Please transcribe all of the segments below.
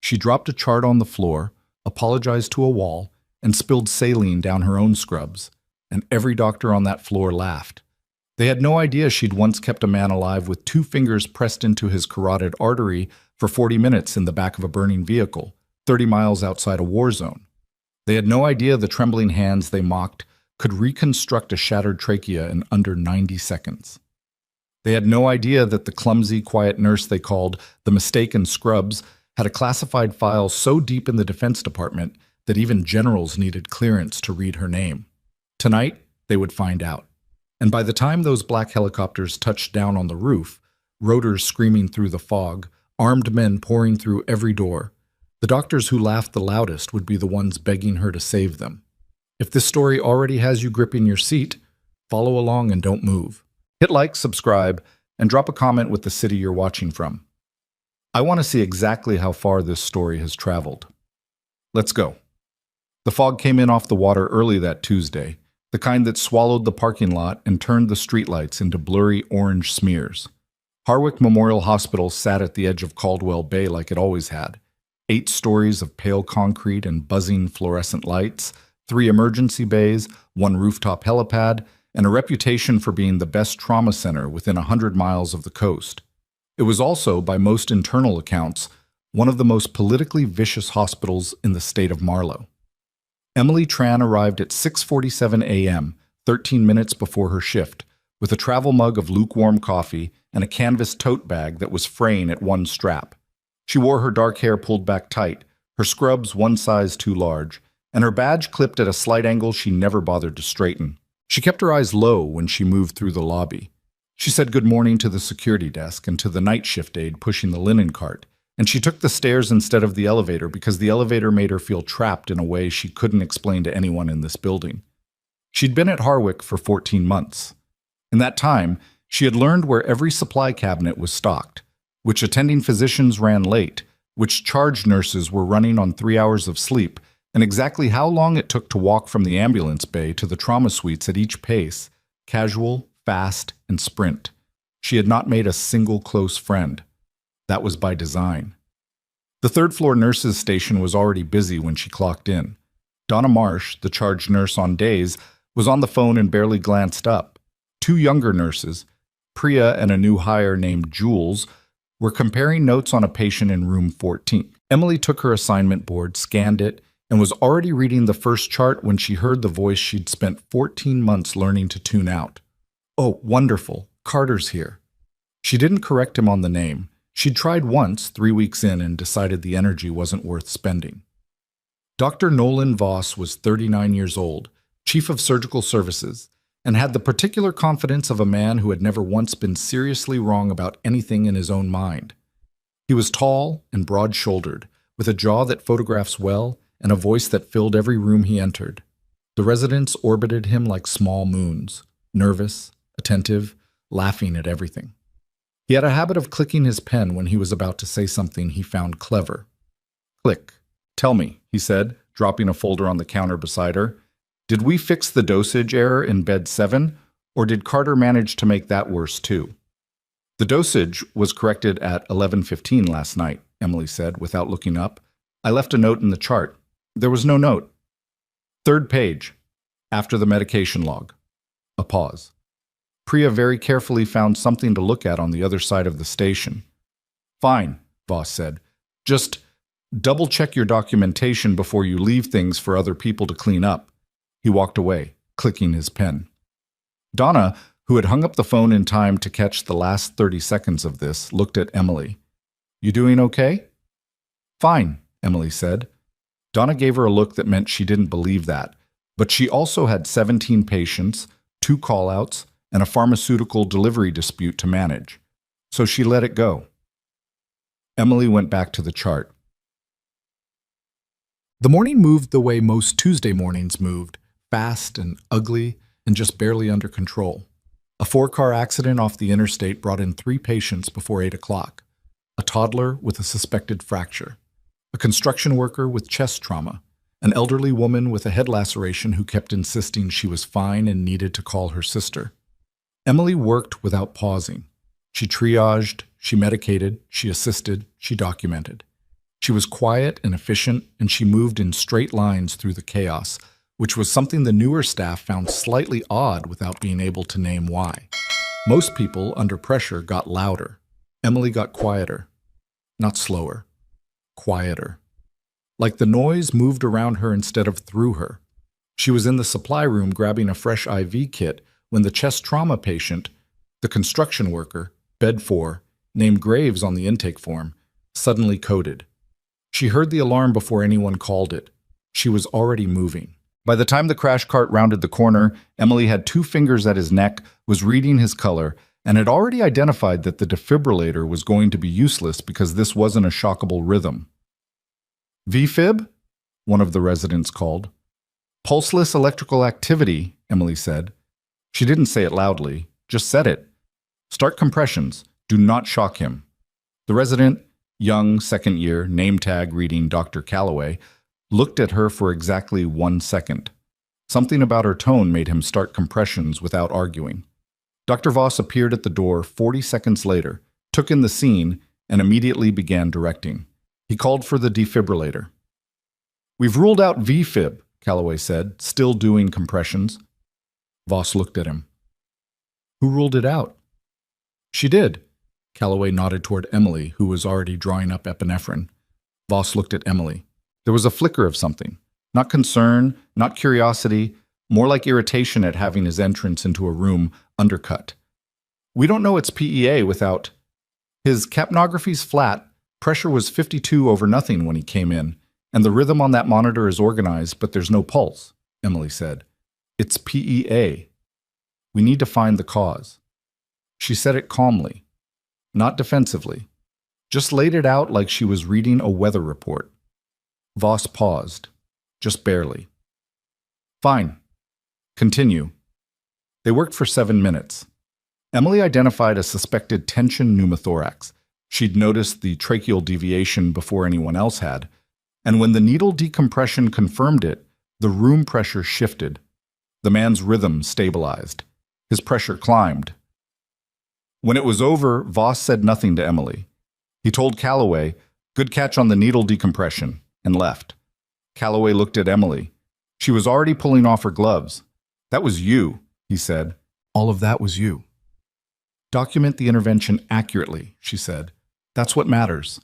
She dropped a chart on the floor, apologized to a wall, and spilled saline down her own scrubs, and every doctor on that floor laughed. They had no idea she'd once kept a man alive with 2 fingers pressed into his carotid artery for 40 minutes in the back of a burning vehicle, 30 miles outside a war zone. They had no idea the trembling hands they mocked could reconstruct a shattered trachea in under 90 seconds. They had no idea that the clumsy, quiet nurse they called the mistaken Scrubs had a classified file so deep in the Defense Department that even generals needed clearance to read her name. Tonight, they would find out. And by the time those black helicopters touched down on the roof, rotors screaming through the fog, armed men pouring through every door, the doctors who laughed the loudest would be the ones begging her to save them. If this story already has you gripping your seat, follow along and don't move. Hit like, subscribe, and drop a comment with the city you're watching from. I want to see exactly how far this story has traveled. Let's go. The fog came in off the water early that Tuesday, the kind that swallowed the parking lot and turned the streetlights into blurry orange smears. Harwick Memorial Hospital sat at the edge of Caldwell Bay like it always had. 8 stories of pale concrete and buzzing fluorescent lights, 3 emergency bays, 1 rooftop helipad, and a reputation for being the best trauma center within 100 miles of the coast. It was also, by most internal accounts, one of the most politically vicious hospitals in the state of Marlowe. Emily Tran arrived at 6:47 a.m., 13 minutes before her shift, with a travel mug of lukewarm coffee and a canvas tote bag that was fraying at one strap. She wore her dark hair pulled back tight, her scrubs one size too large, and her badge clipped at a slight angle she never bothered to straighten. She kept her eyes low when she moved through the lobby. She said good morning to the security desk and to the night shift aide pushing the linen cart, and she took the stairs instead of the elevator because the elevator made her feel trapped in a way she couldn't explain to anyone in this building. She'd been at Harwick for 14 months. In that time, she had learned where every supply cabinet was stocked, which attending physicians ran late, which charge nurses were running on 3 hours of sleep, and exactly how long it took to walk from the ambulance bay to the trauma suites at each pace, casual, fast, and sprint. She had not made a single close friend. That was by design. The third-floor nurses' station was already busy when she clocked in. Donna Marsh, the charge nurse on days, was on the phone and barely glanced up. 2 younger nurses, Priya and a new hire named Jules, were comparing notes on a patient in room 14. Emily took her assignment board, scanned it, and was already reading the first chart when she heard the voice she'd spent 14 months learning to tune out. "Oh, wonderful. Carter's here." She didn't correct him on the name. She'd tried once, 3 weeks in, and decided the energy wasn't worth spending. Dr. Nolan Voss was 39 years old, chief of surgical services, and had the particular confidence of a man who had never once been seriously wrong about anything in his own mind. He was tall and broad-shouldered, with a jaw that photographs well and a voice that filled every room he entered. The residents orbited him like small moons, nervous, attentive, laughing at everything. He had a habit of clicking his pen when he was about to say something he found clever. "Click. Tell me," he said, dropping a folder on the counter beside her. "Did we fix the dosage error in bed 7, or did Carter manage to make that worse too?" "The dosage was corrected at 11:15 last night," Emily said, without looking up. "I left a note in the chart." "There was no note." "Third page, after the medication log." A pause. Priya very carefully found something to look at on the other side of the station. "Fine," Voss said. "Just double-check your documentation before you leave things for other people to clean up." He walked away, clicking his pen. Donna, who had hung up the phone in time to catch the last 30 seconds of this, looked at Emily. "You doing okay?" "Fine," Emily said. Donna gave her a look that meant she didn't believe that, but she also had 17 patients, 2 call-outs, and a pharmaceutical delivery dispute to manage. So she let it go. Emily went back to the chart. The morning moved the way most Tuesday mornings moved, fast and ugly and just barely under control. A 4-car accident off the interstate brought in 3 patients before 8 o'clock. A toddler with a suspected fracture. A construction worker with chest trauma. An elderly woman with a head laceration who kept insisting she was fine and needed to call her sister. Emily worked without pausing. She triaged, she medicated, she assisted, she documented. She was quiet and efficient, and she moved in straight lines through the chaos, which was something the newer staff found slightly odd without being able to name why. Most people, under pressure, got louder. Emily got quieter. Not slower. Quieter. Like the noise moved around her instead of through her. She was in the supply room grabbing a fresh IV kit when the chest trauma patient, the construction worker, bed 4, named Graves on the intake form, suddenly coded. She heard the alarm before anyone called it. She was already moving. By the time the crash cart rounded the corner, Emily had 2 fingers at his neck, was reading his color, and had already identified that the defibrillator was going to be useless because this wasn't a shockable rhythm. "VFib?" one of the residents called. "Pulseless electrical activity," Emily said. She didn't say it loudly, just said it. "Start compressions. Do not shock him." The resident, young, second year, name tag reading Dr. Calloway, looked at her for exactly 1 second. Something about her tone made him start compressions without arguing. Dr. Voss appeared at the door 40 seconds later, took in the scene, and immediately began directing. He called for the defibrillator. "We've ruled out VFib," Calloway said, still doing compressions. Voss looked at him. "Who ruled it out?" "She did." Calloway nodded toward Emily, who was already drawing up epinephrine. Voss looked at Emily. There was a flicker of something. Not concern, not curiosity, more like irritation at having his entrance into a room undercut. "We don't know it's PEA without..." His capnography's flat, pressure was 52 over nothing when he came in, and the rhythm on that monitor is organized, but there's no pulse, Emily said. "It's PEA. We need to find the cause." She said it calmly, not defensively, just laid it out like she was reading a weather report. Voss paused, just barely. "Fine. Continue." They worked for 7 minutes. Emily identified a suspected tension pneumothorax. She'd noticed the tracheal deviation before anyone else had, and when the needle decompression confirmed it, the room pressure shifted. The man's rhythm stabilized. His pressure climbed. When it was over, Voss said nothing to Emily. He told Calloway, "Good catch on the needle decompression," and left. Calloway looked at Emily. She was already pulling off her gloves. "That was you," he said. "All of that was you." "Document the intervention accurately," she said. "That's what matters."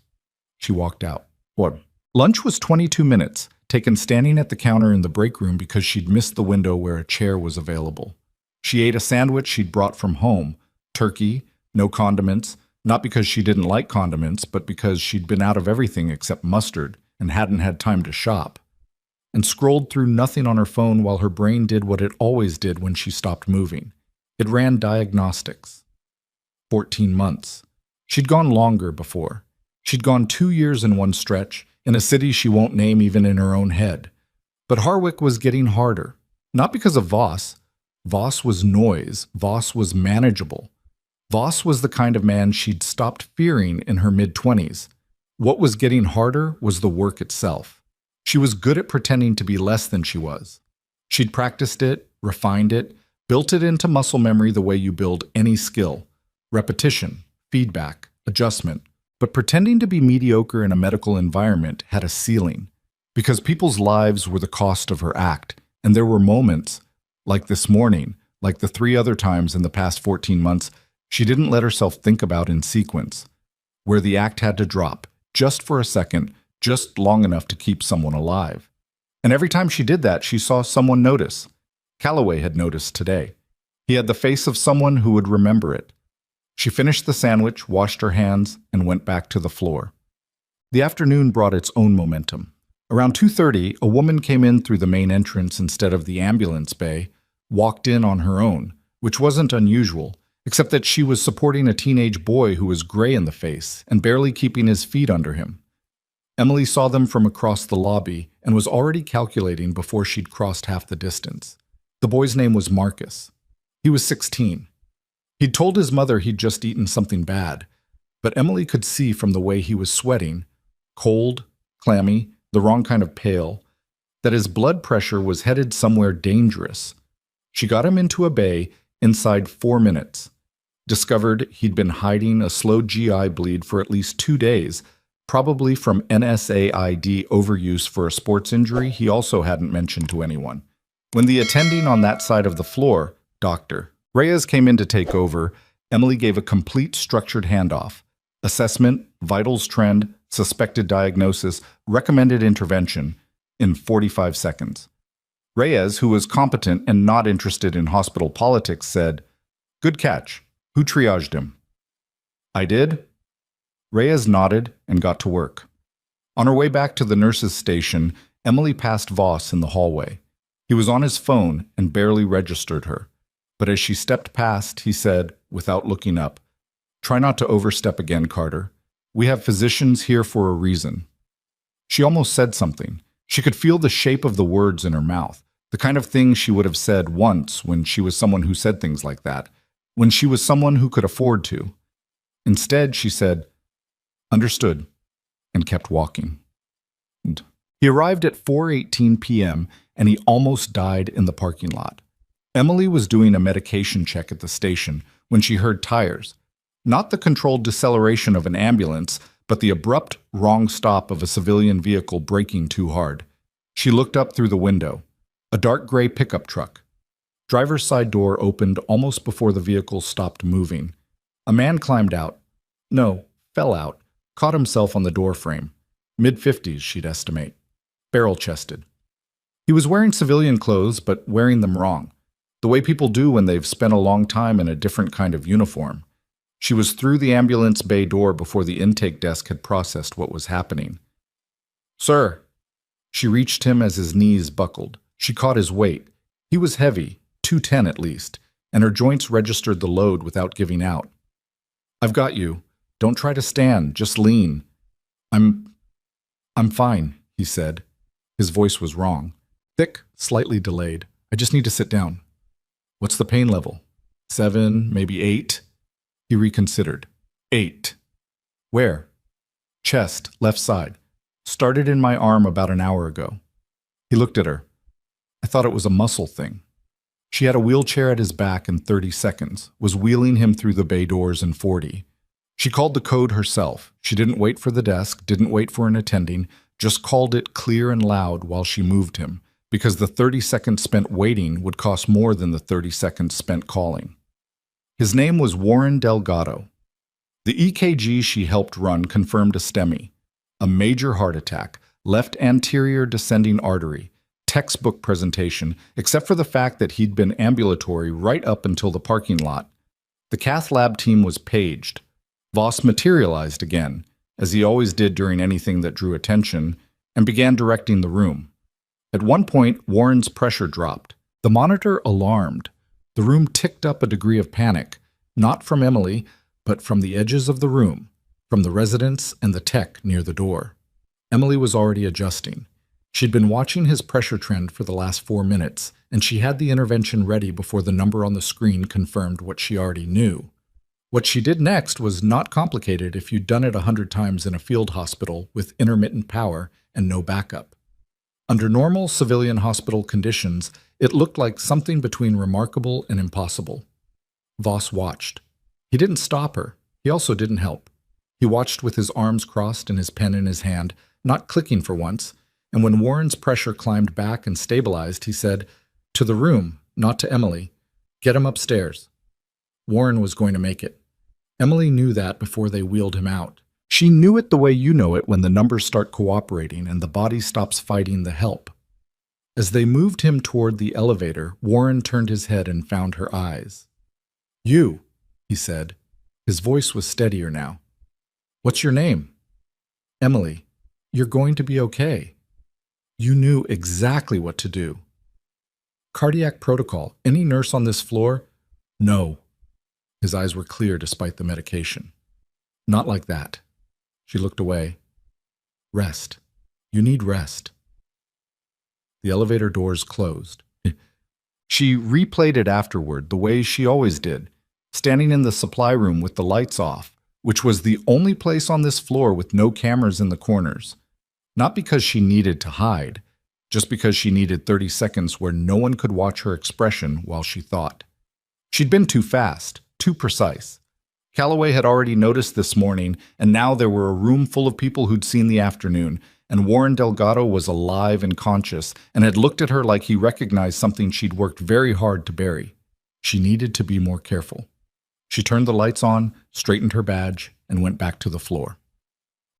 She walked out. What? Lunch was 22 minutes, taken standing at the counter in the break room because she'd missed the window where a chair was available. She ate a sandwich she'd brought from home, turkey, no condiments, not because she didn't like condiments, but because she'd been out of everything except mustard and hadn't had time to shop, and scrolled through nothing on her phone while her brain did what it always did when she stopped moving. It ran diagnostics. 14 months. She'd gone longer before. She'd gone 2 years in one stretch, in a city she won't name even in her own head. But Harwick was getting harder. Not because of Voss. Voss was noise. Voss was manageable. Voss was the kind of man she'd stopped fearing in her mid-20s. What was getting harder was the work itself. She was good at pretending to be less than she was. She'd practiced it, refined it, built it into muscle memory the way you build any skill. Repetition, feedback, adjustment. But pretending to be mediocre in a medical environment had a ceiling, because people's lives were the cost of her act, and there were moments, like this morning, like the 3 other times in the past 14 months, she didn't let herself think about in sequence, where the act had to drop, just for a second, just long enough to keep someone alive. And every time she did that, she saw someone notice. Calloway had noticed today. He had the face of someone who would remember it. She finished the sandwich, washed her hands, and went back to the floor. The afternoon brought its own momentum. Around 2:30, a woman came in through the main entrance instead of the ambulance bay, walked in on her own, which wasn't unusual, except that she was supporting a teenage boy who was gray in the face and barely keeping his feet under him. Emily saw them from across the lobby and was already calculating before she'd crossed half the distance. The boy's name was Marcus. He was 16. He'd told his mother he'd just eaten something bad, but Emily could see from the way he was sweating, cold, clammy, the wrong kind of pale, that his blood pressure was headed somewhere dangerous. She got him into a bay inside 4 minutes, discovered he'd been hiding a slow GI bleed for at least 2 days, Probably from NSAID overuse for a sports injury he also hadn't mentioned to anyone. When the attending on that side of the floor, Dr. Reyes, came in to take over, Emily gave a complete structured handoff. Assessment, vitals trend, suspected diagnosis, recommended intervention in 45 seconds. Reyes, who was competent and not interested in hospital politics, said, "Good catch. Who triaged him?" "I did." Reyes nodded and got to work. On her way back to the nurse's station, Emily passed Voss in the hallway. He was on his phone and barely registered her. But as she stepped past, he said, without looking up, "Try not to overstep again, Carter. We have physicians here for a reason." She almost said something. She could feel the shape of the words in her mouth, the kind of thing she would have said once when she was someone who said things like that, when she was someone who could afford to. Instead, she said, "Understood," and kept walking. He arrived at 4:18 p.m., and he almost died in the parking lot. Emily was doing a medication check at the station when she heard tires. Not the controlled deceleration of an ambulance, but the abrupt, wrong stop of a civilian vehicle braking too hard. She looked up through the window. A dark gray pickup truck. Driver's side door opened almost before the vehicle stopped moving. A man climbed out. No, fell out. Caught himself on the door frame. Mid-50s, she'd estimate. Barrel-chested. He was wearing civilian clothes, but wearing them wrong. The way people do when they've spent a long time in a different kind of uniform. She was through the ambulance bay door before the intake desk had processed what was happening. "Sir." She reached him as his knees buckled. She caught his weight. He was heavy, 210 at least, and her joints registered the load without giving out. "I've got you. Don't try to stand, just lean." I'm fine," he said. His voice was wrong. Thick, slightly delayed. "I just need to sit down." "What's the pain level?" 7, maybe 8. He reconsidered. 8. "Where?" "Chest, left side. Started in my arm about an hour ago." He looked at her. "I thought it was a muscle thing." She had a wheelchair at his back in 30 seconds, was wheeling him through the bay doors in 40. She called the code herself. She didn't wait for the desk, didn't wait for an attending, just called it clear and loud while she moved him, because the 30 seconds spent waiting would cost more than the 30 seconds spent calling. His name was Warren Delgado. The EKG she helped run confirmed a STEMI, a major heart attack, left anterior descending artery, textbook presentation, except for the fact that he'd been ambulatory right up until the parking lot. The cath lab team was paged. Voss materialized again, as he always did during anything that drew attention, and began directing the room. At one point, Warren's pressure dropped. The monitor alarmed. The room ticked up a degree of panic, not from Emily, but from the edges of the room, from the residents and the tech near the door. Emily was already adjusting. She'd been watching his pressure trend for the last 4 minutes, and she had the intervention ready before the number on the screen confirmed what she already knew. What she did next was not complicated if you'd done it 100 times in a field hospital with intermittent power and no backup. Under normal civilian hospital conditions, it looked like something between remarkable and impossible. Voss watched. He didn't stop her. He also didn't help. He watched with his arms crossed and his pen in his hand, not clicking for once, and when Warren's pressure climbed back and stabilized, he said, "To the room, not to Emily. Get him upstairs." Warren was going to make it. Emily knew that before they wheeled him out. She knew it the way you know it when the numbers start cooperating and the body stops fighting the help. As they moved him toward the elevator, Warren turned his head and found her eyes. "You," he said. His voice was steadier now. "What's your name?" "Emily. You're going to be okay." You knew exactly what to do. "Cardiac protocol. Any nurse on this floor?" "No." His eyes were clear despite the medication. "Not like that." She looked away. "Rest. You need rest." The elevator doors closed. She replayed it afterward the way she always did, standing in the supply room with the lights off, which was the only place on this floor with no cameras in the corners. Not because she needed to hide, just because she needed 30 seconds where no one could watch her expression while she thought. She'd been too fast, too precise. Calloway had already noticed this morning, and now there were a room full of people who'd seen the afternoon, and Warren Delgado was alive and conscious and had looked at her like he recognized something she'd worked very hard to bury. She needed to be more careful. She turned the lights on, straightened her badge, and went back to the floor.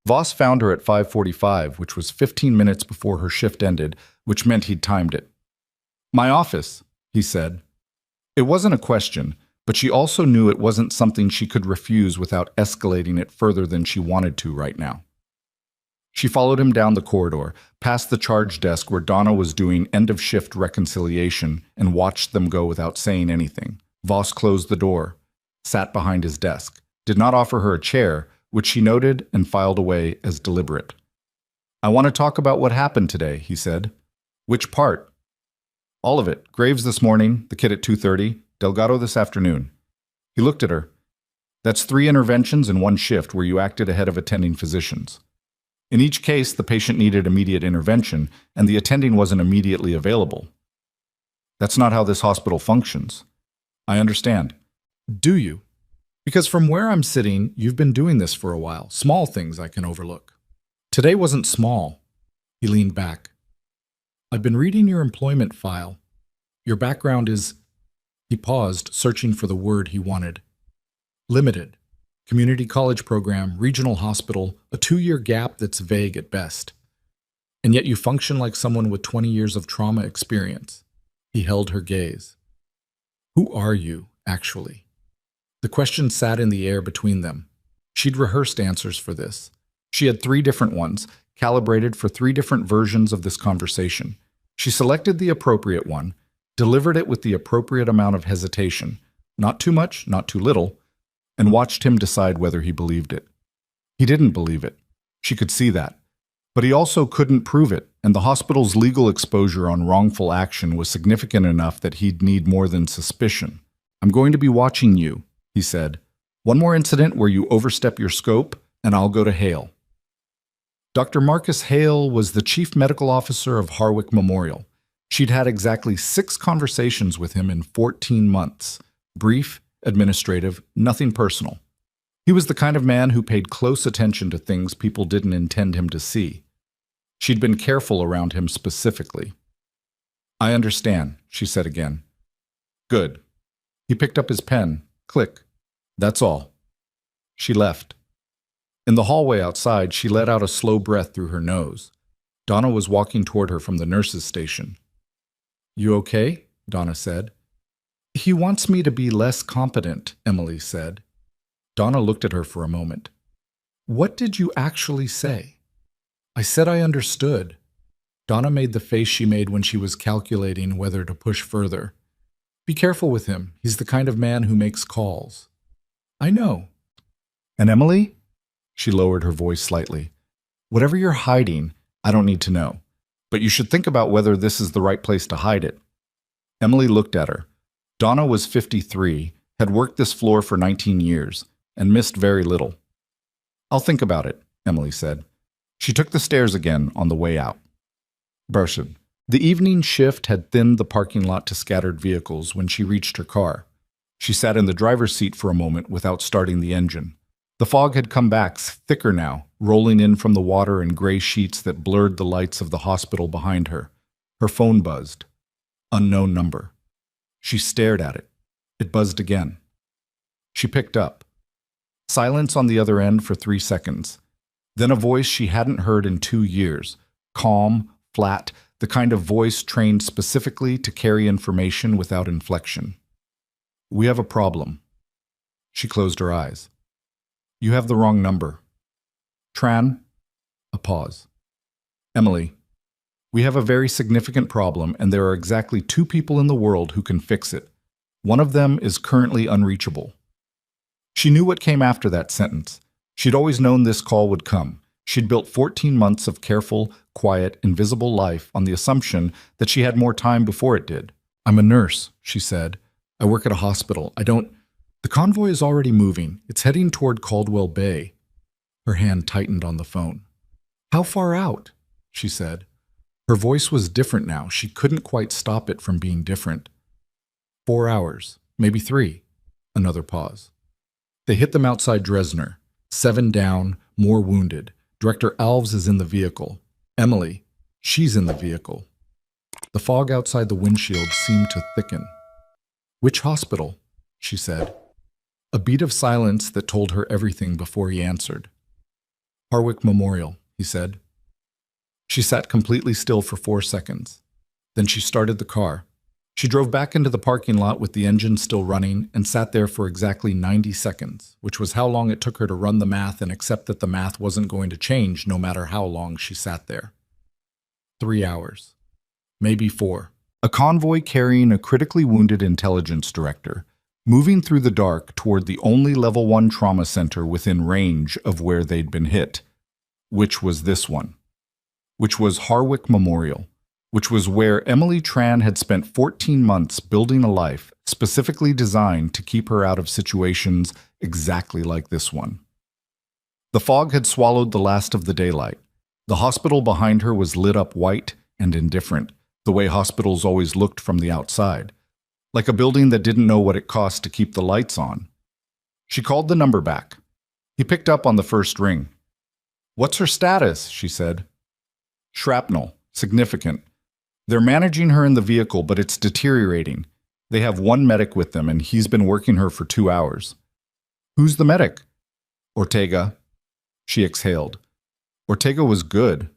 Voss found her at 5:45, which was 15 minutes before her shift ended, which meant he'd timed it. "My office," he said. It wasn't a question, but she also knew it wasn't something she could refuse without escalating it further than she wanted to right now. She followed him down the corridor, past the charge desk where Donna was doing end-of-shift reconciliation, and watched them go without saying anything. Voss closed the door, sat behind his desk, did not offer her a chair, which she noted and filed away as deliberate. "I want to talk about what happened today," he said. "Which part?" "All of it. Graves this morning, the kid at 2:30, Delgado this afternoon." He looked at her. "That's 3 interventions in one shift where you acted ahead of attending physicians. In each case, the patient needed immediate intervention, and the attending wasn't immediately available. That's not how this hospital functions." "I understand." "Do you? Because from where I'm sitting, you've been doing this for a while. Small things I can overlook. Today wasn't small." He leaned back. "I've been reading your employment file. Your background is—" He paused, searching for the word he wanted. "Limited. Community college program, regional hospital, a 2-year gap that's vague at best. And yet you function like someone with 20 years of trauma experience." He held her gaze. "Who are you, actually?" The question sat in the air between them. She'd rehearsed answers for this. She had 3 different ones, calibrated for 3 different versions of this conversation. She selected the appropriate one, delivered it with the appropriate amount of hesitation, not too much, not too little, and watched him decide whether he believed it. He didn't believe it. She could see that. But he also couldn't prove it, and the hospital's legal exposure on wrongful action was significant enough that he'd need more than suspicion. "I'm going to be watching you," he said. "One more incident where you overstep your scope, and I'll go to Hale." Dr. Marcus Hale was the chief medical officer of Harwick Memorial. She'd had exactly 6 conversations with him in 14 months. Brief, administrative, nothing personal. He was the kind of man who paid close attention to things people didn't intend him to see. She'd been careful around him specifically. "I understand," she said again. "Good." He picked up his pen. Click. "That's all." She left. In the hallway outside, she let out a slow breath through her nose. Donna was walking toward her from the nurse's station. "You okay?" Donna said. "He wants me to be less competent," Emily said. Donna looked at her for a moment. "What did you actually say?" "I said I understood." Donna made the face she made when she was calculating whether to push further. "Be careful with him. He's the kind of man who makes calls." "I know." "And Emily?" She lowered her voice slightly. "Whatever you're hiding, I don't need to know. But you should think about whether this is the right place to hide it." Emily looked at her. Donna was 53, had worked this floor for 19 years, and missed very little. "I'll think about it," Emily said. She took the stairs again on the way out. Brotherhood. The evening shift had thinned the parking lot to scattered vehicles when she reached her car. She sat in the driver's seat for a moment without starting the engine. The fog had come back, thicker now, rolling in from the water in gray sheets that blurred the lights of the hospital behind her. Her phone buzzed. Unknown number. She stared at it. It buzzed again. She picked up. Silence on the other end for 3 seconds. Then a voice she hadn't heard in 2 years. Calm, flat, the kind of voice trained specifically to carry information without inflection. "We have a problem." She closed her eyes. "You have the wrong number." "Tran?" A pause. "Emily, we have a very significant problem, and there are exactly 2 people in the world who can fix it. One of them is currently unreachable." She knew what came after that sentence. She'd always known this call would come. She'd built 14 months of careful, quiet, invisible life on the assumption that she had more time before it did. "I'm a nurse," she said. "I work at a hospital. I don't—" "The convoy is already moving. It's heading toward Caldwell Bay." Her hand tightened on the phone. "How far out?" she said. Her voice was different now. She couldn't quite stop it from being different. 4 hours, maybe 3. Another pause. They hit them outside Dresdner. 7 down, more wounded. Director Alves is in the vehicle. Emily, she's in the vehicle. The fog outside the windshield seemed to thicken. "Which hospital?" she said. A beat of silence that told her everything before he answered. "Harwick Memorial," he said. She sat completely still for 4 seconds. Then she started the car. She drove back into the parking lot with the engine still running and sat there for exactly 90 seconds, which was how long it took her to run the math and accept that the math wasn't going to change no matter how long she sat there. 3 hours. Maybe 4. A convoy carrying a critically wounded intelligence director, moving through the dark toward the only Level 1 trauma center within range of where they'd been hit, which was this one, which was Harwick Memorial, which was where Emily Tran had spent 14 months building a life specifically designed to keep her out of situations exactly like this one. The fog had swallowed the last of the daylight. The hospital behind her was lit up white and indifferent, the way hospitals always looked from the outside, like a building that didn't know what it cost to keep the lights on. She called the number back. He picked up on the first ring. "What's her status?" she said. "Shrapnel. Significant. They're managing her in the vehicle, but it's deteriorating. They have 1 medic with them, and he's been working her for 2 hours." "Who's the medic?" "Ortega." She exhaled. Ortega was good.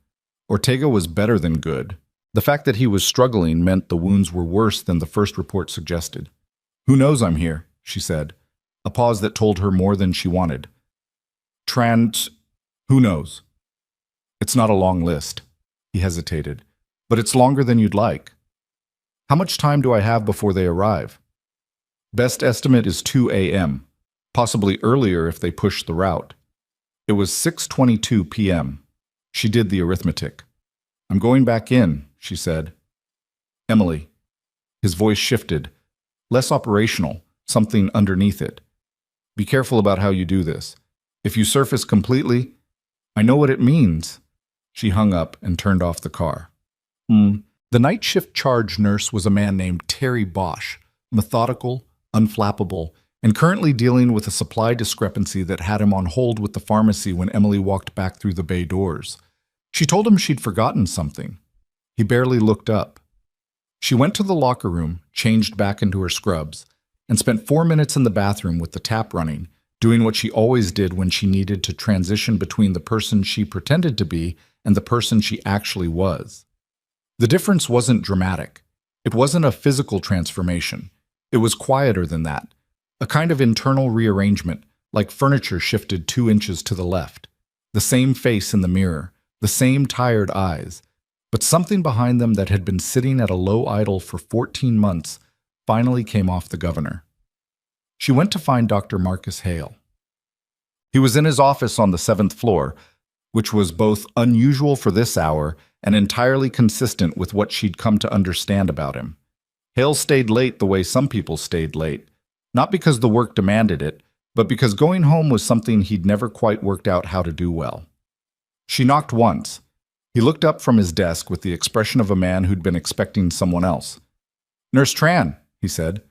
Ortega was better than good. The fact that he was struggling meant the wounds were worse than the first report suggested. "Who knows I'm here?" she said, a pause that told her more than she wanted. Who knows?" "It's not a long list." He hesitated. "But it's longer than you'd like." "How much time do I have before they arrive?" "Best estimate is 2 a.m., possibly earlier if they push the route." It was 6:22 p.m. She did the arithmetic. "I'm going back in," she said. "Emily." His voice shifted, less operational, something underneath it. "Be careful about how you do this. If you surface completely, I know what it means." She hung up and turned off the car. The night shift charge nurse was a man named Terry Bosch, methodical, unflappable, and currently dealing with a supply discrepancy that had him on hold with the pharmacy when Emily walked back through the bay doors. She told him she'd forgotten something. He barely looked up. She went to the locker room, changed back into her scrubs, and spent 4 minutes in the bathroom with the tap running, doing what she always did when she needed to transition between the person she pretended to be and the person she actually was. The difference wasn't dramatic. It wasn't a physical transformation. It was quieter than that, a kind of internal rearrangement, like furniture shifted 2 inches to the left. The same face in the mirror, the same tired eyes, but something behind them that had been sitting at a low idle for 14 months finally came off the governor. She went to find Dr. Marcus Hale. He was in his office on the 7th floor, which was both unusual for this hour and entirely consistent with what she'd come to understand about him. Hale stayed late the way some people stayed late, not because the work demanded it, but because going home was something he'd never quite worked out how to do well. She knocked once. He looked up from his desk with the expression of a man who'd been expecting someone else. "Nurse Tran," he said.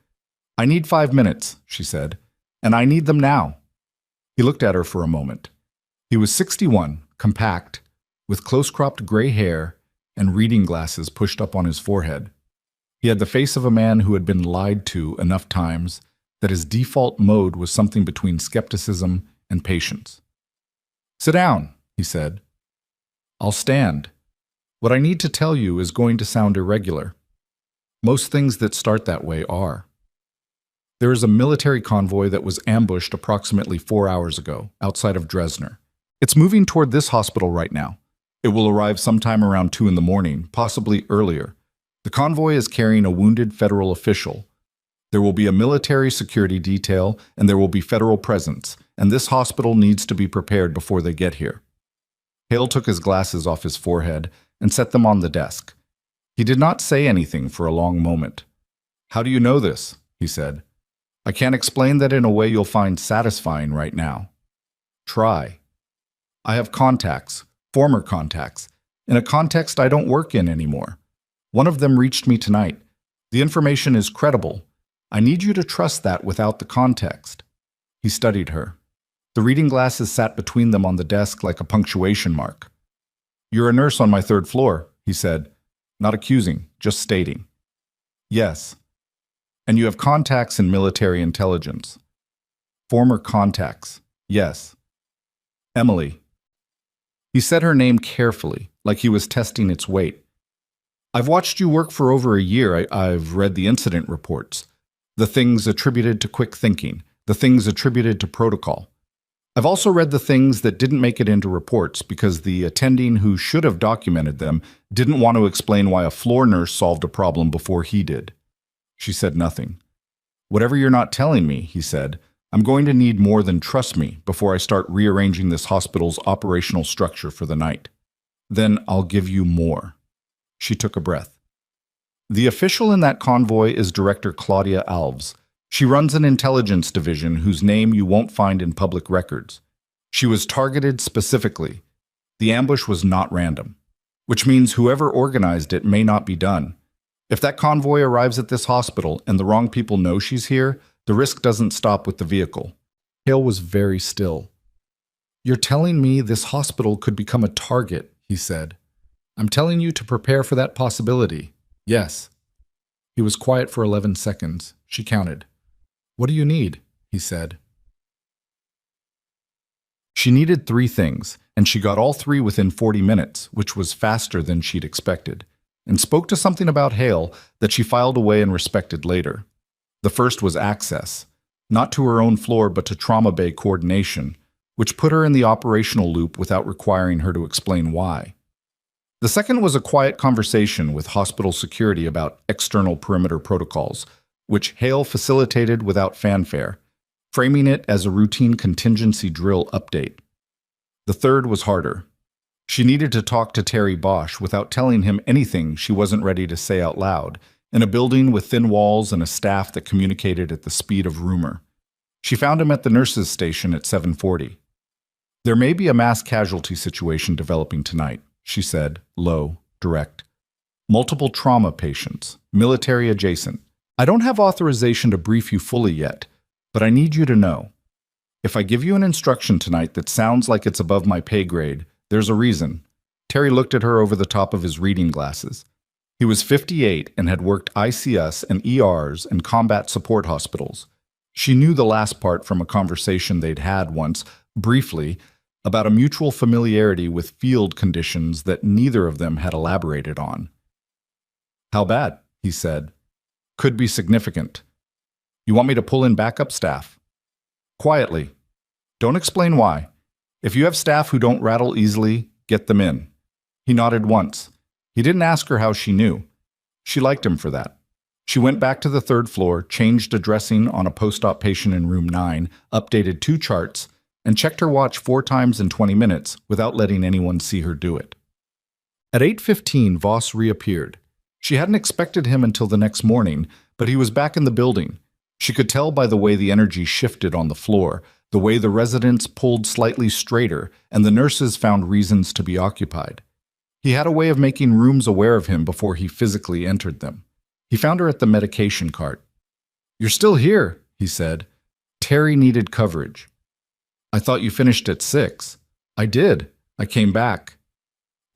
"I need 5 minutes," she said, "and I need them now." He looked at her for a moment. He was 61, compact, with close-cropped gray hair and reading glasses pushed up on his forehead. He had the face of a man who had been lied to enough times that his default mode was something between skepticism and patience. "Sit down," he said. "I'll stand. What I need to tell you is going to sound irregular. Most things that start that way are. There is a military convoy that was ambushed approximately 4 hours ago, outside of Dresdner. It's moving toward this hospital right now. It will arrive sometime around 2 in the morning, possibly earlier. The convoy is carrying a wounded federal official. There will be a military security detail, and there will be federal presence, and this hospital needs to be prepared before they get here." Hale took his glasses off his forehead and set them on the desk. He did not say anything for a long moment. "How do you know this?" he said. "I can't explain that in a way you'll find satisfying right now." "Try." "I have contacts, former contacts, in a context I don't work in anymore. One of them reached me tonight. The information is credible. I need you to trust that without the context." He studied her. The reading glasses sat between them on the desk like a punctuation mark. "You're a nurse on my third floor," he said, not accusing, just stating. "Yes. And you have contacts in military intelligence." "Former contacts. Yes." "Emily." He said her name carefully, like he was testing its weight. "I've watched you work for over a year. I've read the incident reports, the things attributed to quick thinking, the things attributed to protocol. I've also read the things that didn't make it into reports because the attending who should have documented them didn't want to explain why a floor nurse solved a problem before he did." She said nothing. "Whatever you're not telling me," he said, "I'm going to need more than trust me before I start rearranging this hospital's operational structure for the night. Then I'll give you more." She took a breath. "The official in that convoy is Director Claudia Alves. She runs an intelligence division whose name you won't find in public records. She was targeted specifically. The ambush was not random, which means whoever organized it may not be done. If that convoy arrives at this hospital and the wrong people know she's here, the risk doesn't stop with the vehicle." Hale was very still. "You're telling me this hospital could become a target," he said. "I'm telling you to prepare for that possibility. Yes." He was quiet for 11 seconds. She counted. "What do you need?" he said. She needed 3 things, and she got all 3 within 40 minutes, which was faster than she'd expected, and spoke to something about Hale that she filed away and respected later. The first was access, not to her own floor but to trauma bay coordination, which put her in the operational loop without requiring her to explain why. The second was a quiet conversation with hospital security about external perimeter protocols, which Hale facilitated without fanfare, framing it as a routine contingency drill update. The third was harder. She needed to talk to Terry Bosch without telling him anything she wasn't ready to say out loud, in a building with thin walls and a staff that communicated at the speed of rumor. She found him at the nurses' station at 7:40. "There may be a mass casualty situation developing tonight," she said, low, direct. "Multiple trauma patients, military adjacent. I don't have authorization to brief you fully yet, but I need you to know. If I give you an instruction tonight that sounds like it's above my pay grade, there's a reason." Terry looked at her over the top of his reading glasses. He was 58 and had worked ICS and ERs and combat support hospitals. She knew the last part from a conversation they'd had once, briefly, about a mutual familiarity with field conditions that neither of them had elaborated on. "How bad?" he said. "Could be significant. You want me to pull in backup staff?" "Quietly. Don't explain why. If you have staff who don't rattle easily, get them in." He nodded once. He didn't ask her how she knew. She liked him for that. She went back to the 3rd floor, changed a dressing on a post-op patient in room 9, updated 2 charts, and checked her watch 4 times in 20 minutes without letting anyone see her do it. At 8:15, Voss reappeared. She hadn't expected him until the next morning, but he was back in the building. She could tell by the way the energy shifted on the floor, the way the residents pulled slightly straighter, and the nurses found reasons to be occupied. He had a way of making rooms aware of him before he physically entered them. He found her at the medication cart. "You're still here," he said. "Terry needed coverage." "I thought you finished at 6. "I did. I came back."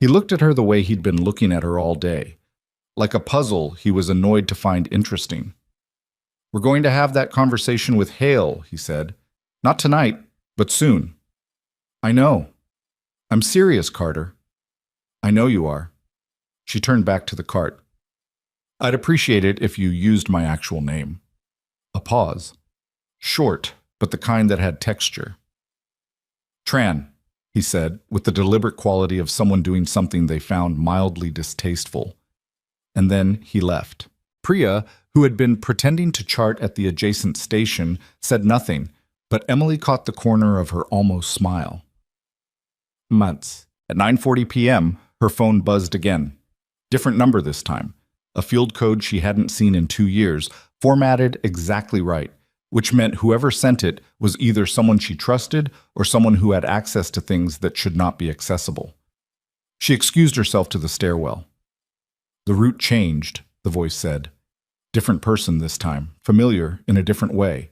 He looked at her the way he'd been looking at her all day. Like a puzzle he was annoyed to find interesting. "We're going to have that conversation with Hale," he said. "Not tonight, but soon." "I know. I'm serious, Carter." "I know you are." She turned back to the cart. "I'd appreciate it if you used my actual name." A pause. Short, but the kind that had texture. "Tran," he said, with the deliberate quality of someone doing something they found mildly distasteful. And then he left. Priya, who had been pretending to chart at the adjacent station, said nothing, but Emily caught the corner of her almost smile. Months. At 9:40 p.m., her phone buzzed again. Different number this time. A field code she hadn't seen in 2 years, formatted exactly right, which meant whoever sent it was either someone she trusted or someone who had access to things that should not be accessible. She excused herself to the stairwell. "The route changed," the voice said. "Different person this time, familiar in a different way."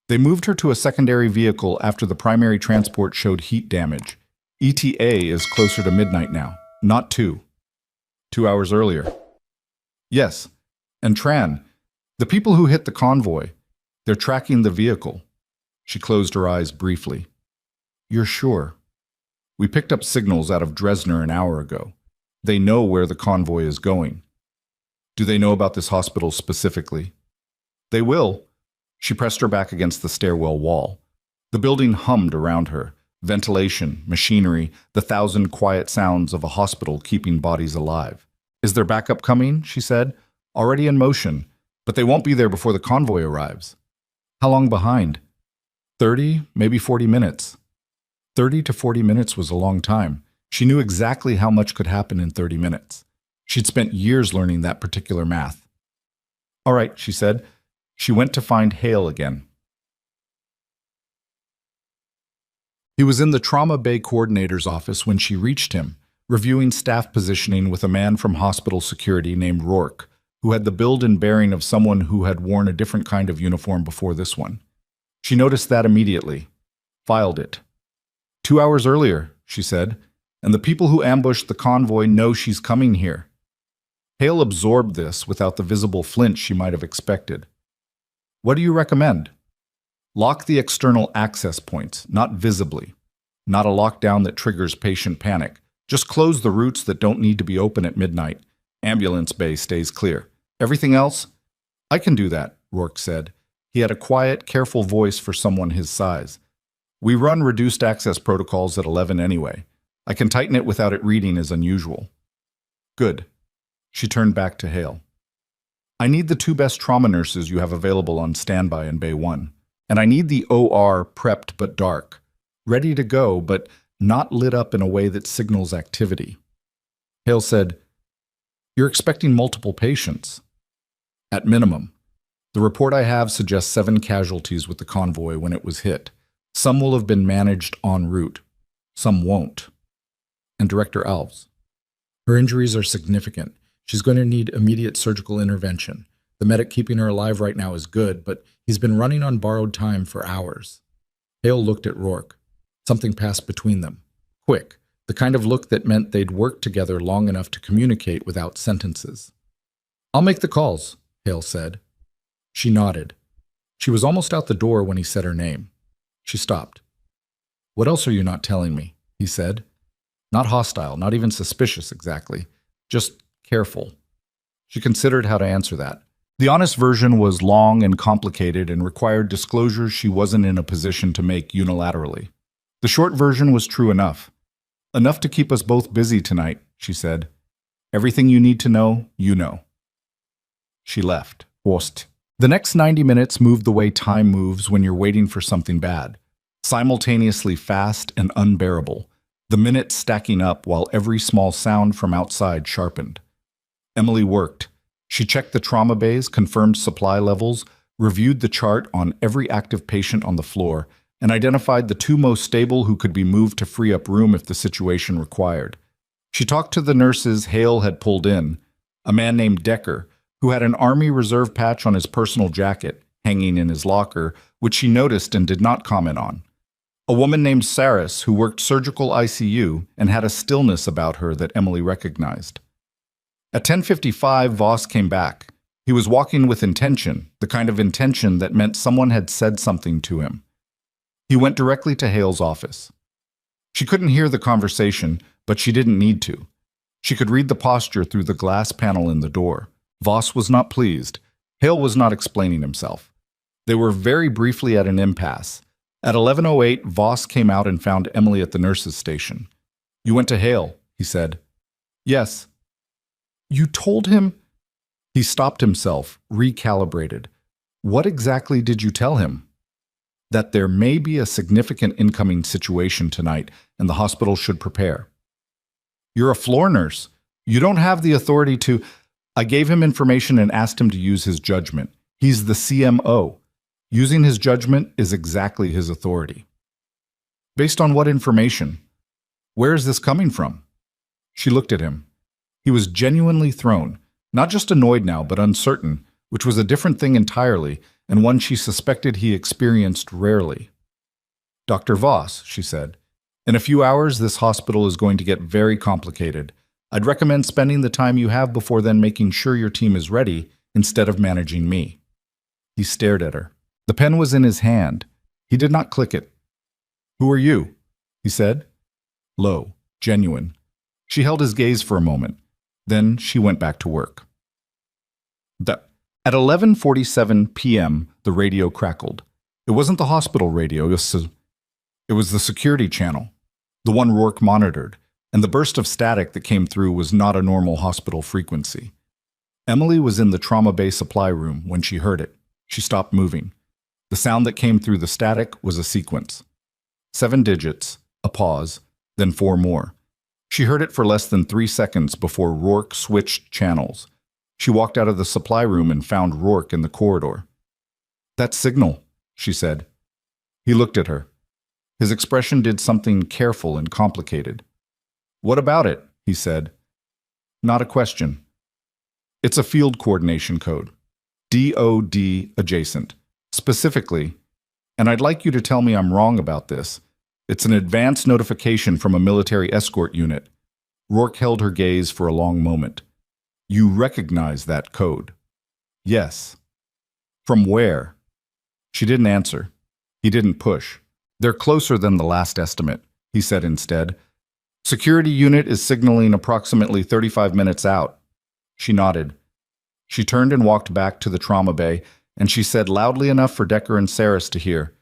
They moved her to a secondary vehicle after the primary transport showed heat damage. ETA is closer to midnight now, not 2. 2 hours earlier. Yes. And Tran, the people who hit the convoy, they're tracking the vehicle. She closed her eyes briefly. You're sure? We picked up signals out of Dresdner an hour ago. They know where the convoy is going. Do they know about this hospital specifically? They will. She pressed her back against the stairwell wall. The building hummed around her. Ventilation, machinery, the 1,000 quiet sounds of a hospital keeping bodies alive. Is there backup coming? She said. Already in motion, but they won't be there before the convoy arrives. How long behind? 30, maybe 40 minutes. 30 to 40 minutes was a long time. She knew exactly how much could happen in 30 minutes. She'd spent years learning that particular math. All right, she said. She went to find Hale again. He was in the Trauma Bay coordinator's office when she reached him, reviewing staff positioning with a man from hospital security named Rourke, who had the build and bearing of someone who had worn a different kind of uniform before this one. She noticed that immediately. Filed it. 2 hours earlier, she said, and the people who ambushed the convoy know she's coming here. Hale absorbed this without the visible flinch she might have expected. What do you recommend? Lock the external access points, not visibly. Not a lockdown that triggers patient panic. Just close the routes that don't need to be open at midnight. Ambulance bay stays clear. Everything else? I can do that, Rourke said. He had a quiet, careful voice for someone his size. We run reduced access protocols at 11 anyway. I can tighten it without it reading as unusual. Good. She turned back to Hale. I need the 2 best trauma nurses you have available on standby in Bay 1. And I need the OR prepped but dark, ready to go but not lit up in a way that signals activity. Hale said, You're expecting multiple patients. At minimum. The report I have suggests 7 casualties with the convoy when it was hit. Some will have been managed en route. Some won't. And Director Alves. Her injuries are significant. She's going to need immediate surgical intervention. The medic keeping her alive right now is good, but he's been running on borrowed time for hours. Hale looked at Rourke. Something passed between them. Quick, the kind of look that meant they'd worked together long enough to communicate without sentences. I'll make the calls, Hale said. She nodded. She was almost out the door when he said her name. She stopped. What else are you not telling me? He said. Not hostile, not even suspicious exactly. Just careful. She considered how to answer that. The honest version was long and complicated and required disclosures she wasn't in a position to make unilaterally. The short version was true enough. Enough to keep us both busy tonight, she said. Everything you need to know, you know. She left. Prost. The next 90 minutes moved the way time moves when you're waiting for something bad. Simultaneously fast and unbearable. The minutes stacking up while every small sound from outside sharpened. Emily worked. She checked the trauma bays, confirmed supply levels, reviewed the chart on every active patient on the floor, and identified the 2 most stable who could be moved to free up room if the situation required. She talked to the nurses Hale had pulled in, a man named Decker, who had an Army Reserve patch on his personal jacket, hanging in his locker, which she noticed and did not comment on. A woman named Saris, who worked surgical ICU and had a stillness about her that Emily recognized. At 10:55, Voss came back. He was walking with intention, the kind of intention that meant someone had said something to him. He went directly to Hale's office. She couldn't hear the conversation, but she didn't need to. She could read the posture through the glass panel in the door. Voss was not pleased. Hale was not explaining himself. They were very briefly at an impasse. At 11:08, Voss came out and found Emily at the nurse's station. You went to Hale, he said. Yes. You told him? He stopped himself, recalibrated. What exactly did you tell him? That there may be a significant incoming situation tonight, and the hospital should prepare. You're a floor nurse. You don't have the authority to... I gave him information and asked him to use his judgment. He's the CMO. Using his judgment is exactly his authority. Based on what information? Where is this coming from? She looked at him. He was genuinely thrown, not just annoyed now, but uncertain. which was a different thing entirely, and one she suspected he experienced rarely. "Dr. Voss," she said, "in a few hours this hospital is going to get very complicated. I'd recommend spending the time you have before then making sure your team is ready instead of managing me." He stared at her. The pen was in his hand. He did not click it. "Who are you?" he said. Low, genuine. She held his gaze for a moment. Then she went back to work. At 11:47 p.m., the radio crackled. It wasn't the hospital radio, it was the security channel, the one Rourke monitored, and the burst of static that came through was not a normal hospital frequency. Emily was in the trauma bay supply room when she heard it. She stopped moving. The sound that came through the static was a sequence. 7 digits, a pause, then 4 more. She heard it for less than 3 seconds before Rourke switched channels. She walked out of the supply room and found Rourke in the corridor. "That signal," she said. He looked at her. His expression did something careful and complicated. "What about it?" he said. Not a question. "It's a field coordination code. DOD adjacent. Specifically, and I'd like you to tell me I'm wrong about this, it's an advance notification from a military escort unit." Rourke held her gaze for a long moment. "You recognize that code?" "Yes." "From where?" She didn't answer. He didn't push. "They're closer than the last estimate," he said instead. "Security unit is signaling approximately 35 minutes out." She nodded. She turned and walked back to the trauma bay, and she said loudly enough for Decker and Saris to hear,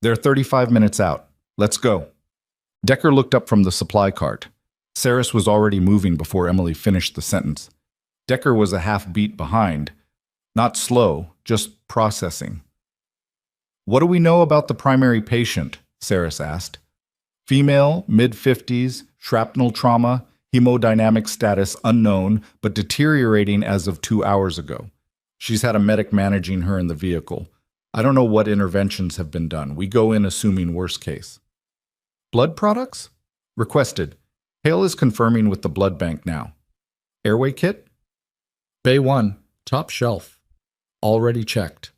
"They're 35 minutes out. Let's go." Decker looked up from the supply cart. Saris was already moving before Emily finished the sentence. Decker was a half beat behind. Not slow, just processing. "What do we know about the primary patient?" Saris asked. "Female, mid-50s, shrapnel trauma, hemodynamic status unknown, but deteriorating as of 2 hours ago. She's had a medic managing her in the vehicle. I don't know what interventions have been done. We go in assuming worst case." "Blood products?" "Requested. Hale is confirming with the blood bank now." "Airway kit?" "Bay 1, top shelf. Already checked."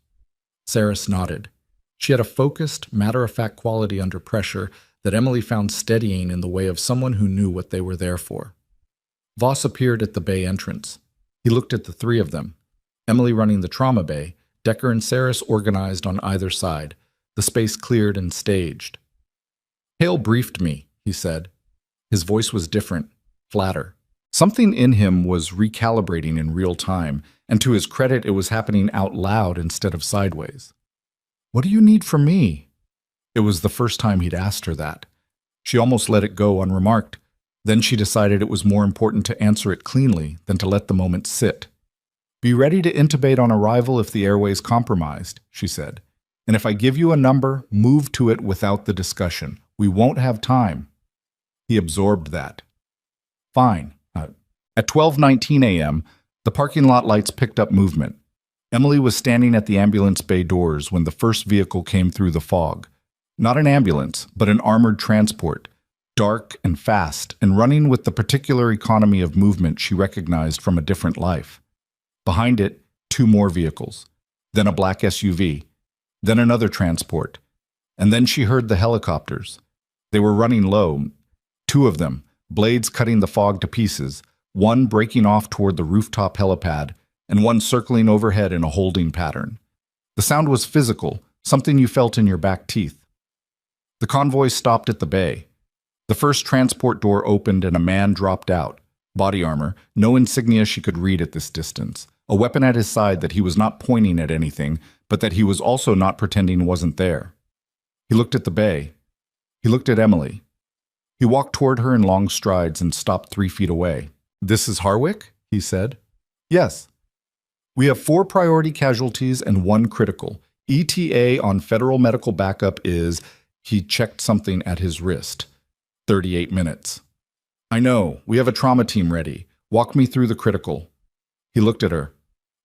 Saris nodded. She had a focused, matter-of-fact quality under pressure that Emily found steadying in the way of someone who knew what they were there for. Voss appeared at the bay entrance. He looked at the 3 of them. Emily running the trauma bay, Decker and Saris organized on either side, the space cleared and staged. "Hale briefed me," he said. His voice was different, flatter. Something in him was recalibrating in real time, and to his credit it was happening out loud instead of sideways. "What do you need from me?" It was the first time he'd asked her that. She almost let it go unremarked. Then she decided it was more important to answer it cleanly than to let the moment sit. "Be ready to intubate on arrival if the airway's compromised," she said. "And if I give you a number, move to it without the discussion. We won't have time." He absorbed that. "Fine." At 12:19 a.m., the parking lot lights picked up movement. Emily was standing at the ambulance bay doors when the first vehicle came through the fog. Not an ambulance, but an armored transport, dark and fast, and running with the particular economy of movement she recognized from a different life. Behind it, 2 more vehicles, then a black SUV, then another transport, and then she heard the helicopters. They were running low, 2 of them, blades cutting the fog to pieces, one breaking off toward the rooftop helipad, and one circling overhead in a holding pattern. The sound was physical, something you felt in your back teeth. The convoy stopped at the bay. The first transport door opened and a man dropped out. Body armor, no insignia she could read at this distance, a weapon at his side that he was not pointing at anything, but that he was also not pretending wasn't there. He looked at the bay. He looked at Emily. He walked toward her in long strides and stopped 3 feet away. "This is Harwick?" he said. "Yes." "We have 4 priority casualties and 1 critical. ETA on federal medical backup is..." He checked something at his wrist. 38 minutes. "I know. We have a trauma team ready. Walk me through the critical." He looked at her.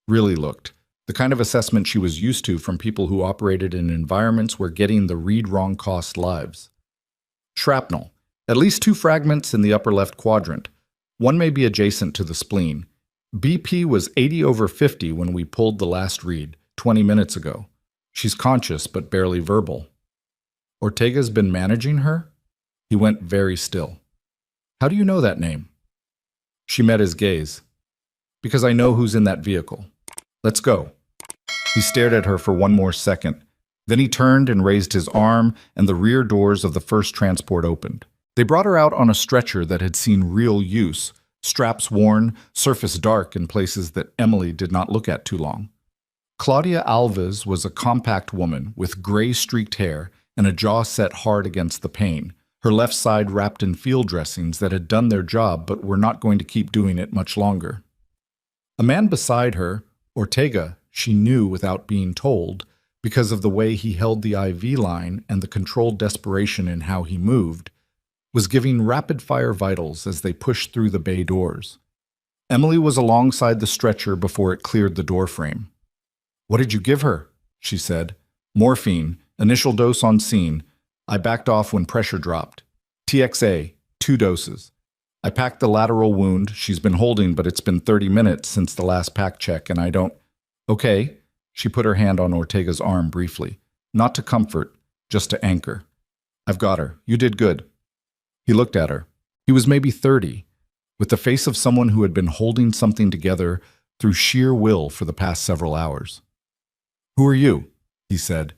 Really looked. The kind of assessment she was used to from people who operated in environments where getting the read wrong cost lives. "Shrapnel. At least 2 fragments in the upper left quadrant. One may be adjacent to the spleen. BP was 80/50 when we pulled the last read, 20 minutes ago. She's conscious but barely verbal. Ortega's been managing her? He went very still. How do you know that name? She met his gaze. Because I know who's in that vehicle. Let's go. He stared at her for one more second. Then he turned and raised his arm, and the rear doors of the first transport opened. They brought her out on a stretcher that had seen real use, straps worn, surface dark in places that Emily did not look at too long. Claudia Alves was a compact woman with gray-streaked hair and a jaw set hard against the pain, her left side wrapped in field dressings that had done their job but were not going to keep doing it much longer. A man beside her, Ortega, she knew without being told, because of the way he held the IV line and the controlled desperation in how he moved, was giving rapid-fire vitals as they pushed through the bay doors. Emily was alongside the stretcher before it cleared the doorframe. "What did you give her?" she said. "Morphine, initial dose on scene. I backed off when pressure dropped. TXA, 2 doses. I packed the lateral wound she's been holding, but it's been 30 minutes since the last pack check, and I don't—" "Okay." She put her hand on Ortega's arm briefly. Not to comfort, just to anchor. "I've got her. You did good." He looked at her. He was maybe 30, with the face of someone who had been holding something together through sheer will for the past several hours. "Who are you?" he said.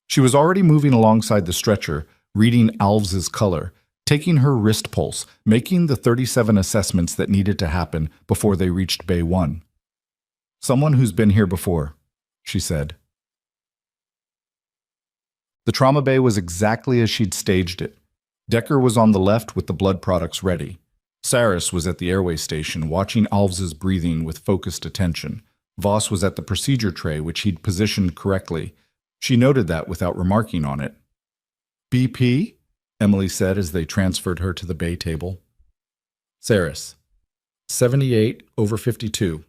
She was already moving alongside the stretcher, reading Alves's color, taking her wrist pulse, making the 37 assessments that needed to happen before they reached Bay 1. "Someone who's been here before," she said. The trauma bay was exactly as she'd staged it. Decker was on the left with the blood products ready. Saris was at the airway station, watching Alves's breathing with focused attention. Voss was at the procedure tray, which he'd positioned correctly. She noted that without remarking on it. "BP?" Emily said as they transferred her to the bay table. "Saris. 78/52.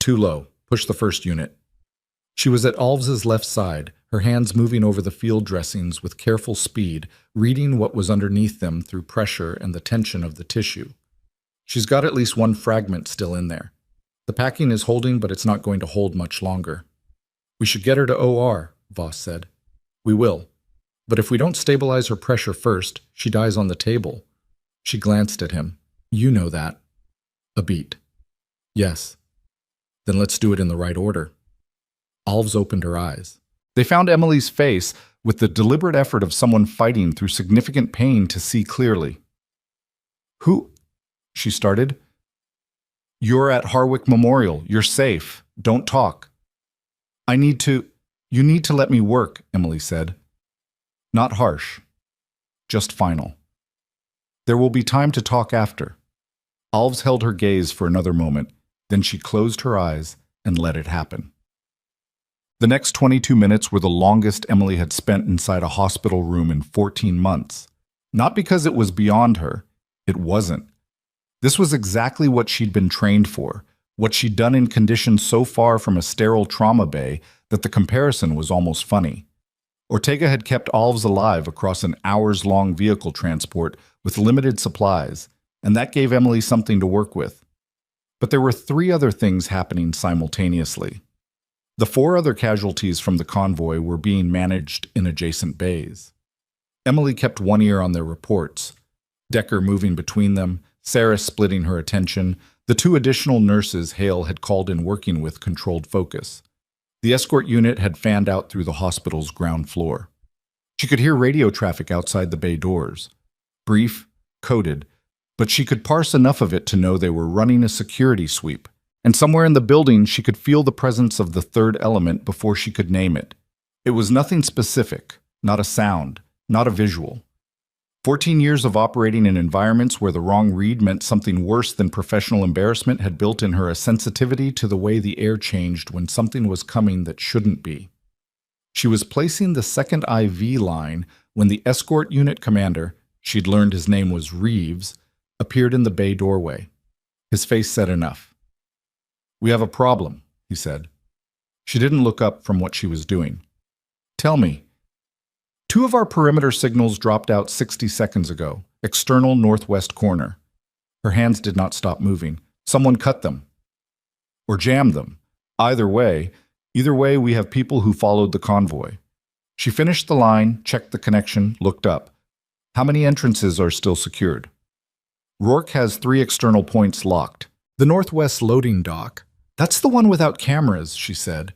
Too low. Push the first unit." She was at Alves's left side, her hands moving over the field dressings with careful speed, reading what was underneath them through pressure and the tension of the tissue. "She's got at least one fragment still in there. The packing is holding, but it's not going to hold much longer." "We should get her to OR, Voss said. "We will. But if we don't stabilize her pressure first, she dies on the table." She glanced at him. "You know that." "A beat." "Yes." "Then let's do it in the right order." Alves opened her eyes. They found Emily's face with the deliberate effort of someone fighting through significant pain to see clearly. "Who?" she started. "You're at Harwick Memorial. You're safe. Don't talk." You need to let me work," Emily said. Not harsh. Just final. "There will be time to talk after." Alves held her gaze for another moment, then she closed her eyes and let it happen. The next 22 minutes were the longest Emily had spent inside a hospital room in 14 months. Not because it was beyond her. It wasn't. This was exactly what she'd been trained for, what she'd done in conditions so far from a sterile trauma bay that the comparison was almost funny. Ortega had kept Alves alive across an hours-long vehicle transport with limited supplies, and that gave Emily something to work with. But there were 3 other things happening simultaneously. The 4 other casualties from the convoy were being managed in adjacent bays. Emily kept one ear on their reports, Decker moving between them, Saris splitting her attention, the 2 additional nurses Hale had called in working with controlled focus. The escort unit had fanned out through the hospital's ground floor. She could hear radio traffic outside the bay doors. Brief, coded, but she could parse enough of it to know they were running a security sweep. And somewhere in the building she could feel the presence of the 3rd element before she could name it. It was nothing specific, not a sound, not a visual. 14 years of operating in environments where the wrong read meant something worse than professional embarrassment had built in her a sensitivity to the way the air changed when something was coming that shouldn't be. She was placing the second IV line when the escort unit commander, she'd learned his name was Reeves, appeared in the bay doorway. His face said enough. "We have a problem," he said. She didn't look up from what she was doing. "Tell me." 2 of our perimeter signals dropped out 60 seconds ago, external northwest corner. Her hands did not stop moving. "Someone cut them." or jam them. Either way, we have people who followed the convoy. She finished the line, checked the connection, looked up. How many entrances are still secured? Rourke has 3 external points locked. The northwest loading dock. That's the one without cameras, she said.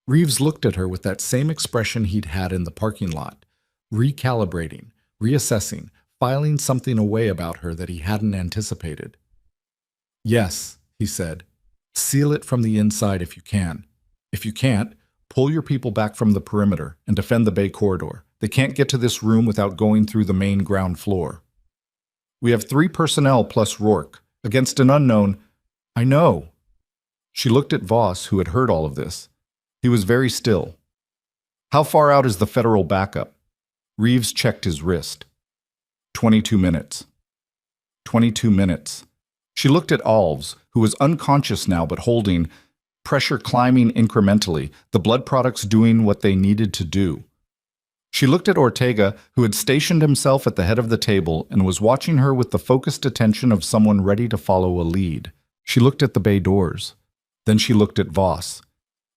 Reeves looked at her with that same expression he'd had in the parking lot, recalibrating, reassessing, filing something away about her that he hadn't anticipated. Yes, he said. Seal it from the inside if you can. If you can't, pull your people back from the perimeter and defend the bay corridor. They can't get to this room without going through the main ground floor. We have 3 personnel plus Rourke, against an unknown. I know. She looked at Voss, who had heard all of this. He was very still. How far out is the federal backup? Reeves checked his wrist. 22 minutes. 22 minutes. She looked at Alves, who was unconscious now but holding, pressure climbing incrementally, the blood products doing what they needed to do. She looked at Ortega, who had stationed himself at the head of the table and was watching her with the focused attention of someone ready to follow a lead. She looked at the bay doors. Then she looked at Voss.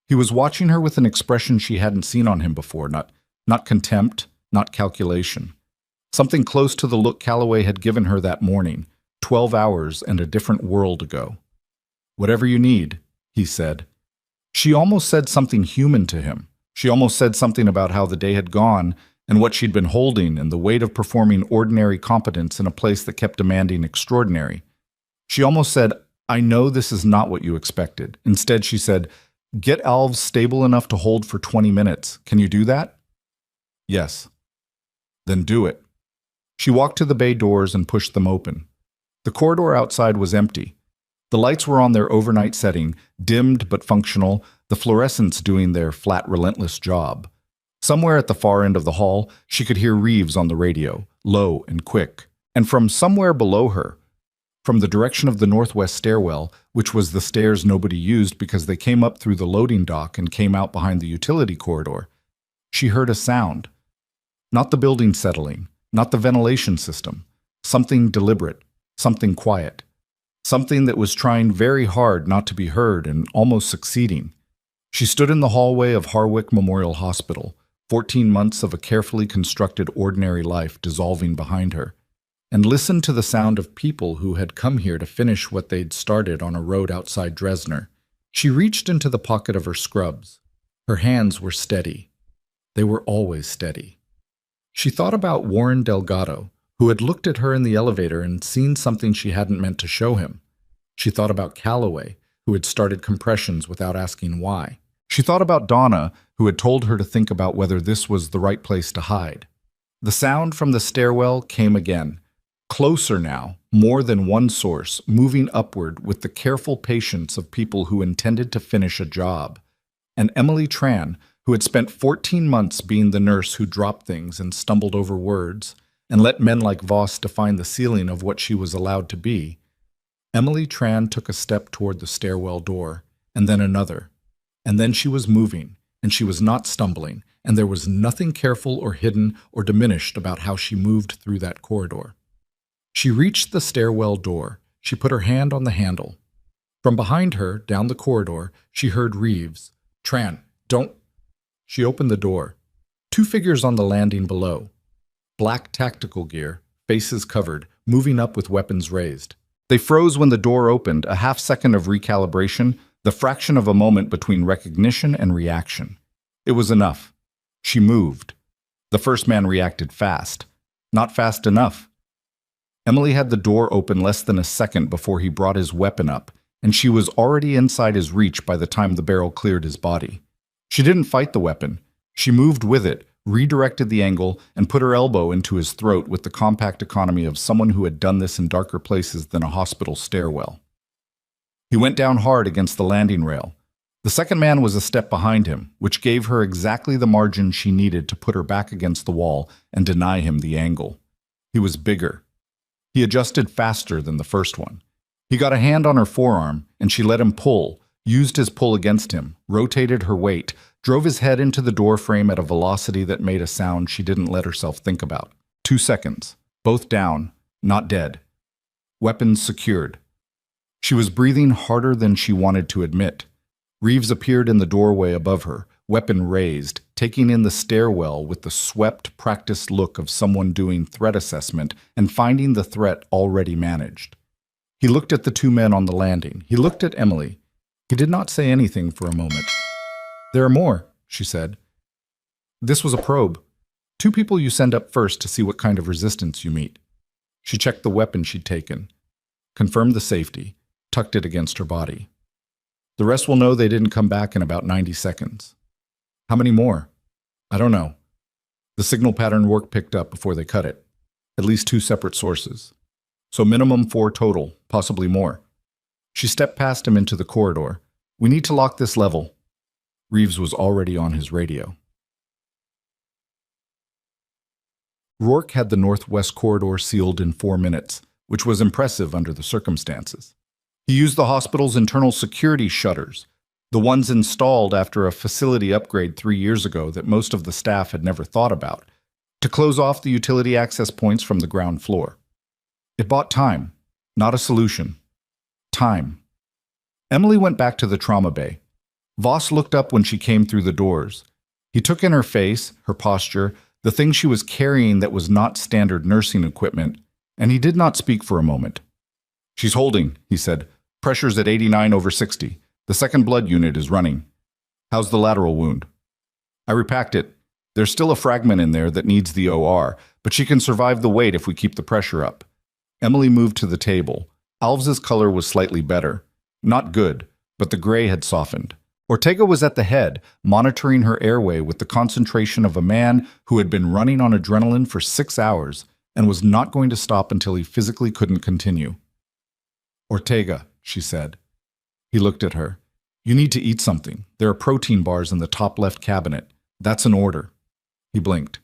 He was watching her with an expression she hadn't seen on him before, not contempt, not calculation. Something close to the look Calloway had given her that morning, 12 hours and a different world ago. Whatever you need, he said. She almost said something human to him. She almost said something about how the day had gone and what she'd been holding and the weight of performing ordinary competence in a place that kept demanding extraordinary. She almost said, I know this is not what you expected. Instead, she said, get Alves stable enough to hold for 20 minutes. Can you do that? Yes. Then do it. She walked to the bay doors and pushed them open. The corridor outside was empty. The lights were on their overnight setting, dimmed but functional, the fluorescents doing their flat, relentless job. Somewhere at the far end of the hall, she could hear Reeves on the radio, low and quick. And from somewhere below her, from the direction of the northwest stairwell, which was the stairs nobody used because they came up through the loading dock and came out behind the utility corridor, she heard a sound. Not the building settling, not the ventilation system. Something deliberate, something quiet. Something that was trying very hard not to be heard and almost succeeding. She stood in the hallway of Harwick Memorial Hospital, 14 months of a carefully constructed ordinary life dissolving behind her, and listened to the sound of people who had come here to finish what they'd started on a road outside Dresner. She reached into the pocket of her scrubs. Her hands were steady. They were always steady. She thought about Warren Delgado, who had looked at her in the elevator and seen something she hadn't meant to show him. She thought about Calloway, who had started compressions without asking why. She thought about Donna, who had told her to think about whether this was the right place to hide. The sound from the stairwell came again. Closer now, more than one source, moving upward with the careful patience of people who intended to finish a job. And Emily Tran, who had spent 14 months being the nurse who dropped things and stumbled over words, and let men like Voss define the ceiling of what she was allowed to be. Emily Tran took a step toward the stairwell door, and then another. And then she was moving, and she was not stumbling, and there was nothing careful or hidden or diminished about how she moved through that corridor. She reached the stairwell door. She put her hand on the handle. From behind her, down the corridor, she heard Reeves. Tran, don't... She opened the door. 2 figures on the landing below. Black tactical gear, faces covered, moving up with weapons raised. They froze when the door opened, a half-second of recalibration, the fraction of a moment between recognition and reaction. It was enough. She moved. The first man reacted fast. Not fast enough. Emily had the door open less than a second before he brought his weapon up, and she was already inside his reach by the time the barrel cleared his body. She didn't fight the weapon. She moved with it, redirected the angle, and put her elbow into his throat with the compact economy of someone who had done this in darker places than a hospital stairwell. He went down hard against the landing rail. The second man was a step behind him, which gave her exactly the margin she needed to put her back against the wall and deny him the angle. He was bigger. He adjusted faster than the first one. He got a hand on her forearm, and she let him pull, used his pull against him, rotated her weight, drove his head into the door frame at a velocity that made a sound she didn't let herself think about. 2 seconds. Both down, not dead. Weapons secured. She was breathing harder than she wanted to admit. Reeves appeared in the doorway above her, weapon raised, taking in the stairwell with the swept, practiced look of someone doing threat assessment and finding the threat already managed. He looked at the two men on the landing. He looked at Emily. He did not say anything for a moment. "There are more," she said. "This was a probe. 2 people you send up first to see what kind of resistance you meet." She checked the weapon she'd taken, confirmed the safety, tucked it against her body. "The rest will know they didn't come back in about 90 seconds. "How many more?" "I don't know. The signal pattern work picked up before they cut it. At least 2 separate sources. So minimum 4 total, possibly more." She stepped past him into the corridor. "We need to lock this level." Reeves was already on his radio. Rourke had the northwest corridor sealed in 4 minutes, which was impressive under the circumstances. He used the hospital's internal security shutters, the ones installed after a facility upgrade 3 years ago that most of the staff had never thought about, to close off the utility access points from the ground floor. It bought time, not a solution. Time. Emily went back to the trauma bay. Voss looked up when she came through the doors. He took in her face, her posture, the thing she was carrying that was not standard nursing equipment, and he did not speak for a moment. "She's holding," he said. "Pressure's at 89/60. The second blood unit is running. How's the lateral wound?" "I repacked it. There's still a fragment in there that needs the OR, but she can survive the weight if we keep the pressure up." Emily moved to the table. Alves's color was slightly better. Not good, but the gray had softened. Ortega was at the head, monitoring her airway with the concentration of a man who had been running on adrenaline for 6 hours and was not going to stop until he physically couldn't continue. "Ortega," she said. He looked at her. "You need to eat something. There are protein bars in the top left cabinet. That's an order." He blinked.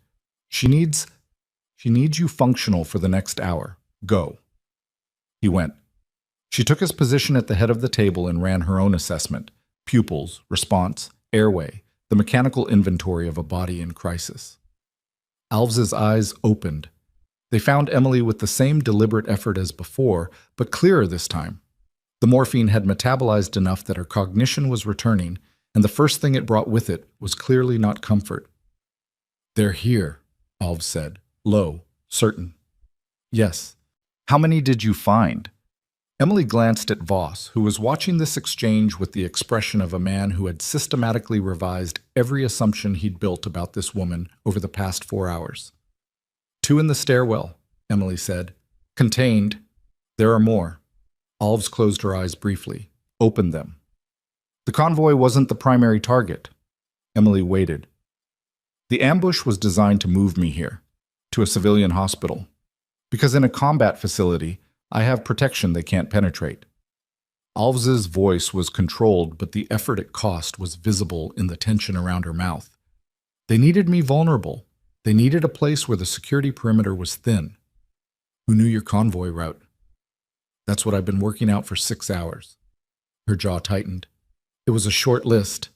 She needs you functional for the next hour. Go." He went. She took his position at the head of the table and ran her own assessment. Pupils, response, airway, the mechanical inventory of a body in crisis. Alves's eyes opened. They found Emily with the same deliberate effort as before, but clearer this time. The morphine had metabolized enough that her cognition was returning, and the first thing it brought with it was clearly not comfort. "They're here," Alves said, low, certain. "Yes. How many did you find?" Emily glanced at Voss, who was watching this exchange with the expression of a man who had systematically revised every assumption he'd built about this woman over the past 4 hours. 2 in the stairwell," Emily said. "Contained. There are more." Alves closed her eyes briefly. "Open them." "The convoy wasn't the primary target." Emily waited. "The ambush was designed to move me here, to a civilian hospital. Because in a combat facility, I have protection they can't penetrate." Alves's voice was controlled, but the effort it cost was visible in the tension around her mouth. "They needed me vulnerable. They needed a place where the security perimeter was thin." "Who knew your convoy route?" "That's what I've been working out for 6 hours." Her jaw tightened. "It was a short list."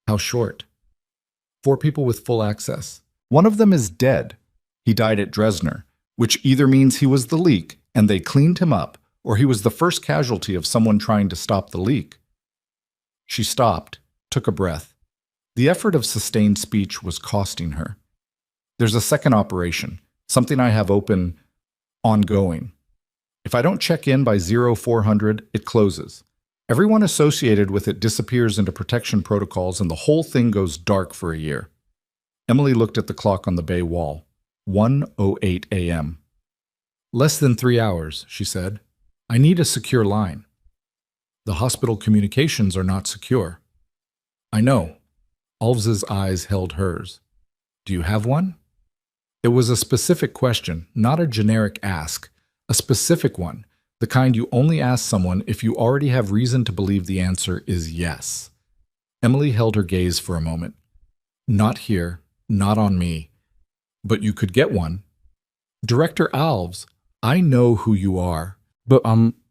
"How short?" 4 people with full access. One of them is dead. He died at Dresdner, which either means he was the leak and they cleaned him up, or he was the first casualty of someone trying to stop the leak. She stopped, took a breath. The effort of sustained speech was costing her. "There's a second operation, something I have open, ongoing. If I don't check in by 0400, it closes. Everyone associated with it disappears into protection protocols and the whole thing goes dark for a year." Emily looked at the clock on the bay wall. 1:08 a.m. "Less than 3 hours, she said. "I need a secure line." "The hospital communications are not secure." "I know." Alves's eyes held hers. "Do you have one?" It was a specific question, not a generic ask. A specific one, the kind you only ask someone if you already have reason to believe the answer is yes. Emily held her gaze for a moment. "Not here, not on me. But you could get one." "Director Alves, I know who you are." "But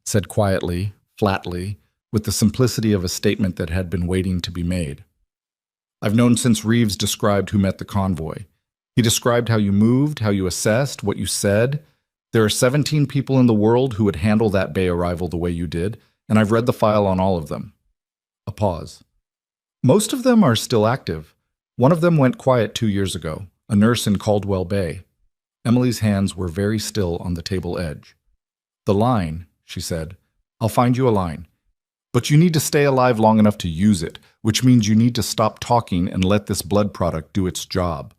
said quietly, flatly, with the simplicity of a statement that had been waiting to be made. "I've known since Reeves described who met the convoy. He described how you moved, how you assessed, what you said. There are 17 people in the world who would handle that bay arrival the way you did, and I've read the file on all of them. A pause. Most of them are still active. One of them went quiet 2 years ago, a nurse in Caldwell Bay. Emily's hands were very still on the table edge. The line, she said. I'll find you a line. But you need to stay alive long enough to use it, which means you need to stop talking and let this blood product do its job.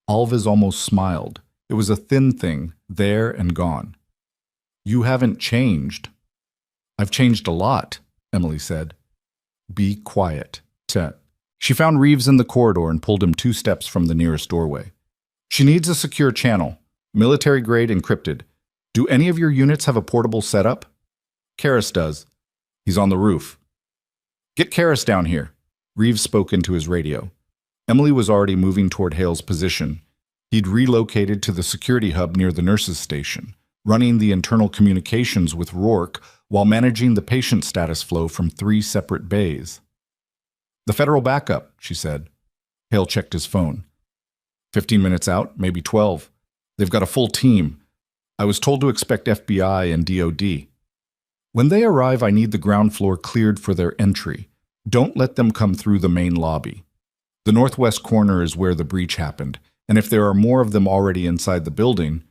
Alves almost smiled. It was a thin thing, there and gone. You haven't changed. I've changed a lot, Emily said. Be quiet. She found Reeves in the corridor and pulled him 2 steps from the nearest doorway. She needs a secure channel, military-grade encrypted. Do any of your units have a portable setup? Karras does. He's on the roof. Get Karras down here. Reeves spoke into his radio. Emily was already moving toward Hale's position. He'd relocated to the security hub near the nurses' station, running the internal communications with Rourke while managing the patient status flow from 3 separate bays. The federal backup, she said. Hale checked his phone. 15 minutes out, maybe 12. They've got a full team. I was told to expect FBI and DOD. When they arrive, I need the ground floor cleared for their entry. Don't let them come through the main lobby. The northwest corner is where the breach happened, and if there are more of them already inside the building,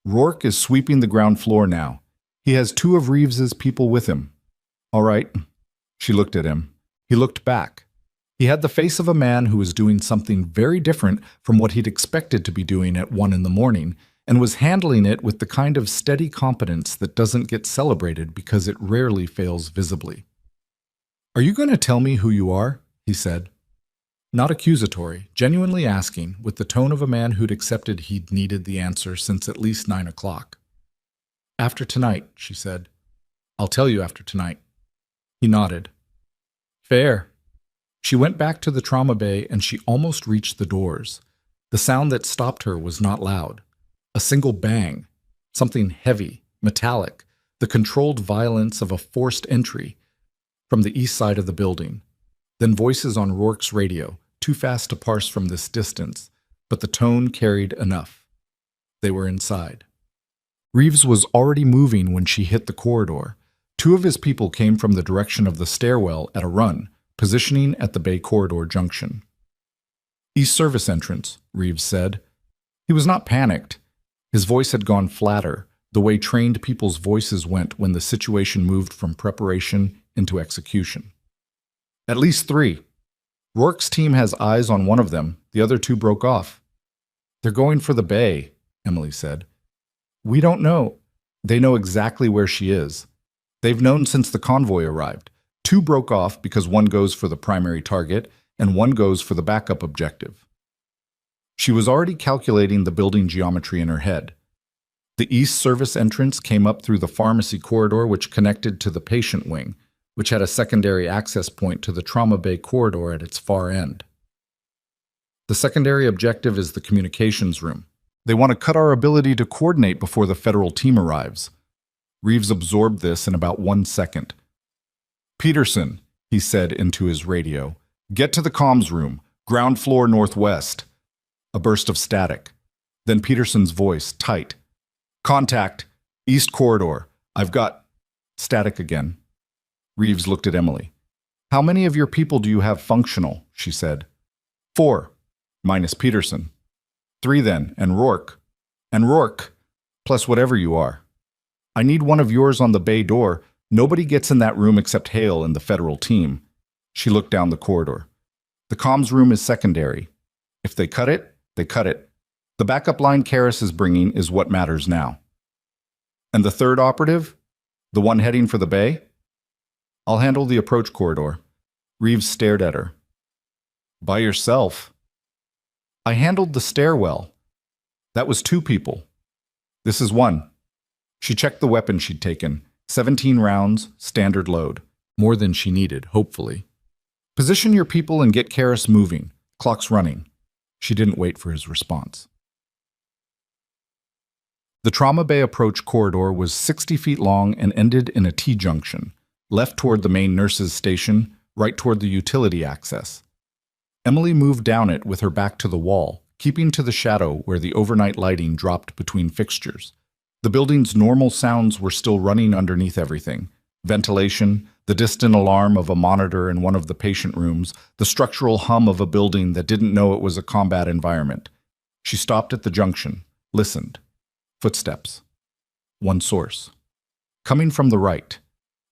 Rourke is sweeping the ground floor now. He has 2 of Reeves's people with him. All right. She looked at him. He looked back. He had the face of a man who was doing something very different from what he'd expected to be doing at 1 in the morning, and was handling it with the kind of steady competence that doesn't get celebrated because it rarely fails visibly. Are you going to tell me who you are? He said. Not accusatory, genuinely asking, with the tone of a man who'd accepted he'd needed the answer since at least 9 o'clock. After tonight, she said. I'll tell you after tonight. He nodded. Fair. She went back to the trauma bay and she almost reached the doors. The sound that stopped her was not loud. A single bang, something heavy, metallic, the controlled violence of a forced entry from the east side of the building. Then voices on Rourke's radio, too fast to parse from this distance, but the tone carried enough. They were inside. Reeves was already moving when she hit the corridor. 2 of his people came from the direction of the stairwell at a run, positioning at the bay corridor junction. East service entrance, Reeves said. He was not panicked. His voice had gone flatter, the way trained people's voices went when the situation moved from preparation into execution. At least 3. Rourke's team has eyes on one of them. The other 2 broke off. They're going for the bay, Emily said. We don't know. They know exactly where she is. They've known since the convoy arrived. 2 broke off because one goes for the primary target and one goes for the backup objective. She was already calculating the building geometry in her head. The east service entrance came up through the pharmacy corridor which connected to the patient wing, which had a secondary access point to the trauma bay corridor at its far end. The secondary objective is the communications room. They want to cut our ability to coordinate before the federal team arrives. Reeves absorbed this in about 1 second. Peterson, he said into his radio, get to the comms room, ground floor northwest. A burst of static. Then Peterson's voice, tight. Contact, east corridor. I've got... Static again. Reeves looked at Emily. How many of your people do you have functional? She said. 4, minus Peterson. 3 then, and Rourke. And Rourke, plus whatever you are. I need one of yours on the bay door. Nobody gets in that room except Hale and the federal team. She looked down the corridor. The comms room is secondary. If they cut it, they cut it. The backup line Karras is bringing is what matters now. And the 3rd operative? The one heading for the bay? I'll handle the approach corridor. Reeves stared at her. By yourself? I handled the stairwell. That was 2 people. This is 1. She checked the weapon she'd taken. 17 rounds, standard load. More than she needed, hopefully. Position your people and get Karras moving. Clock's running. She didn't wait for his response. The trauma bay approach corridor was 60 feet long and ended in a T-junction, left toward the main nurses' station, right toward the utility access. Emily moved down it with her back to the wall, keeping to the shadow where the overnight lighting dropped between fixtures. The building's normal sounds were still running underneath everything, Ventilation, the distant alarm of a monitor in one of the patient rooms, the structural hum of a building that didn't know it was a combat environment. She stopped at the junction, listened. Footsteps. One source. Coming from the right.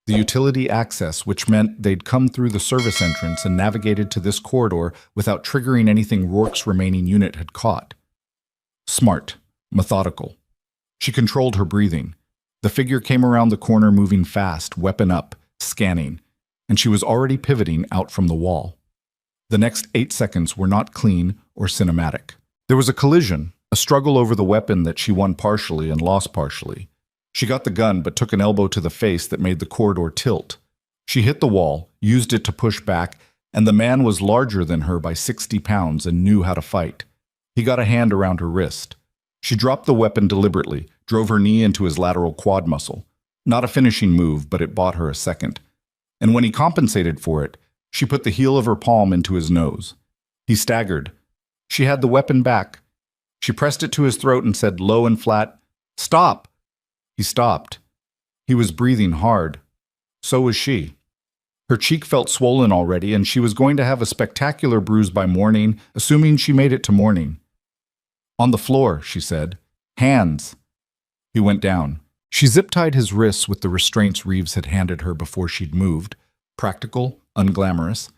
The utility access, which meant they'd come through the service entrance and navigated to this corridor without triggering anything Rourke's remaining unit had caught. Smart. Methodical. She controlled her breathing. The figure came around the corner moving fast, weapon up, scanning, and she was already pivoting out from the wall. The next 8 seconds were not clean or cinematic. There was a collision, a struggle over the weapon that she won partially and lost partially. She got the gun but took an elbow to the face that made the corridor tilt. She hit the wall, used it to push back, and the man was larger than her by 60 pounds and knew how to fight. He got a hand around her wrist. She dropped the weapon deliberately, drove her knee into his lateral quad muscle. Not a finishing move, but it bought her a second. And when he compensated for it, she put the heel of her palm into his nose. He staggered. She had the weapon back. She pressed it to his throat and said low and flat, "Stop!" He stopped. He was breathing hard. So was she. Her cheek felt swollen already, and she was going to have a spectacular bruise by morning, assuming she made it to morning. "On the floor," she said. "Hands." He went down. She zip-tied his wrists with the restraints Reeves had handed her before she'd moved. Practical, unglamorous.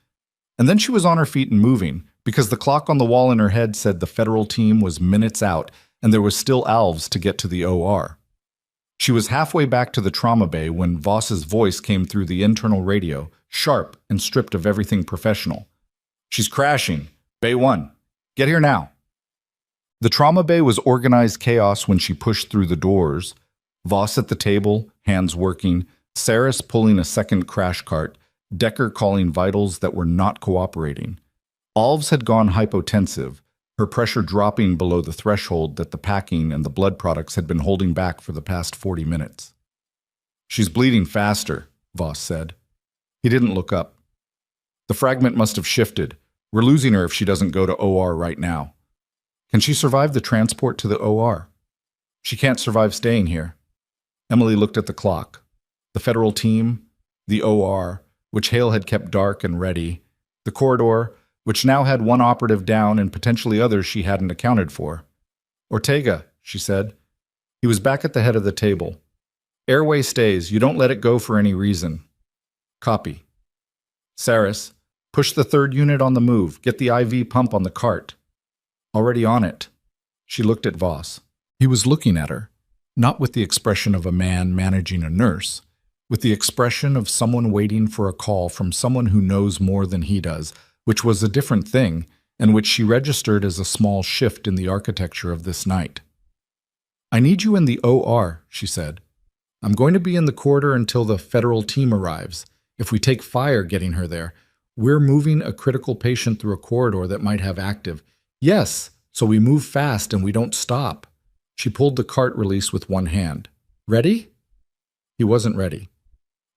And then she was on her feet and moving, because the clock on the wall in her head said the federal team was minutes out, and there was still Alves to get to the OR. She was halfway back to the trauma bay when Voss's voice came through the internal radio, sharp and stripped of everything professional. "She's crashing. Bay 1. Get here now." The trauma bay was organized chaos when she pushed through the doors. Voss at the table, hands working, Saris pulling a second crash cart, Decker calling vitals that were not cooperating. Alves had gone hypotensive, her pressure dropping below the threshold that the packing and the blood products had been holding back for the past 40 minutes. "She's bleeding faster," Voss said. He didn't look up. "The fragment must have shifted. We're losing her if she doesn't go to OR right now." "Can she survive the transport to the OR?" "She can't survive staying here." Emily looked at the clock. The federal team, the OR, which Hale had kept dark and ready, the corridor, which now had one operative down and potentially others she hadn't accounted for. "Ortega," she said. He was back at the head of the table. "Airway stays. You don't let it go for any reason." "Copy." "Saris, push the third unit on the move. Get the IV pump on the cart." "Already on it." She looked at Voss. He was looking at her, not with the expression of a man managing a nurse, with the expression of someone waiting for a call from someone who knows more than he does, which was a different thing, and which she registered as a small shift in the architecture of this night. "I need you in the OR," she said. "I'm going to be in the corridor until the federal team arrives. If we take fire getting her there, we're moving a critical patient through a corridor that might have active." "Yes, so we move fast and we don't stop." She pulled the cart release with one hand. "Ready?" He wasn't ready.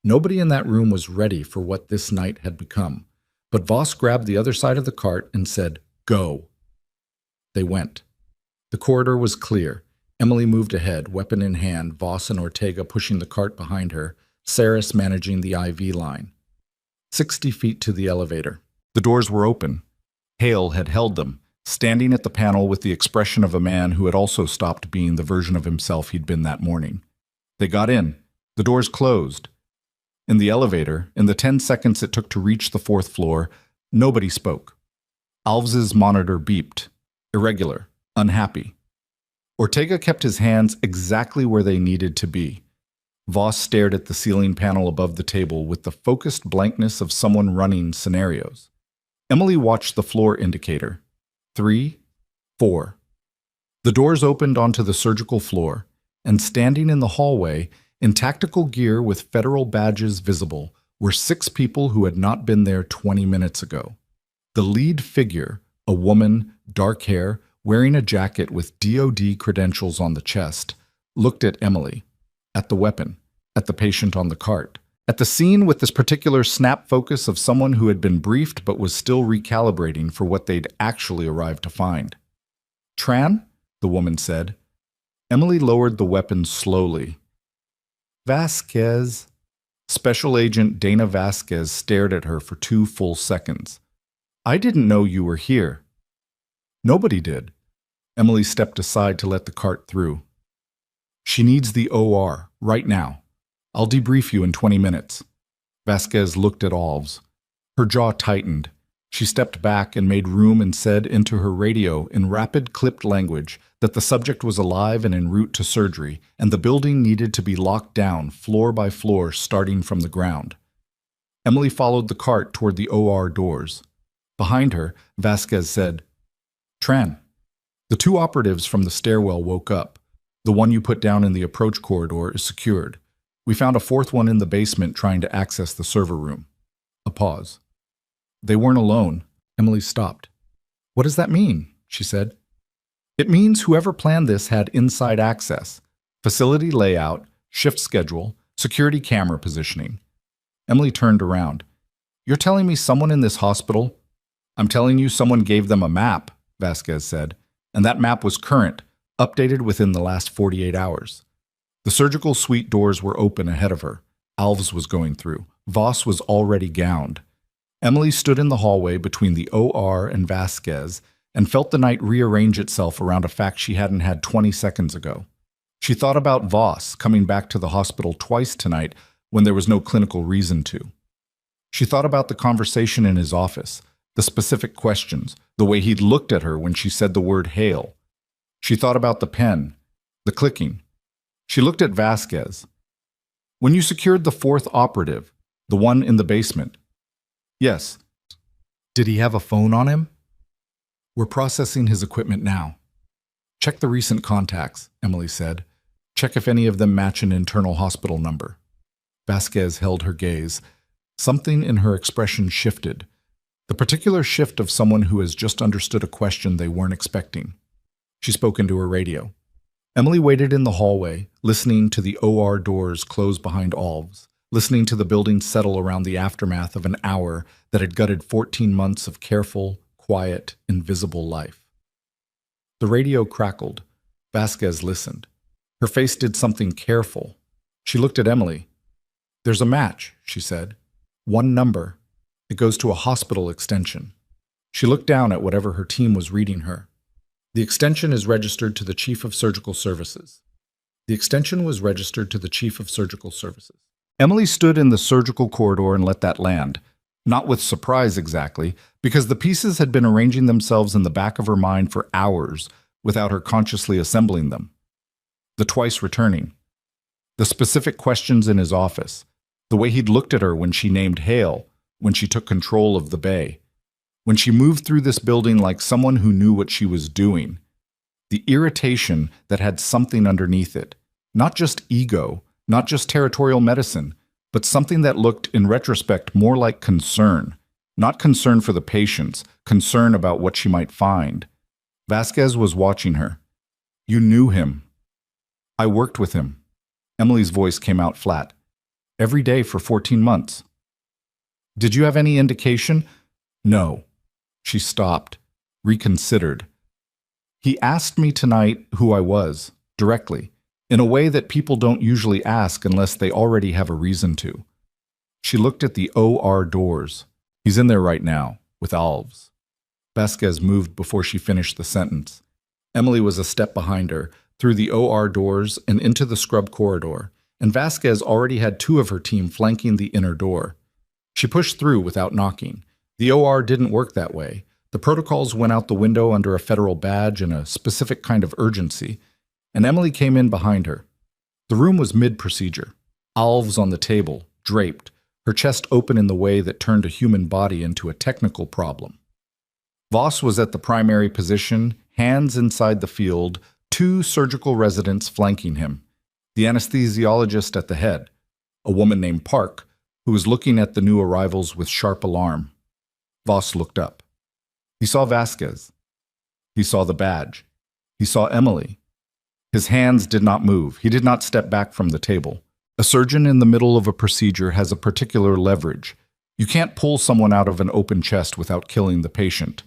Nobody in that room was ready for what this night had become. But Voss grabbed the other side of the cart and said, "Go." They went. The corridor was clear. Emily moved ahead, weapon in hand, Voss and Ortega pushing the cart behind her, Saris managing the IV line. 60 feet to the elevator. The doors were open. Hale had held them, standing at the panel with the expression of a man who had also stopped being the version of himself he'd been that morning. They got in. The doors closed. In the elevator, in the 10 seconds it took to reach the 4th floor, nobody spoke. Alves's monitor beeped. Irregular. Unhappy. Ortega kept his hands exactly where they needed to be. Voss stared at the ceiling panel above the table with the focused blankness of someone running scenarios. Emily watched the floor indicator. 3, 4. The doors opened onto the surgical floor, and standing in the hallway, in tactical gear with federal badges visible, were 6 people who had not been there 20 minutes ago. The lead figure, a woman, dark hair, wearing a jacket with DOD credentials on the chest, looked at Emily, at the weapon, at the patient on the cart, at the scene with this particular snap focus of someone who had been briefed but was still recalibrating for what they'd actually arrived to find. "Tran?" the woman said. Emily lowered the weapon slowly. "Vasquez." Special Agent Dana Vasquez stared at her for 2 full seconds. "I didn't know you were here." "Nobody did." Emily stepped aside to let the cart through. "She needs the OR, right now. I'll debrief you in 20 minutes. Vasquez looked at Alves. Her jaw tightened. She stepped back and made room and said into her radio in rapid, clipped language that the subject was alive and en route to surgery, and the building needed to be locked down, floor by floor, starting from the ground. Emily followed the cart toward the OR doors. Behind her, Vasquez said, "Tran." The 2 operatives from the stairwell woke up. "The one you put down in the approach corridor is secured. We found a 4th one in the basement trying to access the server room." A pause. They weren't alone. Emily stopped. "What does that mean?" she said. "It means whoever planned this had inside access, facility layout, shift schedule, security camera positioning." Emily turned around. "You're telling me someone in this hospital?" "I'm telling you someone gave them a map," Vasquez said, "and that map was current, updated within the last 48 hours. The surgical suite doors were open ahead of her. Alves was going through. Voss was already gowned. Emily stood in the hallway between the OR and Vasquez and felt the night rearrange itself around a fact she hadn't had 20 seconds ago. She thought about Voss coming back to the hospital twice tonight when there was no clinical reason to. She thought about the conversation in his office, the specific questions, the way he'd looked at her when she said the word hail. She thought about the pen, the clicking. She looked at Vasquez. "When you secured the 4th operative, the one in the basement?" "Yes." "Did he have a phone on him?" "We're processing his equipment now." "Check the recent contacts," Emily said. "Check if any of them match an internal hospital number." Vasquez held her gaze. Something in her expression shifted. The particular shift of someone who has just understood a question they weren't expecting. She spoke into her radio. Emily waited in the hallway, listening to the OR doors close behind Alves, listening to the building settle around the aftermath of an hour that had gutted 14 months of careful, quiet, invisible life. The radio crackled. Vasquez listened. Her face did something careful. She looked at Emily. "There's a match," she said. "One number. It goes to a hospital extension." She looked down at whatever her team was reading her. "The extension is registered to the Chief of Surgical Services." The extension was registered to the Chief of Surgical Services. Emily stood in the surgical corridor and let that land, not with surprise exactly, because the pieces had been arranging themselves in the back of her mind for hours without her consciously assembling them. The twice returning. The specific questions in his office. The way he'd looked at her when she named Hale, when she took control of the bay. When she moved through this building like someone who knew what she was doing. The irritation that had something underneath it. Not just ego, not just territorial medicine, but something that looked, in retrospect, more like concern. Not concern for the patients, concern about what she might find. Vasquez was watching her. "You knew him." "I worked with him." Emily's voice came out flat. "Every day for 14 months. "Did you have any indication?" "No." She stopped, reconsidered. "He asked me tonight who I was, directly, in a way that people don't usually ask unless they already have a reason to." She looked at the OR doors. "He's in there right now, with Alves." Vasquez moved before she finished the sentence. Emily was a step behind her, through the OR doors and into the scrub corridor, and Vasquez already had 2 of her team flanking the inner door. She pushed through without knocking. The OR didn't work that way. The protocols went out the window under a federal badge and a specific kind of urgency, and Emily came in behind her. The room was mid-procedure. Alves on the table, draped, her chest open in the way that turned a human body into a technical problem. Voss was at the primary position, hands inside the field, 2 surgical residents flanking him. The anesthesiologist at the head, a woman named Park, who was looking at the new arrivals with sharp alarm. Voss looked up. He saw Vasquez. He saw the badge. He saw Emily. His hands did not move. He did not step back from the table. A surgeon in the middle of a procedure has a particular leverage. You can't pull someone out of an open chest without killing the patient.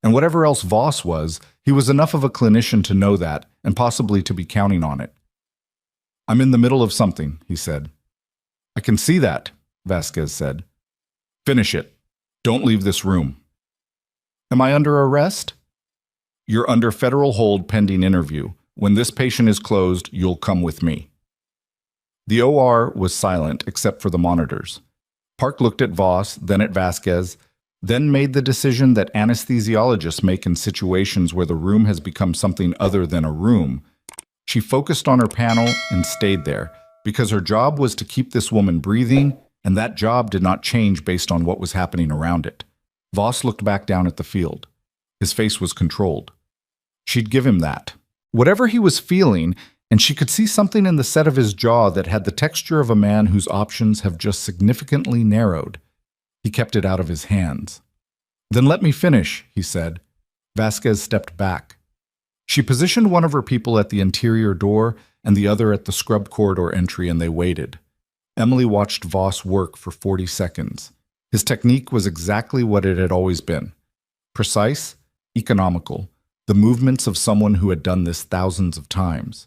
And whatever else Voss was, he was enough of a clinician to know that, and possibly to be counting on it. "I'm in the middle of something," he said. I can see that, Vasquez said. Finish it. Don't leave this room. Am I under arrest? You're under federal hold pending interview. When this patient is closed, you'll come with me. The OR was silent except for the monitors. Park looked at Voss, then at Vasquez, then made the decision that anesthesiologists make in situations where the room has become something other than a room. She focused on her panel and stayed there, because her job was to keep this woman breathing, and that job did not change based on what was happening around it. Voss looked back down at the field. His face was controlled. She'd give him that. Whatever he was feeling, and she could see something in the set of his jaw that had the texture of a man whose options have just significantly narrowed. He kept it out of his hands. Then let me finish, he said. Vasquez stepped back. She positioned one of her people at the interior door and the other at the scrub corridor entry, and they waited. Emily watched Voss work for 40 seconds. His technique was exactly what it had always been. Precise, economical, the movements of someone who had done this thousands of times.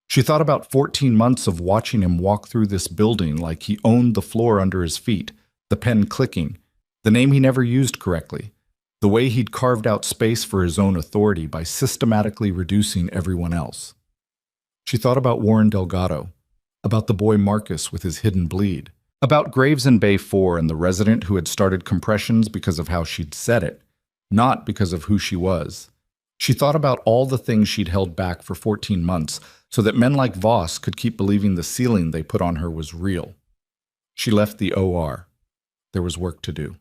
She thought about 14 months of watching him walk through this building like he owned the floor under his feet, the pen clicking, the name he never used correctly, the way he'd carved out space for his own authority by systematically reducing everyone else. She thought about Warren Delgado, about the boy Marcus with his hidden bleed, about Graves in Bay 4 and the resident who had started compressions because of how she'd said it, not because of who she was. She thought about all the things she'd held back for 14 months so that men like Voss could keep believing the ceiling they put on her was real. She left the OR. There was work to do.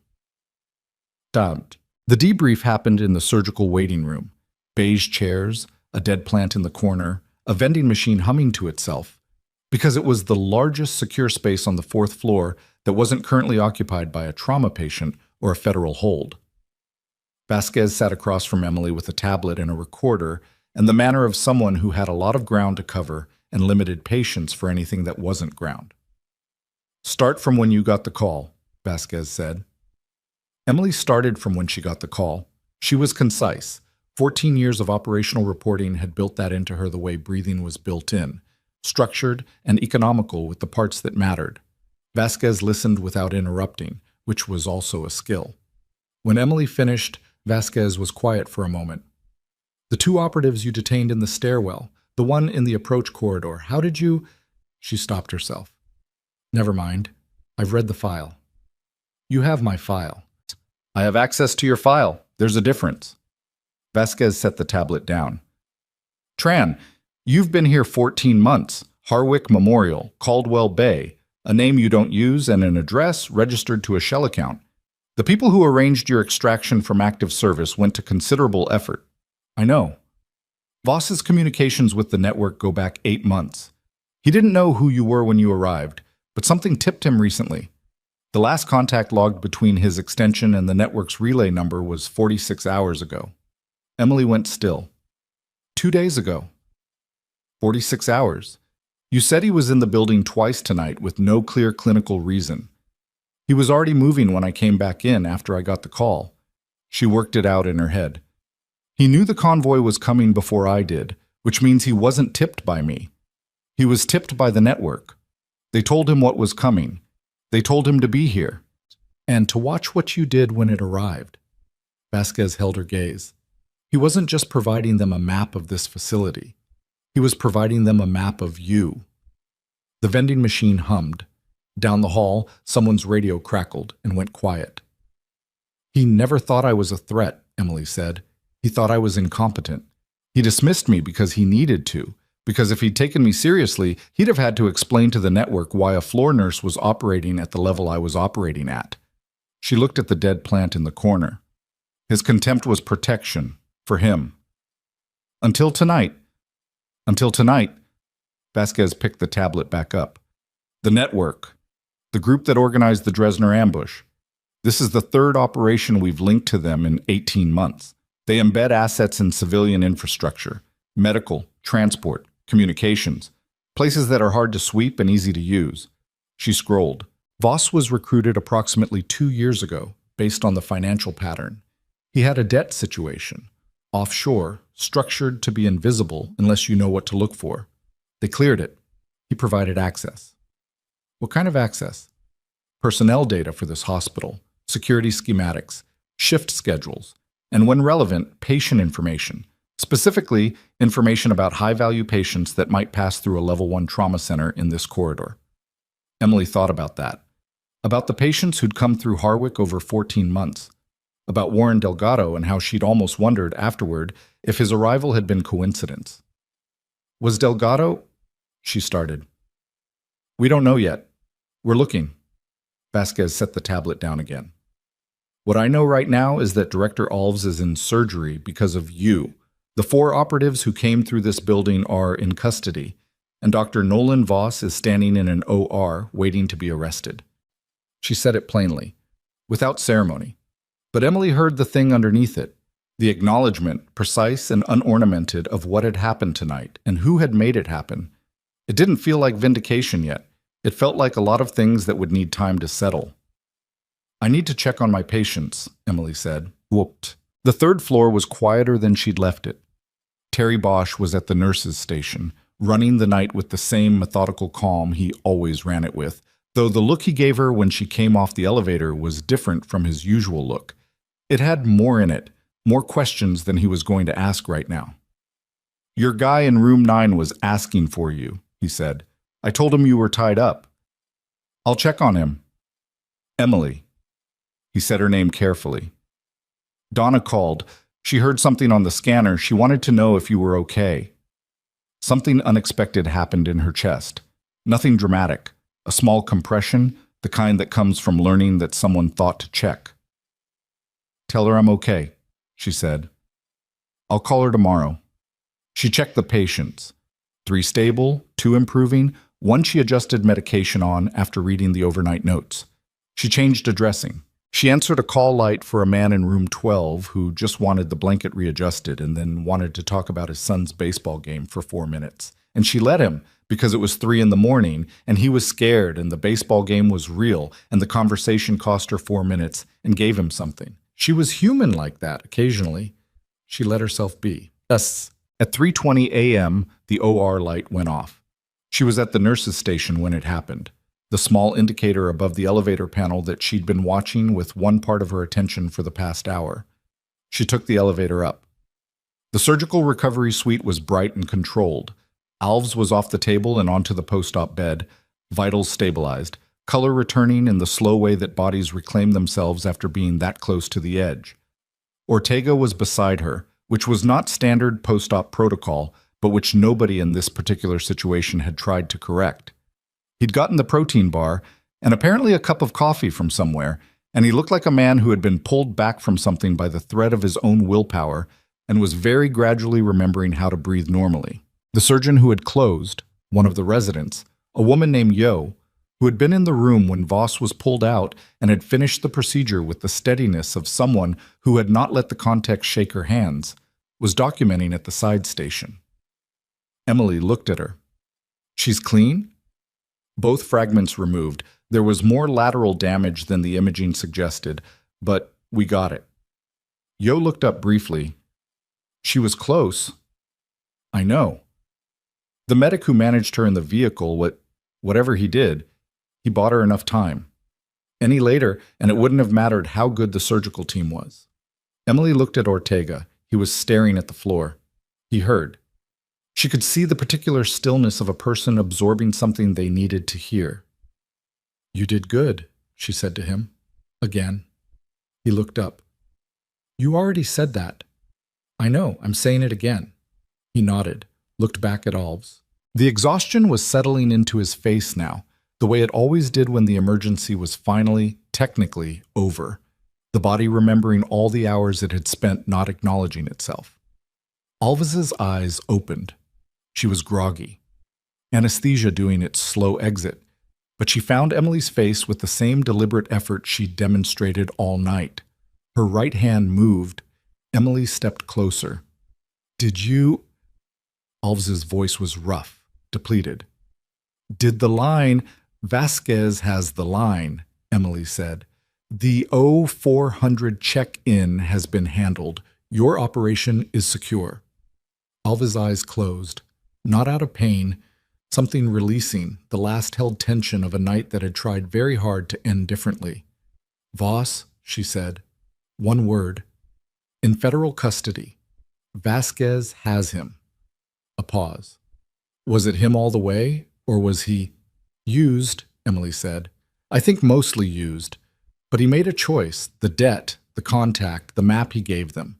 Dumped. The debrief happened in the surgical waiting room. Beige chairs, a dead plant in the corner, a vending machine humming to itself, because it was the largest secure space on the 4th floor that wasn't currently occupied by a trauma patient or a federal hold. Vasquez sat across from Emily with a tablet and a recorder and the manner of someone who had a lot of ground to cover and limited patience for anything that wasn't ground. Start from when you got the call, Vasquez said. Emily started from when she got the call. She was concise. 14 years of operational reporting had built that into her the way breathing was built in, structured and economical with the parts that mattered. Vasquez listened without interrupting, which was also a skill. When Emily finished, Vasquez was quiet for a moment. The 2 operatives you detained in the stairwell, the one in the approach corridor, how did you... She stopped herself. Never mind. I've read the file. You have my file. I have access to your file. There's a difference. Vasquez set the tablet down. Tran, you've been here 14 months. Harwick Memorial, Caldwell Bay, a name you don't use and an address registered to a shell account. The people who arranged your extraction from active service went to considerable effort. I know. Voss's communications with the network go back 8 months. He didn't know who you were when you arrived, but something tipped him recently. The last contact logged between his extension and the network's relay number was 46 hours ago. Emily went still. 2 days ago. 46 hours. You said he was in the building twice tonight with no clear clinical reason. He was already moving when I came back in after I got the call. She worked it out in her head. He knew the convoy was coming before I did, which means he wasn't tipped by me. He was tipped by the network. They told him what was coming. They told him to be here. And to watch what you did when it arrived. Vasquez held her gaze. He wasn't just providing them a map of this facility. He was providing them a map of you. The vending machine hummed. Down the hall, someone's radio crackled and went quiet. He never thought I was a threat, Emily said. He thought I was incompetent. He dismissed me because he needed to, because if he'd taken me seriously, he'd have had to explain to the network why a floor nurse was operating at the level I was operating at. She looked at the dead plant in the corner. His contempt was protection, for him. Until tonight, Vasquez picked the tablet back up. The network. The group that organized the Dresdner ambush. This is the 3rd operation we've linked to them in 18 months. They embed assets in civilian infrastructure, medical, transport, communications, places that are hard to sweep and easy to use. She scrolled. Voss was recruited approximately 2 years ago, based on the financial pattern. He had a debt situation, offshore, structured to be invisible unless you know what to look for. They cleared it. He provided access. What kind of access? Personnel data for this hospital, security schematics, shift schedules, and when relevant, patient information, specifically information about high-value patients that might pass through a level 1 trauma center in this corridor. Emily thought about that. About the patients who'd come through Harwick over 14 months. About Warren Delgado and how she'd almost wondered afterward if his arrival had been coincidence. Was Delgado? She started. We don't know yet. We're looking. Vasquez set the tablet down again. What I know right now is that Director Alves is in surgery because of you. The 4 operatives who came through this building are in custody, and Dr. Nolan Voss is standing in an OR waiting to be arrested. She said it plainly, without ceremony. But Emily heard the thing underneath it, the acknowledgement, precise and unornamented, of what had happened tonight and who had made it happen. It didn't feel like vindication yet. It felt like a lot of things that would need time to settle. I need to check on my patients, Emily said. Whooped. The 3rd floor was quieter than she'd left it. Terry Bosch was at the nurses' station, running the night with the same methodical calm he always ran it with, though the look he gave her when she came off the elevator was different from his usual look. It had more in it, more questions than he was going to ask right now. Your guy in room 9 was asking for you, he said. I told him you were tied up. I'll check on him. Emily. He said her name carefully. Donna called. She heard something on the scanner. She wanted to know if you were okay. Something unexpected happened in her chest. Nothing dramatic. A small compression, the kind that comes from learning that someone thought to check. Tell her I'm okay, she said. I'll call her tomorrow. She checked the patients. 3 stable, 2 improving, 1 she adjusted medication on after reading the overnight notes. She changed a dressing. She answered a call light for a man in room 12 who just wanted the blanket readjusted and then wanted to talk about his son's baseball game for 4 minutes. And she let him because it was 3 in the morning and he was scared and the baseball game was real and the conversation cost her 4 minutes and gave him something. She was human like that occasionally. She let herself be. Thus, at 3:20 a.m., the OR light went off. She was at the nurses' station when it happened, the small indicator above the elevator panel that she'd been watching with one part of her attention for the past hour. She took the elevator up. The surgical recovery suite was bright and controlled. Alves was off the table and onto the post-op bed, vitals stabilized, color returning in the slow way that bodies reclaim themselves after being that close to the edge. Ortega was beside her, which was not standard post-op protocol, but which nobody in this particular situation had tried to correct. He'd gotten the protein bar, and apparently a cup of coffee from somewhere, and he looked like a man who had been pulled back from something by the thread of his own willpower and was very gradually remembering how to breathe normally. The surgeon who had closed, one of the residents, a woman named Yo, who had been in the room when Voss was pulled out and had finished the procedure with the steadiness of someone who had not let the context shake her hands, was documenting at the side station. Emily looked at her. She's clean? Both fragments removed. There was more lateral damage than the imaging suggested, but we got it. Yo looked up briefly. She was close. I know. The medic who managed her in the vehicle, whatever he did, he bought her enough time. Any later, and it wouldn't have mattered how good the surgical team was. Emily looked at Ortega. He was staring at the floor. He heard. She could see the particular stillness of a person absorbing something they needed to hear. You did good, she said to him. Again. He looked up. You already said that. I know, I'm saying it again. He nodded, looked back at Alves. The exhaustion was settling into his face now, the way it always did when the emergency was finally, technically, over, the body remembering all the hours it had spent not acknowledging itself. Alves's eyes opened. She was groggy, anesthesia doing its slow exit, but she found Emily's face with the same deliberate effort she'd demonstrated all night. Her right hand moved. Emily stepped closer. Did you... Alves's voice was rough, depleted. Did the line... Vasquez has the line, Emily said. The 0400 check-in has been handled. Your operation is secure. Alva's eyes closed, not out of pain, something releasing the last held tension of a night that had tried very hard to end differently. "Voss," she said, one word. "In federal custody. Vasquez has him." A pause. Was it him all the way, or was he used? Emily said. "I think mostly used. But he made a choice, the debt, the contact, the map he gave them.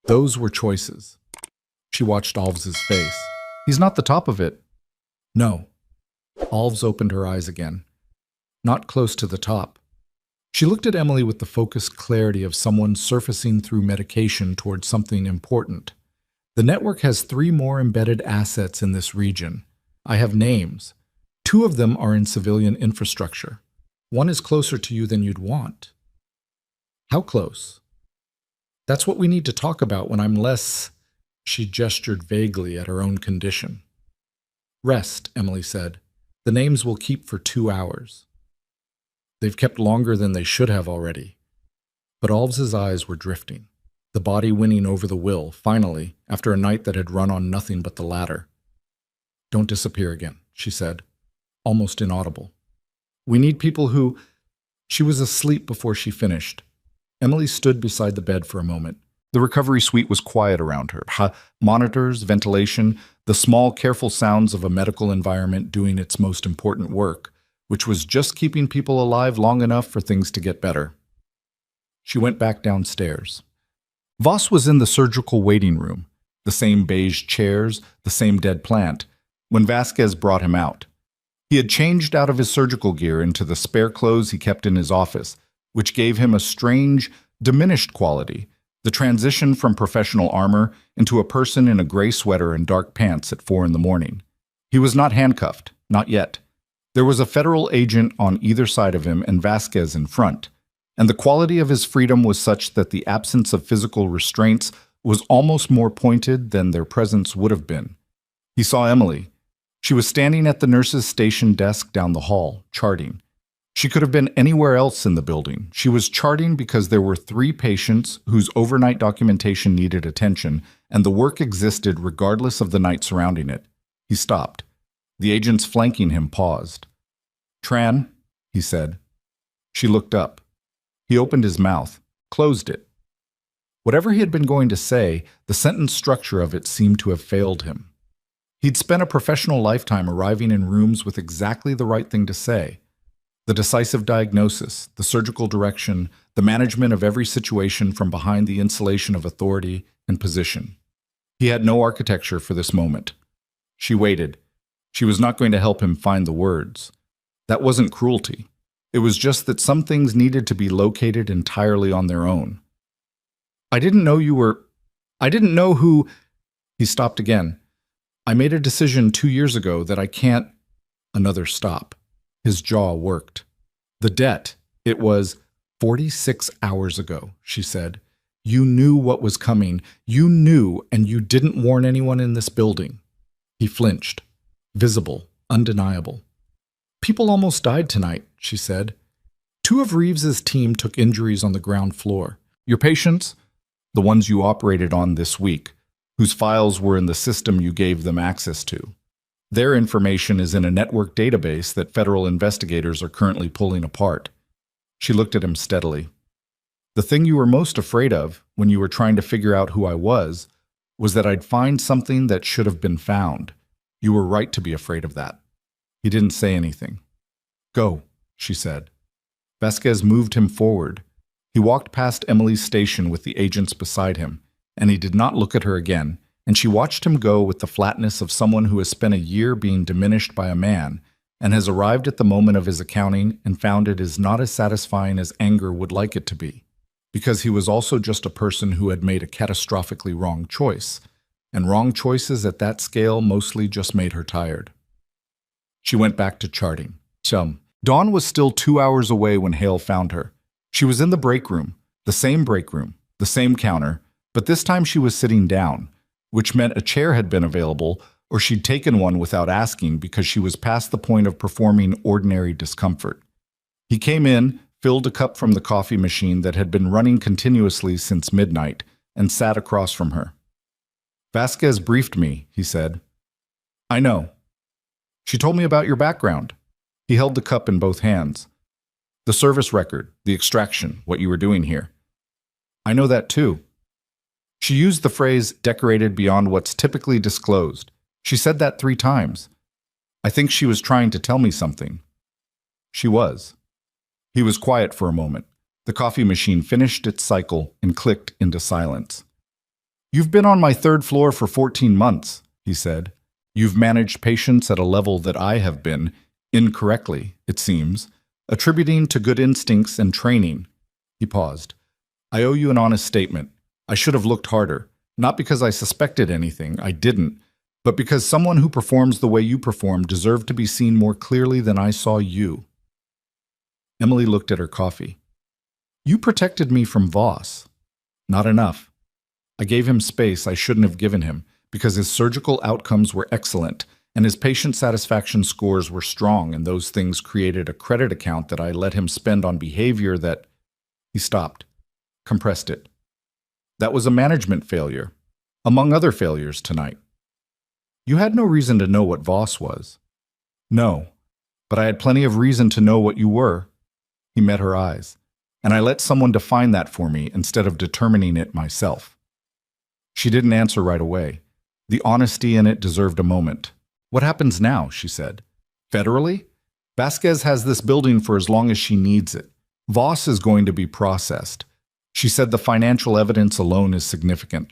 Those were choices." She watched Alves's face. "He's not the top of it." "No." Alves opened her eyes again. "Not close to the top." She looked at Emily with the focused clarity of someone surfacing through medication towards something important. "The network has 3 more embedded assets in this region. I have names. 2 of them are in civilian infrastructure. One is closer to you than you'd want." "How close?" "That's what we need to talk about when I'm less—" She gestured vaguely at her own condition. "Rest," Emily said. "The names will keep for 2 hours." They've kept longer than they should have already. But Alves's eyes were drifting, the body winning over the will, finally, after a night that had run on nothing but the latter. "Don't disappear again," she said, almost inaudible. "We need people who—" She was asleep before she finished. Emily stood beside the bed for a moment. The recovery suite was quiet around her. Monitors, ventilation, the small, careful sounds of a medical environment doing its most important work, which was just keeping people alive long enough for things to get better. She went back downstairs. Voss was in the surgical waiting room, the same beige chairs, the same dead plant, when Vasquez brought him out. He had changed out of his surgical gear into the spare clothes he kept in his office, which gave him a strange, diminished quality, the transition from professional armor into a person in a gray sweater and dark pants at 4 a.m. He was not handcuffed, not yet. There was a federal agent on either side of him and Vasquez in front, and the quality of his freedom was such that the absence of physical restraints was almost more pointed than their presence would have been. He saw Emily. She was standing at the nurse's station desk down the hall, charting. She could have been anywhere else in the building. She was charting because there were 3 patients whose overnight documentation needed attention, and the work existed regardless of the night surrounding it. He stopped. The agents flanking him paused. "Tran," he said. She looked up. He opened his mouth, closed it. Whatever he had been going to say, the sentence structure of it seemed to have failed him. He'd spent a professional lifetime arriving in rooms with exactly the right thing to say. The decisive diagnosis, the surgical direction, the management of every situation from behind the insulation of authority and position. He had no architecture for this moment. She waited. She was not going to help him find the words. That wasn't cruelty. It was just that some things needed to be located entirely on their own. I didn't know who—" He stopped again. "I made a decision 2 years ago that I can't—" Another stop. His jaw worked. "The debt. It was 46 hours ago," she said. "You knew what was coming. You knew, and you didn't warn anyone in this building." He flinched. Visible, undeniable. "People almost died tonight," she said. 2 of Reeves's team took injuries on the ground floor. Your patients? The ones you operated on this week, whose files were in the system you gave them access to. Their information is in a network database that federal investigators are currently pulling apart. She looked at him steadily. "The thing you were most afraid of, when you were trying to figure out who I was that I'd find something that should have been found. You were right to be afraid of that." He didn't say anything. "Go," she said. Vasquez moved him forward. He walked past Emily's station with the agents beside him, and he did not look at her again, and she watched him go with the flatness of someone who has spent a year being diminished by a man and has arrived at the moment of his accounting and found it is not as satisfying as anger would like it to be, because he was also just a person who had made a catastrophically wrong choice, and wrong choices at that scale mostly just made her tired. She went back to charting. Dawn was still 2 hours away when Hale found her. She was in the break room, the same counter, but this time she was sitting down, which meant a chair had been available, or she'd taken one without asking because she was past the point of performing ordinary discomfort. He came in, filled a cup from the coffee machine that had been running continuously since midnight, and sat across from her. "Vasquez briefed me," he said. "I know." She told me about your background. He held the cup in both hands. The service record, the extraction, what you were doing here. I know that too. She used the phrase decorated beyond what's typically disclosed. She said that 3 times. I think she was trying to tell me something. She was. He was quiet for a moment. The coffee machine finished its cycle and clicked into silence. You've been on my 3rd floor for 14 months, he said. You've managed patients at a level that I have been, incorrectly, it seems, attributing to good instincts and training. He paused. I owe you an honest statement. I should have looked harder, not because I suspected anything, I didn't, but because someone who performs the way you perform deserved to be seen more clearly than I saw you. Emily looked at her coffee. You protected me from Voss. Not enough. I gave him space I shouldn't have given him because his surgical outcomes were excellent and his patient satisfaction scores were strong, and those things created a credit account that I let him spend on behavior that... He stopped, compressed it. That was a management failure, among other failures tonight. You had no reason to know what Voss was. No, but I had plenty of reason to know what you were. He met her eyes, and I let someone define that for me instead of determining it myself. She didn't answer right away. The honesty in it deserved a moment. What happens now, she said. Federally? Vasquez has this building for as long as she needs it. Voss is going to be processed. She said the financial evidence alone is significant.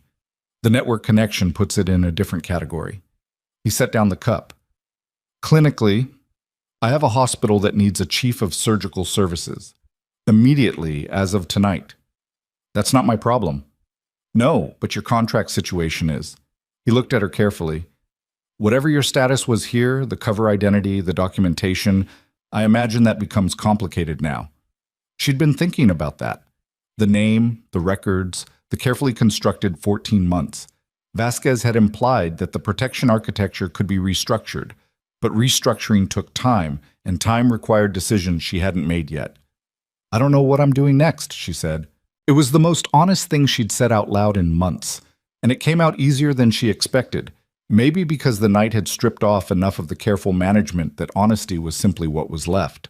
The network connection puts it in a different category. He set down the cup. Clinically, I have a hospital that needs a chief of surgical services. Immediately, as of tonight. That's not my problem. No, but your contract situation is. He looked at her carefully. Whatever your status was here, the cover identity, the documentation, I imagine that becomes complicated now. She'd been thinking about that. The name, the records, the carefully constructed 14 months. Vasquez had implied that the protection architecture could be restructured, but restructuring took time, and time required decisions she hadn't made yet. I don't know what I'm doing next, she said. It was the most honest thing she'd said out loud in months, and it came out easier than she expected, maybe because the night had stripped off enough of the careful management that honesty was simply what was left.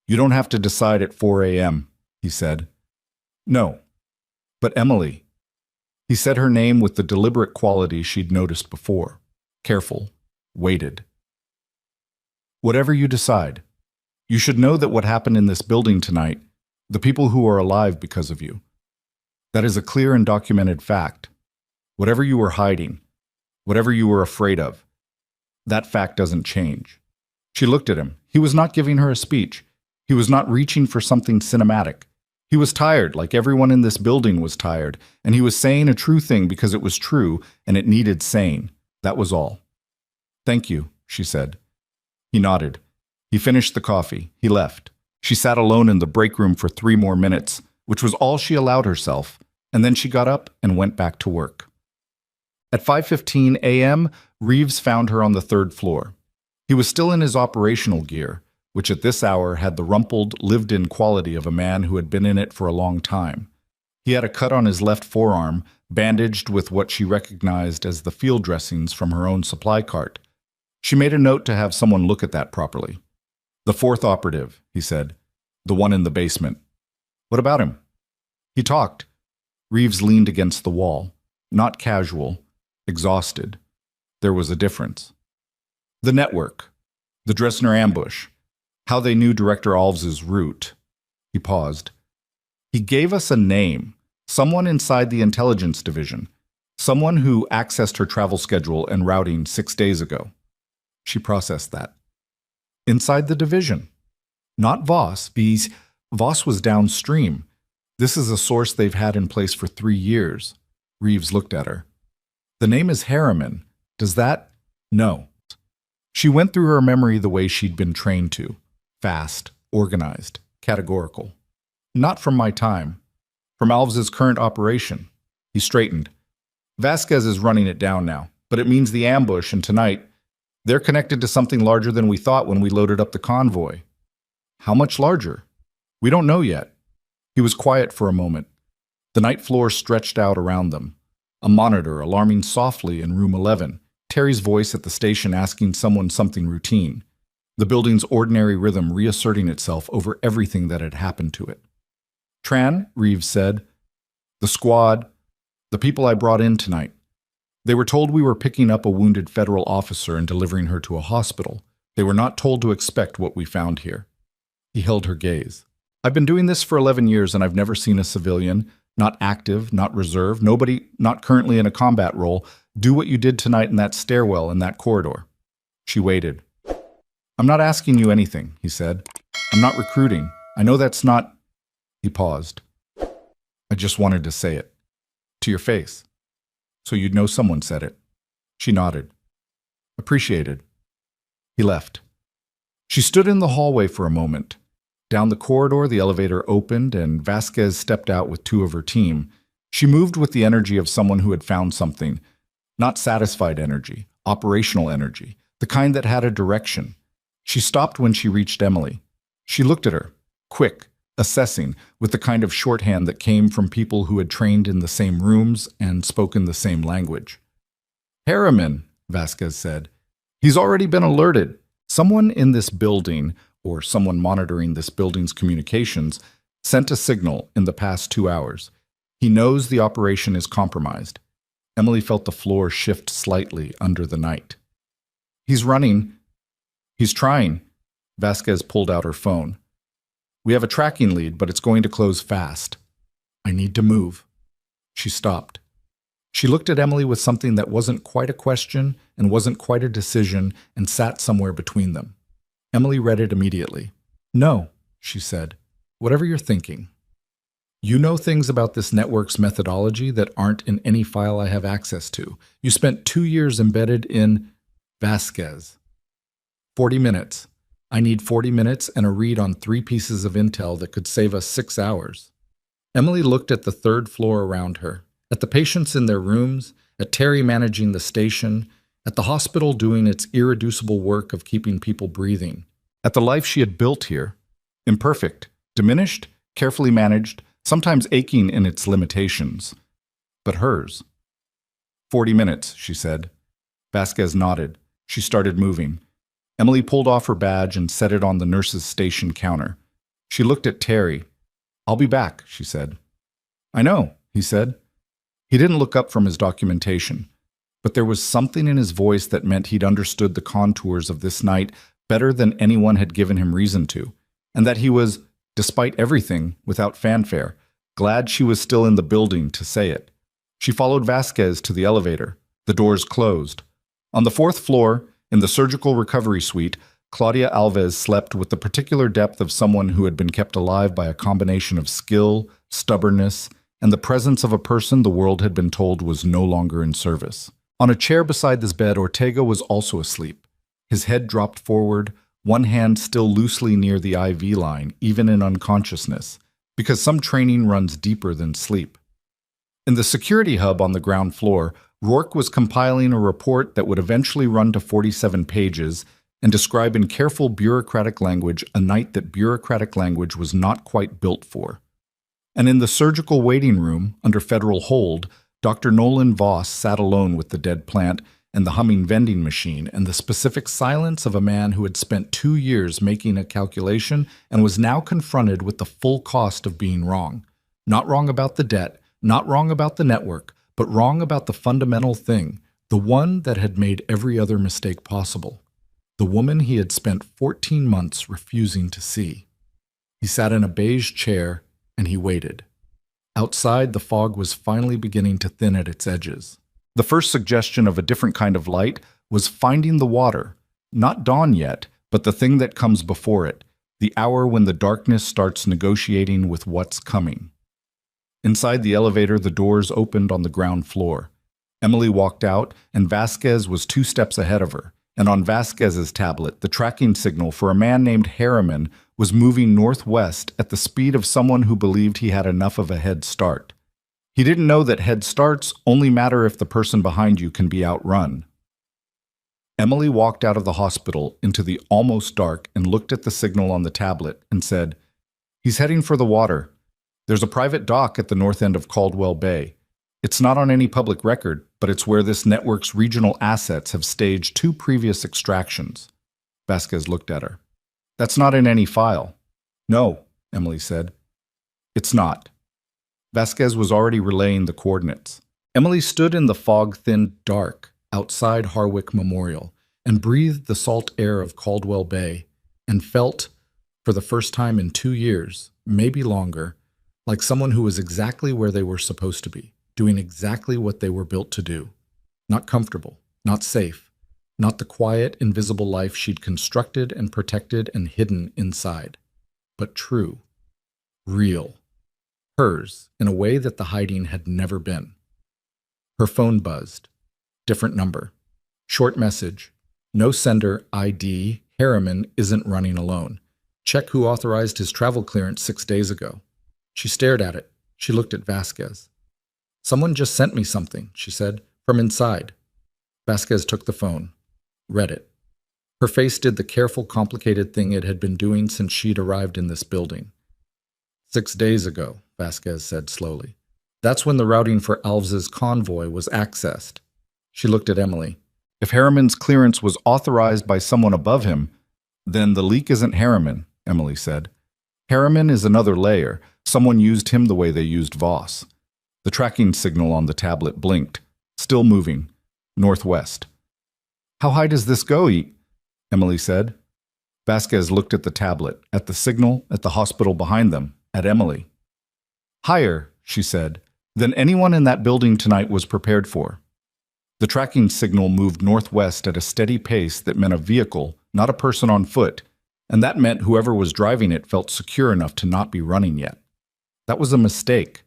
You don't have to decide at 4 a.m., he said. No. But Emily. He said her name with the deliberate quality she'd noticed before. Careful. Weighted. Whatever you decide, you should know that what happened in this building tonight, the people who are alive because of you. That is a clear and documented fact. Whatever you were hiding, whatever you were afraid of, that fact doesn't change. She looked at him. He was not giving her a speech. He was not reaching for something cinematic. He was tired, like everyone in this building was tired, and he was saying a true thing because it was true and it needed saying. That was all. Thank you, she said. He nodded. He finished the coffee. He left. She sat alone in the break room for 3 more minutes, which was all she allowed herself, and then she got up and went back to work. At 5:15 a.m., Reeves found her on the 3rd floor. He was still in his operational gear, which at this hour had the rumpled, lived-in quality of a man who had been in it for a long time. He had a cut on his left forearm, bandaged with what she recognized as the field dressings from her own supply cart. She made a note to have someone look at that properly. The 4th operative, he said. The one in the basement. What about him? He talked. Reeves leaned against the wall. Not casual. Exhausted. There was a difference. The network. The Dressner ambush. How they knew Director Alves's route. He paused. He gave us a name. Someone inside the intelligence division. Someone who accessed her travel schedule and routing 6 days ago. She processed that. Inside the division. Not Voss. Voss was downstream. This is a source they've had in place for 3 years. Reeves looked at her. The name is Harriman. Does that? No. She went through her memory the way she'd been trained to. Fast, organized, categorical. Not from my time. From Alves's current operation. He straightened. Vasquez is running it down now, but it means the ambush and tonight, they're connected to something larger than we thought when we loaded up the convoy. How much larger? We don't know yet. He was quiet for a moment. The night floor stretched out around them. A monitor alarming softly in room 11. Terry's voice at the station asking someone something routine, the building's ordinary rhythm reasserting itself over everything that had happened to it. "Tran," Reeves said, "the squad, the people I brought in tonight. They were told we were picking up a wounded federal officer and delivering her to a hospital. They were not told to expect what we found here." He held her gaze. "I've been doing this for 11 years and I've never seen a civilian, not active, not reserve, nobody, not currently in a combat role, do what you did tonight in that stairwell in that corridor." She waited. "I'm not asking you anything," he said. "I'm not recruiting. I know that's not—" He paused. "I just wanted to say it. To your face. So you'd know someone said it." She nodded. "Appreciated." He left. She stood in the hallway for a moment. Down the corridor, the elevator opened and Vasquez stepped out with two of her team. She moved with the energy of someone who had found something. Not satisfied energy, operational energy, the kind that had a direction. She stopped when she reached Emily. She looked at her, quick, assessing, with the kind of shorthand that came from people who had trained in the same rooms and spoken the same language. "Harriman," Vasquez said. "He's already been alerted. Someone in this building, or someone monitoring this building's communications, sent a signal in the past 2 hours. He knows the operation is compromised." Emily felt the floor shift slightly under the night. "He's running. He's trying." Vasquez pulled out her phone. "We have a tracking lead, but it's going to close fast. I need to move." She stopped. She looked at Emily with something that wasn't quite a question and wasn't quite a decision and sat somewhere between them. Emily read it immediately. "No," she said. "Whatever you're thinking. You know things about this network's methodology that aren't in any file I have access to. You spent 2 years embedded in Vasquez. 40 minutes. I need 40 minutes and a read on 3 pieces of intel that could save us 6 hours. Emily looked at the third floor around her, at the patients in their rooms, at Terry managing the station, at the hospital doing its irreducible work of keeping people breathing, at the life she had built here, imperfect, diminished, carefully managed, sometimes aching in its limitations, but hers. 40 minutes, she said. Vasquez nodded. She started moving. Emily pulled off her badge and set it on the nurse's station counter. She looked at Terry. "I'll be back," she said. "I know," he said. He didn't look up from his documentation, but there was something in his voice that meant he'd understood the contours of this night better than anyone had given him reason to, and that he was, despite everything, without fanfare, glad she was still in the building to say it. She followed Vasquez to the elevator. The doors closed. On the 4th floor, in the surgical recovery suite, Claudia Alves slept with the particular depth of someone who had been kept alive by a combination of skill, stubbornness, and the presence of a person the world had been told was no longer in service. On a chair beside this bed, Ortega was also asleep. His head dropped forward, one hand still loosely near the IV line, even in unconsciousness, because some training runs deeper than sleep. In the security hub on the ground floor, Rourke was compiling a report that would eventually run to 47 pages and describe in careful bureaucratic language a night that bureaucratic language was not quite built for. And in the surgical waiting room, under federal hold, Dr. Nolan Voss sat alone with the dead plant and the humming vending machine and the specific silence of a man who had spent 2 years making a calculation and was now confronted with the full cost of being wrong. Not wrong about the debt, not wrong about the network, but wrong about the fundamental thing, the one that had made every other mistake possible. The woman he had spent 14 months refusing to see. He sat in a beige chair and he waited. Outside, the fog was finally beginning to thin at its edges. The first suggestion of a different kind of light was finding the water, not dawn yet, but the thing that comes before it, the hour when the darkness starts negotiating with what's coming. Inside the elevator, the doors opened on the ground floor. Emily walked out, and Vasquez was 2 steps ahead of her, and on Vasquez's tablet, the tracking signal for a man named Harriman was moving northwest at the speed of someone who believed he had enough of a head start. He didn't know that head starts only matter if the person behind you can be outrun. Emily walked out of the hospital into the almost dark and looked at the signal on the tablet and said, "He's heading for the water. There's a private dock at the north end of Caldwell Bay. It's not on any public record, but it's where this network's regional assets have staged 2 previous extractions. Vasquez looked at her. That's not in any file. No, Emily said. It's not. Vasquez was already relaying the coordinates. Emily stood in the fog-thinned dark outside Harwick Memorial and breathed the salt air of Caldwell Bay and felt, for the first time in 2 years, maybe longer, like someone who was exactly where they were supposed to be, doing exactly what they were built to do. Not comfortable, not safe, not the quiet, invisible life she'd constructed and protected and hidden inside, but true, real, hers in a way that the hiding had never been. Her phone buzzed. Different number. Short message. No sender ID. Harriman isn't running alone. Check who authorized his travel clearance 6 days ago. She stared at it. She looked at Vasquez. Someone just sent me something, she said, from inside. Vasquez took the phone. Read it. Her face did the careful, complicated thing it had been doing since she'd arrived in this building. 6 days ago, Vasquez said slowly. That's when the routing for Alves's convoy was accessed. She looked at Emily. If Harriman's clearance was authorized by someone above him, then the leak isn't Harriman, Emily said. Harriman is another layer. Someone used him the way they used Voss. The tracking signal on the tablet blinked. Still moving. Northwest. How high does this go, Emily said. Vasquez looked at the tablet, at the signal, at the hospital behind them, at Emily. Higher, she said, than anyone in that building tonight was prepared for. The tracking signal moved northwest at a steady pace that meant a vehicle, not a person on foot, and that meant whoever was driving it felt secure enough to not be running yet. That was a mistake.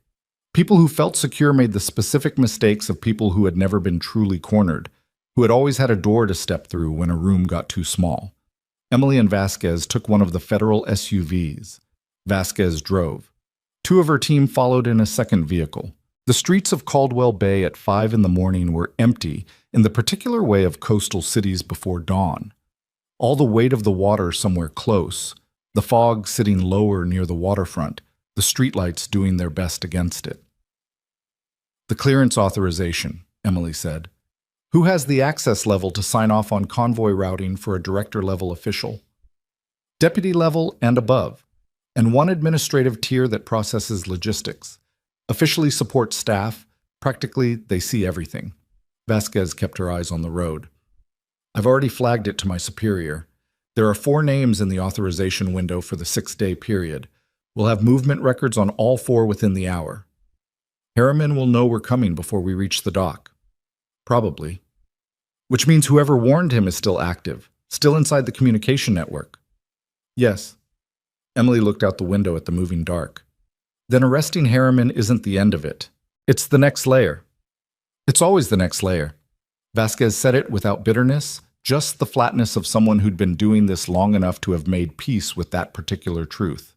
People who felt secure made the specific mistakes of people who had never been truly cornered, who had always had a door to step through when a room got too small. Emily and Vasquez took one of the federal SUVs. Vasquez drove. 2 of her team followed in a second vehicle. The streets of Caldwell Bay at 5 in the morning were empty in the particular way of coastal cities before dawn. All the weight of the water somewhere close, the fog sitting lower near the waterfront, the streetlights doing their best against it. The clearance authorization, Emily said. Who has the access level to sign off on convoy routing for a director-level official? Deputy level and above, and 1 administrative tier that processes logistics. Officially supports staff. Practically, they see everything. Vasquez kept her eyes on the road. I've already flagged it to my superior. There are 4 names in the authorization window for the 6-day period. We'll have movement records on all 4 within the hour. Harriman will know we're coming before we reach the dock. Probably. Which means whoever warned him is still active, still inside the communication network. Yes. Emily looked out the window at the moving dark. Then arresting Harriman isn't the end of it. It's the next layer. It's always the next layer. Vasquez said it without bitterness, just the flatness of someone who'd been doing this long enough to have made peace with that particular truth.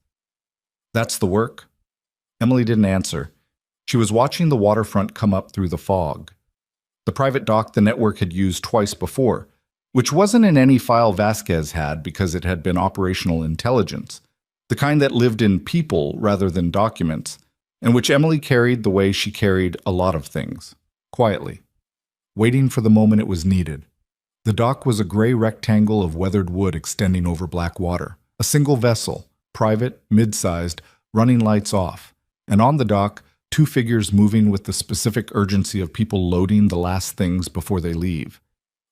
That's the work? Emily didn't answer. She was watching the waterfront come up through the fog. The private dock the network had used twice before, which wasn't in any file Vasquez had because it had been operational intelligence, the kind that lived in people rather than documents, and which Emily carried the way she carried a lot of things, quietly, waiting for the moment it was needed. The dock was a gray rectangle of weathered wood extending over black water, a single vessel, private, mid-sized, running lights off, and on the dock, 2 figures moving with the specific urgency of people loading the last things before they leave.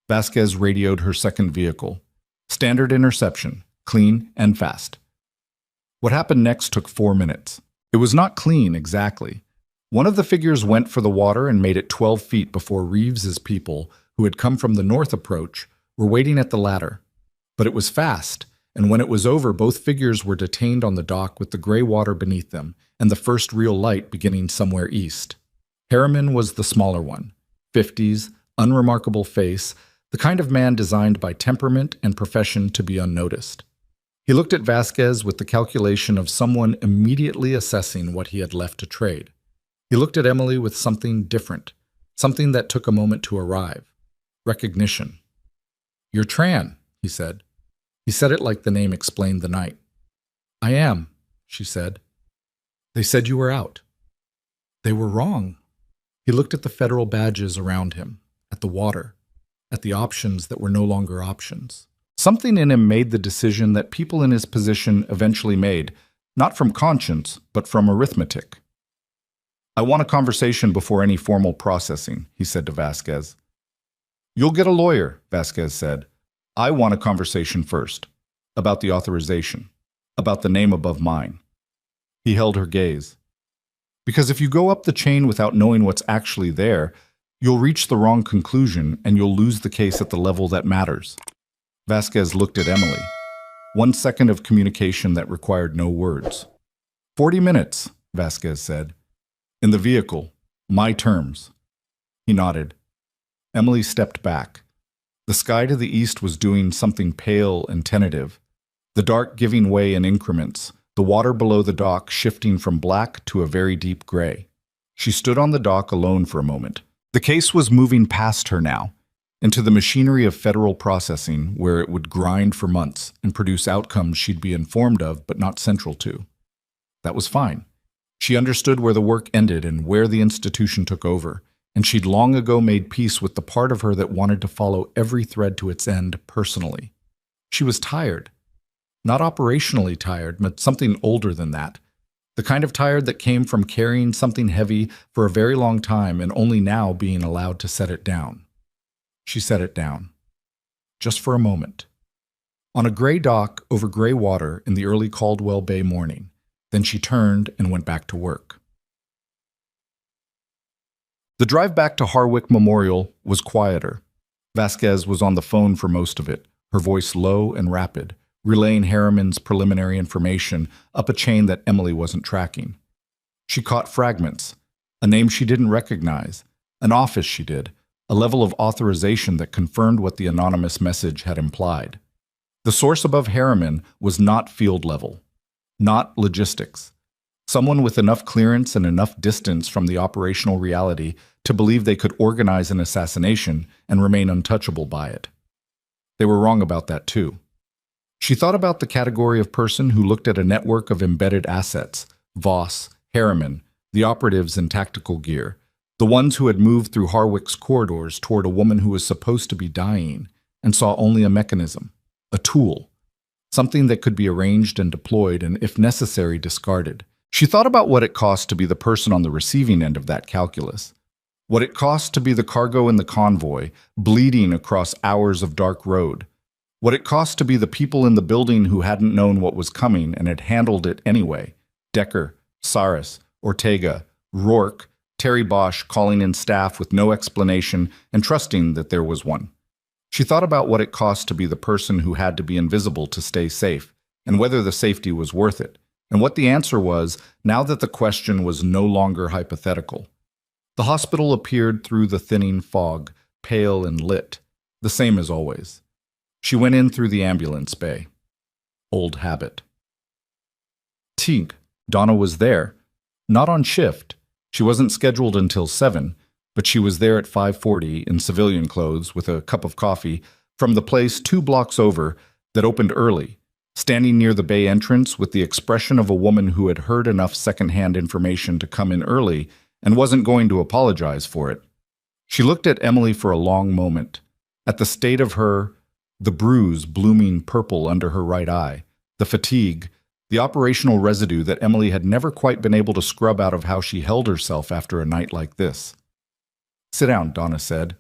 Vasquez radioed her second vehicle. Standard interception, clean and fast. What happened next took 4 minutes. It was not clean exactly. One of the figures went for the water and made it 12 feet before Reeves's people, who had come from the north approach, were waiting at the ladder. But it was fast, and when it was over, both figures were detained on the dock with the gray water beneath them and the first real light beginning somewhere east. Harriman was the smaller one, 50s, unremarkable face, the kind of man designed by temperament and profession to be unnoticed. He looked at Vasquez with the calculation of someone immediately assessing what he had left to trade. He looked at Emily with something different, something that took a moment to arrive. Recognition. You're Tran, he said. He said it like the name explained the night. I am, she said. They said you were out. They were wrong. He looked at the federal badges around him, at the water, at the options that were no longer options. Something in him made the decision that people in his position eventually made, not from conscience, but from arithmetic. "I want a conversation before any formal processing," he said to Vasquez. "You'll get a lawyer," Vasquez said. "I want a conversation first, about the authorization, about the name above mine." He held her gaze. "Because if you go up the chain without knowing what's actually there, you'll reach the wrong conclusion and you'll lose the case at the level that matters." Vasquez looked at Emily. 1 second of communication that required no words. 40 minutes, Vasquez said. "In the vehicle. My terms." He nodded. Emily stepped back. The sky to the east was doing something pale and tentative, the dark giving way in increments, the water below the dock shifting from black to a very deep gray. She stood on the dock alone for a moment. The case was moving past her now, into the machinery of federal processing where it would grind for months and produce outcomes she'd be informed of but not central to. That was fine. She understood where the work ended and where the institution took over, and she'd long ago made peace with the part of her that wanted to follow every thread to its end personally. She was tired. Not operationally tired, but something older than that. The kind of tired that came from carrying something heavy for a very long time and only now being allowed to set it down. She set it down. Just for a moment. On a gray dock over gray water in the early Caldwell Bay morning. Then she turned and went back to work. The drive back to Harwick Memorial was quieter. Vasquez was on the phone for most of it, her voice low and rapid, relaying Harriman's preliminary information up a chain that Emily wasn't tracking. She caught fragments, a name she didn't recognize, an office she did, a level of authorization that confirmed what the anonymous message had implied. The source above Harriman was not field level, not logistics. Someone with enough clearance and enough distance from the operational reality to believe they could organize an assassination and remain untouchable by it. They were wrong about that too. She thought about the category of person who looked at a network of embedded assets, Voss, Harriman, the operatives in tactical gear, the ones who had moved through Harwick's corridors toward a woman who was supposed to be dying, and saw only a mechanism, a tool, something that could be arranged and deployed and, if necessary, discarded. She thought about what it cost to be the person on the receiving end of that calculus, what it cost to be the cargo in the convoy, bleeding across hours of dark road, what it cost to be the people in the building who hadn't known what was coming and had handled it anyway. Decker, Saris, Ortega, Rourke, Terry Bosch calling in staff with no explanation and trusting that there was one. She thought about what it cost to be the person who had to be invisible to stay safe, and whether the safety was worth it, and what the answer was now that the question was no longer hypothetical. The hospital appeared through the thinning fog, pale and lit, the same as always. She went in through the ambulance bay. Old habit. Tink, Donna was there. Not on shift. She wasn't scheduled until 7, but she was there at 5:40 in civilian clothes with a cup of coffee from the place 2 blocks over that opened early, standing near the bay entrance with the expression of a woman who had heard enough secondhand information to come in early and wasn't going to apologize for it. She looked at Emily for a long moment, at the state of her, the bruise blooming purple under her right eye, the fatigue, the operational residue that Emily had never quite been able to scrub out of how she held herself after a night like this. "Sit down," Donna said.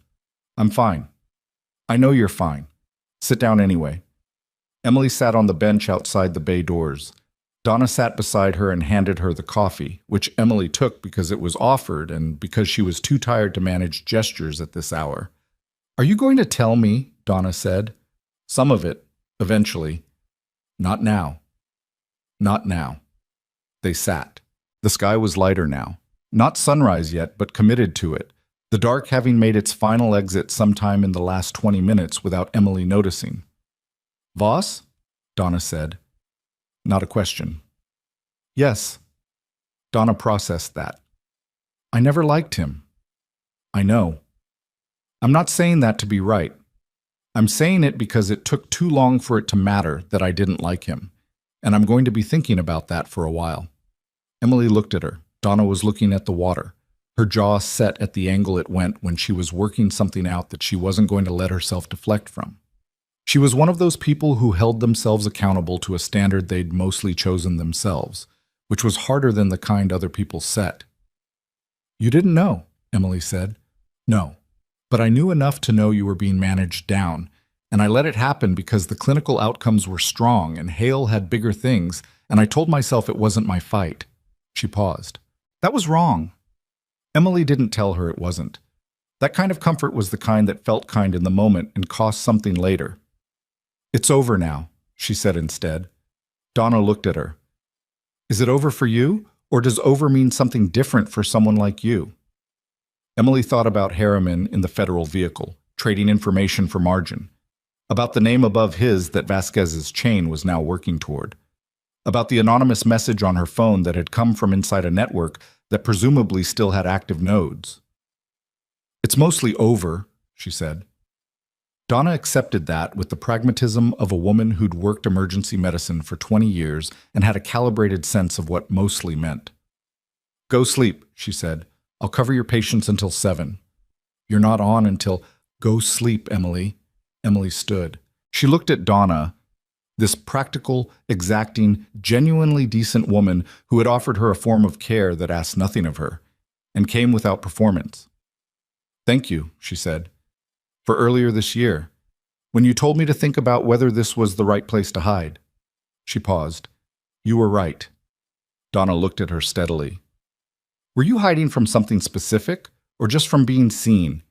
"I'm fine." "I know you're fine. Sit down anyway." Emily sat on the bench outside the bay doors. Donna sat beside her and handed her the coffee, which Emily took because it was offered and because she was too tired to manage gestures at this hour. "Are you going to tell me?" Donna said. "Some of it, eventually." "Not now." "Not now." They sat. The sky was lighter now. Not sunrise yet, but committed to it. The dark having made its final exit sometime in the last 20 minutes without Emily noticing. "Voss?" Donna said. Not a question. "Yes." Donna processed that. "I never liked him." "I know. I'm not saying that to be right. I'm saying it because it took too long for it to matter that I didn't like him, and I'm going to be thinking about that for a while." Emily looked at her. Donna was looking at the water. Her jaw set at the angle it went when she was working something out that she wasn't going to let herself deflect from. She was one of those people who held themselves accountable to a standard they'd mostly chosen themselves, which was harder than the kind other people set. "You didn't know," Emily said. "No, but I knew enough to know you were being managed down, and I let it happen because the clinical outcomes were strong and Hale had bigger things, and I told myself it wasn't my fight." She paused. "That was wrong." Emily didn't tell her it wasn't. That kind of comfort was the kind that felt kind in the moment and cost something later. "It's over now," she said instead. Donna looked at her. "Is it over for you, or does over mean something different for someone like you?" Emily thought about Harriman in the federal vehicle, trading information for margin, about the name above his that Vasquez's chain was now working toward, about the anonymous message on her phone that had come from inside a network that presumably still had active nodes. "It's mostly over," she said. Donna accepted that with the pragmatism of a woman who'd worked emergency medicine for 20 years and had a calibrated sense of what mostly meant. "Go sleep," she said. "I'll cover your patients until 7. "You're not on until—" "Go sleep, Emily." Emily stood. She looked at Donna, this practical, exacting, genuinely decent woman who had offered her a form of care that asked nothing of her, and came without performance. "Thank you," she said, "for earlier this year, when you told me to think about whether this was the right place to hide." She paused. "You were right." Donna looked at her steadily. "Were you hiding from something specific, or just from being seen?"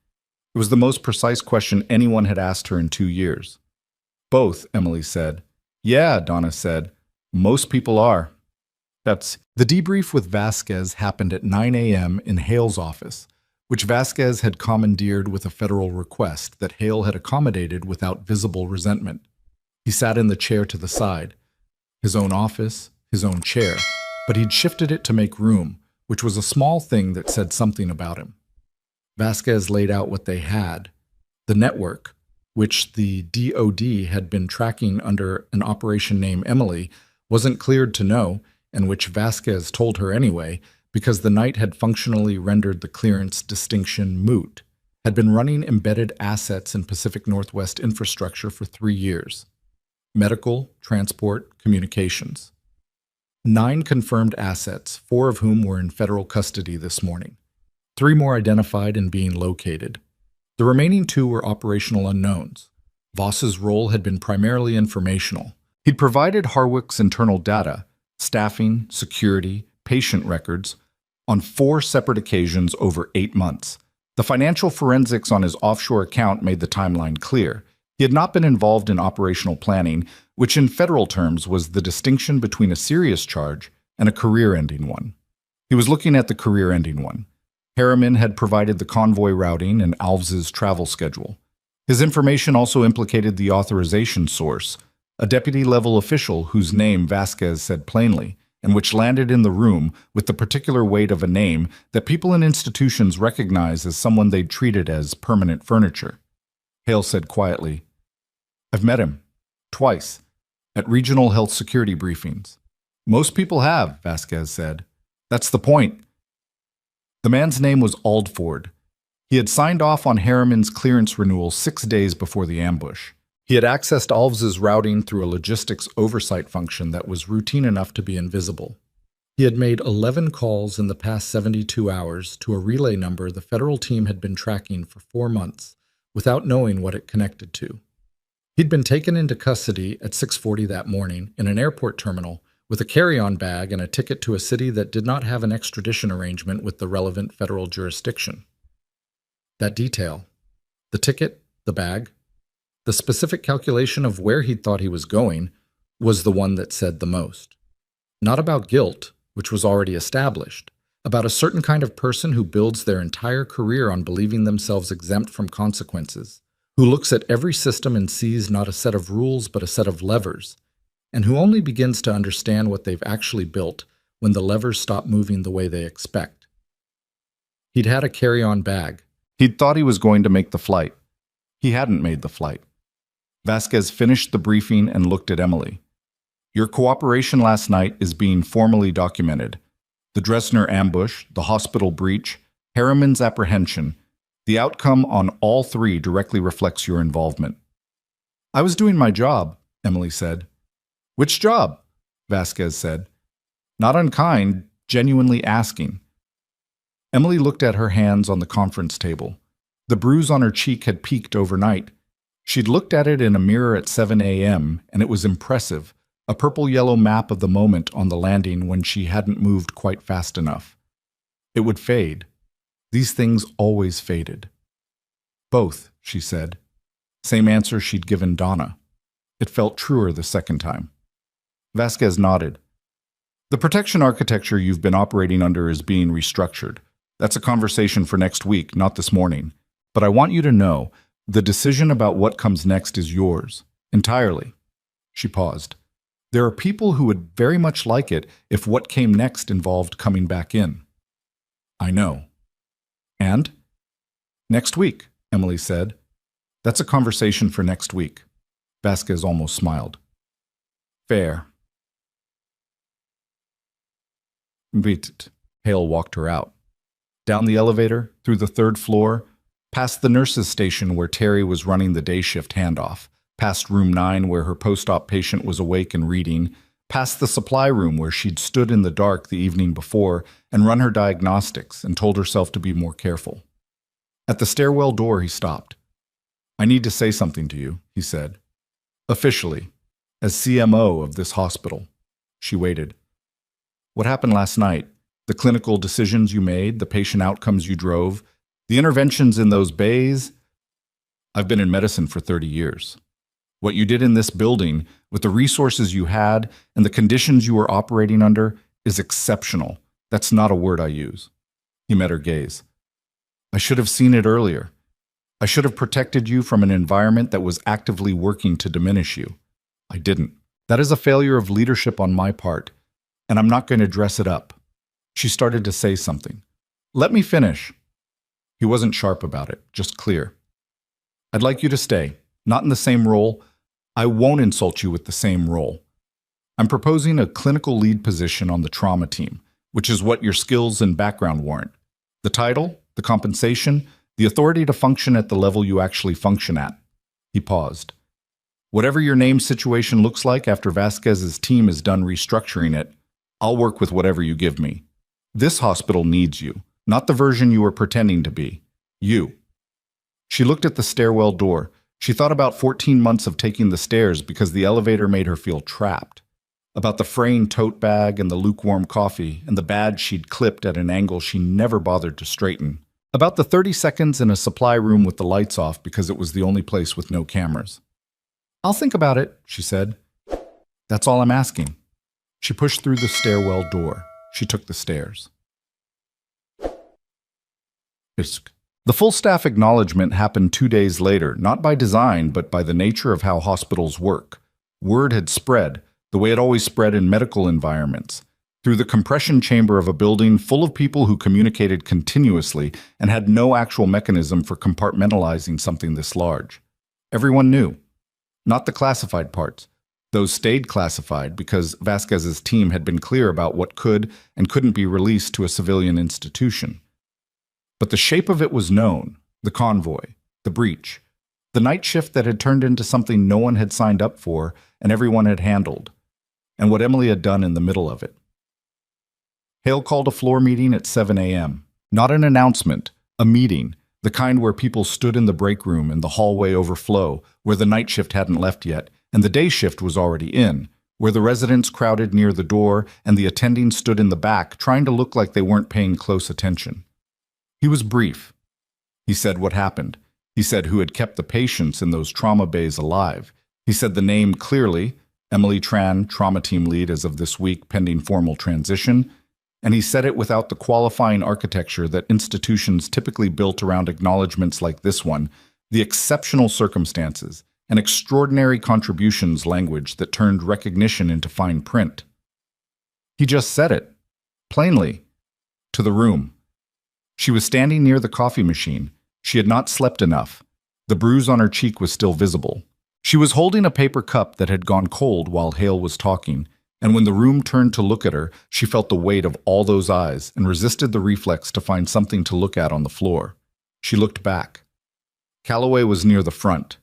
It was the most precise question anyone had asked her in 2 years. "Both," Emily said. "Yeah," Donna said. "Most people are." The debrief with Vasquez happened at 9 a.m. in Hale's office, which Vasquez had commandeered with a federal request that Hale had accommodated without visible resentment. He sat in the chair to the side, his own office, his own chair, but he'd shifted it to make room, which was a small thing that said something about him. Vasquez laid out what they had. The network, which the DOD had been tracking under an operation named Emily, wasn't cleared to know, and which Vasquez told her anyway, because the night had functionally rendered the clearance distinction moot, had been running embedded assets in Pacific Northwest infrastructure for 3 years. Medical, transport, communications. 9 confirmed assets, 4 of whom were in federal custody this morning. 3 more identified and being located. The remaining 2 were operational unknowns. Voss's role had been primarily informational. He'd provided Harwick's internal data, staffing, security, patient records, on 4 separate occasions over 8 months. The financial forensics on his offshore account made the timeline clear. He had not been involved in operational planning, which in federal terms was the distinction between a serious charge and a career-ending one. He was looking at the career-ending one. Harriman had provided the convoy routing and Alves's travel schedule. His information also implicated the authorization source, a deputy-level official whose name Vasquez said plainly, and which landed in the room with the particular weight of a name that people in institutions recognize as someone they'd treated as permanent furniture. Hale said quietly, "I've met him. Twice. At regional health security briefings." "Most people have," Vasquez said. "That's the point." The man's name was Aldford. He had signed off on Harriman's clearance renewal 6 days before the ambush. He had accessed Alves's routing through a logistics oversight function that was routine enough to be invisible. He had made 11 calls in the past 72 hours to a relay number the federal team had been tracking for 4 months without knowing what it connected to. He'd been taken into custody at 6:40 that morning in an airport terminal with a carry-on bag and a ticket to a city that did not have an extradition arrangement with the relevant federal jurisdiction. That detail, the ticket, the bag, the specific calculation of where he thought he was going, was the one that said the most. Not about guilt, which was already established, about a certain kind of person who builds their entire career on believing themselves exempt from consequences, who looks at every system and sees not a set of rules but a set of levers, and who only begins to understand what they've actually built when the levers stop moving the way they expect. He'd had a carry-on bag. He'd thought he was going to make the flight. He hadn't made the flight. Vasquez finished the briefing and looked at Emily. "Your cooperation last night is being formally documented. The Dresdner ambush, the hospital breach, Harriman's apprehension. The outcome on all three directly reflects your involvement. I was doing my job, Emily said. Which job? Vasquez said. Not unkind, genuinely asking. Emily looked at her hands on the conference table. The bruise on her cheek had peaked overnight. She'd looked at it in a mirror at 7 a.m., and it was impressive, a purple-yellow map of the moment on the landing when she hadn't moved quite fast enough. It would fade. These things always faded. Both, she said. Same answer she'd given Donna. It felt truer the second time. Vasquez nodded. The protection architecture you've been operating under is being restructured. That's a conversation for next week, not this morning. But I want you to know, the decision about what comes next is yours, entirely. She paused. There are people who would very much like it if what came next involved coming back in. I know. And? Next week, Emily said. That's a conversation for next week. Vasquez almost smiled. Fair. Vit. Hale walked her out. Down the elevator, through the third floor, past the nurse's station where Terry was running the day shift handoff, past room 9 where her post-op patient was awake and reading, past the supply room where she'd stood in the dark the evening before and run her diagnostics and told herself to be more careful. At the stairwell door, he stopped. I need to say something to you, he said. Officially, as CMO of this hospital. She waited. What happened last night? The clinical decisions you made, the patient outcomes you drove, the interventions in those bays? I've been in medicine for 30 years. What you did in this building, with the resources you had and the conditions you were operating under, is exceptional. That's not a word I use. He met her gaze. I should have seen it earlier. I should have protected you from an environment that was actively working to diminish you. I didn't. That is a failure of leadership on my part, and I'm not going to dress it up. She started to say something. Let me finish. He wasn't sharp about it, just clear. I'd like you to stay, not in the same role. I won't insult you with the same role. I'm proposing a clinical lead position on the trauma team, which is what your skills and background warrant. The title, the compensation, the authority to function at the level you actually function at. He paused. Whatever your name situation looks like after Vasquez's team is done restructuring it, I'll work with whatever you give me. This hospital needs you, not the version you were pretending to be. You. She looked at the stairwell door. She thought about 14 months of taking the stairs because the elevator made her feel trapped. About the fraying tote bag and the lukewarm coffee and the badge she'd clipped at an angle she never bothered to straighten. About the 30 seconds in a supply room with the lights off because it was the only place with no cameras. I'll think about it, she said. That's all I'm asking. She pushed through the stairwell door. She took the stairs. The full staff acknowledgement happened 2 days later, not by design, but by the nature of how hospitals work. Word had spread, the way it always spread in medical environments, through the compression chamber of a building full of people who communicated continuously and had no actual mechanism for compartmentalizing something this large. Everyone knew. Not the classified parts. Those stayed classified because Vasquez's team had been clear about what could and couldn't be released to a civilian institution. But the shape of it was known, the convoy, the breach, the night shift that had turned into something no one had signed up for and everyone had handled, and what Emily had done in the middle of it. Hale called a floor meeting at 7 a.m. Not an announcement, a meeting, the kind where people stood in the break room and the hallway overflow, where the night shift hadn't left yet, and the day shift was already in, where the residents crowded near the door and the attending stood in the back trying to look like they weren't paying close attention. He was brief. He said what happened. He said who had kept the patients in those trauma bays alive. He said the name clearly, Emily Tran, trauma team lead as of this week pending formal transition, and he said it without the qualifying architecture that institutions typically built around acknowledgments like this one, the exceptional circumstances, and extraordinary contributions language that turned recognition into fine print. He just said it, plainly, to the room. She was standing near the coffee machine. She had not slept enough. The bruise on her cheek was still visible. She was holding a paper cup that had gone cold while Hale was talking. And when the room turned to look at her, she felt the weight of all those eyes and resisted the reflex to find something to look at on the floor. She looked back. Calloway was near the front.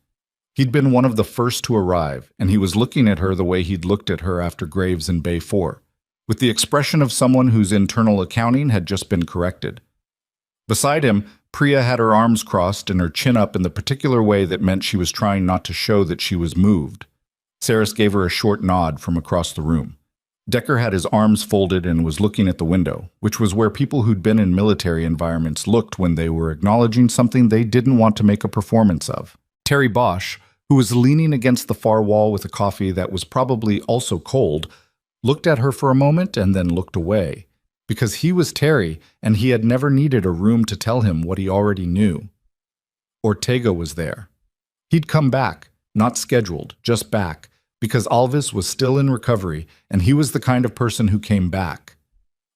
He'd been one of the first to arrive, and he was looking at her the way he'd looked at her after Graves in Bay 4, with the expression of someone whose internal accounting had just been corrected. Beside him, Priya had her arms crossed and her chin up in the particular way that meant she was trying not to show that she was moved. Saris gave her a short nod from across the room. Decker had his arms folded and was looking at the window, which was where people who'd been in military environments looked when they were acknowledging something they didn't want to make a performance of. Terry Bosch, who was leaning against the far wall with a coffee that was probably also cold, looked at her for a moment and then looked away, because he was Terry and he had never needed a room to tell him what he already knew. Ortega was there. He'd come back, not scheduled, just back, because Alvis was still in recovery and he was the kind of person who came back.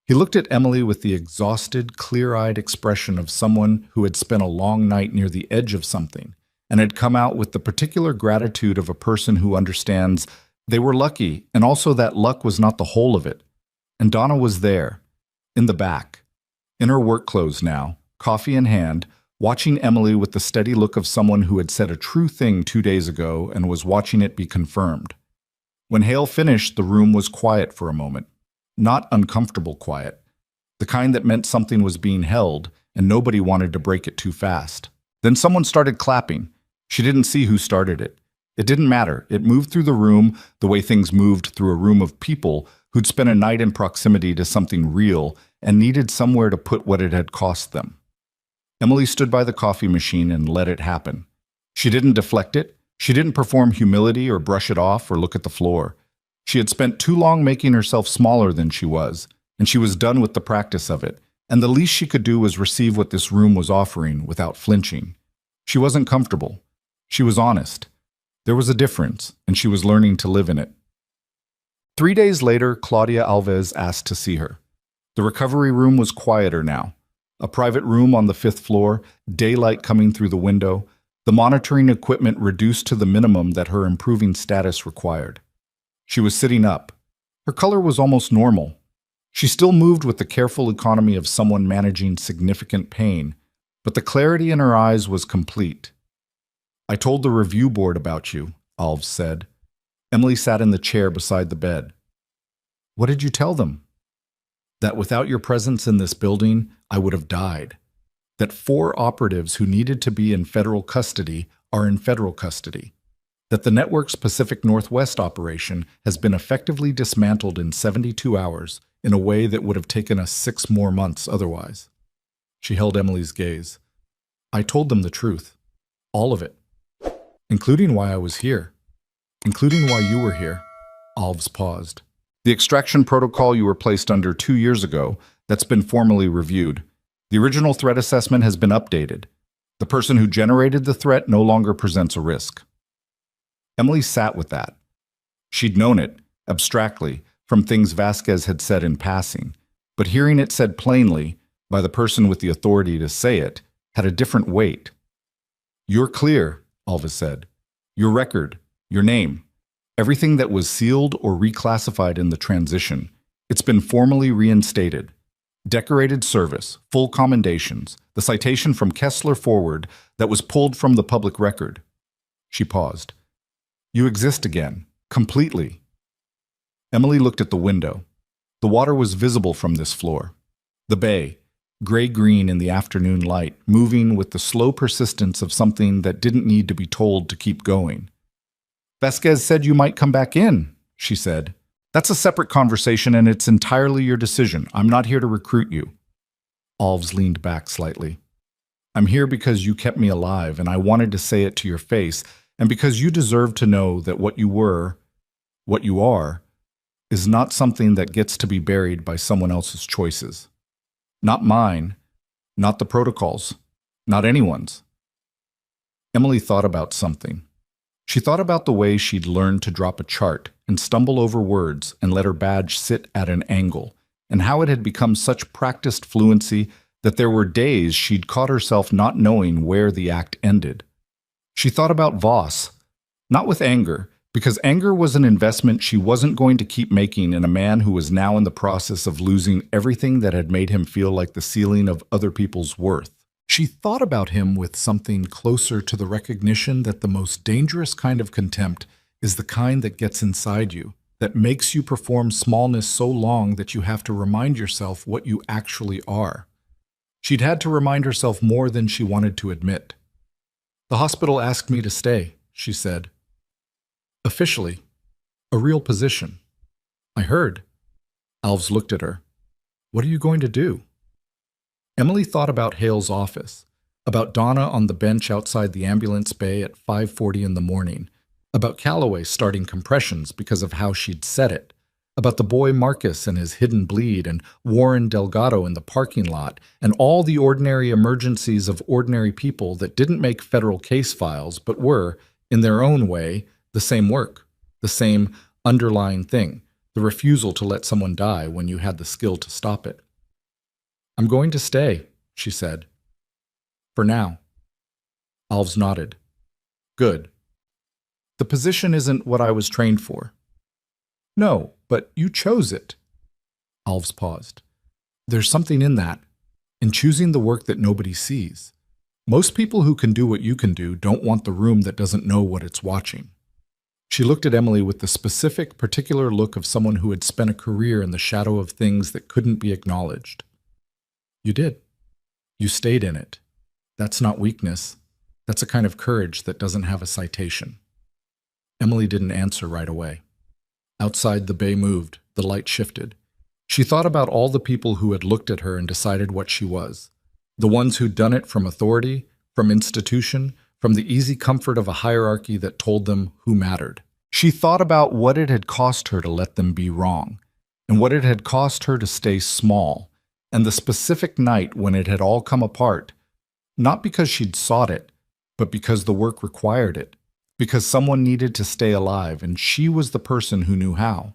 He looked at Emily with the exhausted, clear-eyed expression of someone who had spent a long night near the edge of something and had come out with the particular gratitude of a person who understands they were lucky and also that luck was not the whole of it. And Donna was there, in the back, in her work clothes now, coffee in hand, watching Emily with the steady look of someone who had said a true thing 2 days ago and was watching it be confirmed. When Hale finished, the room was quiet for a moment. Not uncomfortable quiet. The kind that meant something was being held, and nobody wanted to break it too fast. Then someone started clapping. She didn't see who started it. It didn't matter. It moved through the room the way things moved through a room of people who'd spent a night in proximity to something real and needed somewhere to put what it had cost them. Emily stood by the coffee machine and let it happen. She didn't deflect it. She didn't perform humility or brush it off or look at the floor. She had spent too long making herself smaller than she was, and she was done with the practice of it, and the least she could do was receive what this room was offering without flinching. She wasn't comfortable. She was honest. There was a difference, and she was learning to live in it. 3 days later, Claudia Alves asked to see her. The recovery room was quieter now. A private room on the 5th floor, daylight coming through the window, the monitoring equipment reduced to the minimum that her improving status required. She was sitting up. Her color was almost normal. She still moved with the careful economy of someone managing significant pain, but the clarity in her eyes was complete. "I told the review board about you," Alves said. Emily sat in the chair beside the bed. "What did you tell them?" "That without your presence in this building, I would have died. That 4 operatives who needed to be in federal custody are in federal custody. That the network's Pacific Northwest operation has been effectively dismantled in 72 hours in a way that would have taken us 6 more months otherwise." She held Emily's gaze. "I told them the truth. All of it. Including why I was here. Including why you were here." Alves paused. "The extraction protocol you were placed under 2 years ago, that's been formally reviewed. The original threat assessment has been updated. The person who generated the threat no longer presents a risk." Emily sat with that. She'd known it, abstractly, from things Vasquez had said in passing, but hearing it said plainly, by the person with the authority to say it, had a different weight. "You're clear," Alves said. "Your record, your name, everything that was sealed or reclassified in the transition, it's been formally reinstated. Decorated service, full commendations, the citation from Kessler forward that was pulled from the public record." She paused. "You exist again, completely." Emily looked at the window. The water was visible from this floor. The bay, gray-green in the afternoon light, moving with the slow persistence of something that didn't need to be told to keep going. "Vasquez said you might come back in," she said. "That's a separate conversation and it's entirely your decision. I'm not here to recruit you." Alves leaned back slightly. "I'm here because you kept me alive and I wanted to say it to your face, and because you deserve to know that what you were, what you are, is not something that gets to be buried by someone else's choices. Not mine, not the protocols, not anyone's." Emily thought about something. She thought about the way she'd learned to drop a chart and stumble over words and let her badge sit at an angle, and how it had become such practiced fluency that there were days she'd caught herself not knowing where the act ended. She thought about Voss, not with anger, Because anger was an investment she wasn't going to keep making in a man who was now in the process of losing everything that had made him feel like the ceiling of other people's worth. She thought about him with something closer to the recognition that the most dangerous kind of contempt is the kind that gets inside you, that makes you perform smallness so long that you have to remind yourself what you actually are. She'd had to remind herself more than she wanted to admit. "The hospital asked me to stay," she said. "Officially. A real position." "I heard." Alves looked at her. "What are you going to do?" Emily thought about Hale's office, about Donna on the bench outside the ambulance bay at 5:40 in the morning, about Calloway starting compressions because of how she'd said it, about the boy Marcus and his hidden bleed, and Warren Delgado in the parking lot, and all the ordinary emergencies of ordinary people that didn't make federal case files but were, in their own way, the same work, the same underlying thing, the refusal to let someone die when you had the skill to stop it. "I'm going to stay," she said. "For now." Alves nodded. "Good. The position isn't what I was trained for." "No, but you chose it." Alves paused. "There's something in that, in choosing the work that nobody sees. Most people who can do what you can do don't want the room that doesn't know what it's watching." She looked at Emily with the specific, particular look of someone who had spent a career in the shadow of things that couldn't be acknowledged. "You did. You stayed in it. That's not weakness. That's a kind of courage that doesn't have a citation." Emily didn't answer right away. Outside, the bay moved, the light shifted. She thought about all the people who had looked at her and decided what she was. The ones who'd done it from authority, from institution, from the easy comfort of a hierarchy that told them who mattered. She thought about what it had cost her to let them be wrong, and what it had cost her to stay small, and the specific night when it had all come apart, not because she'd sought it, but because the work required it, because someone needed to stay alive, and she was the person who knew how.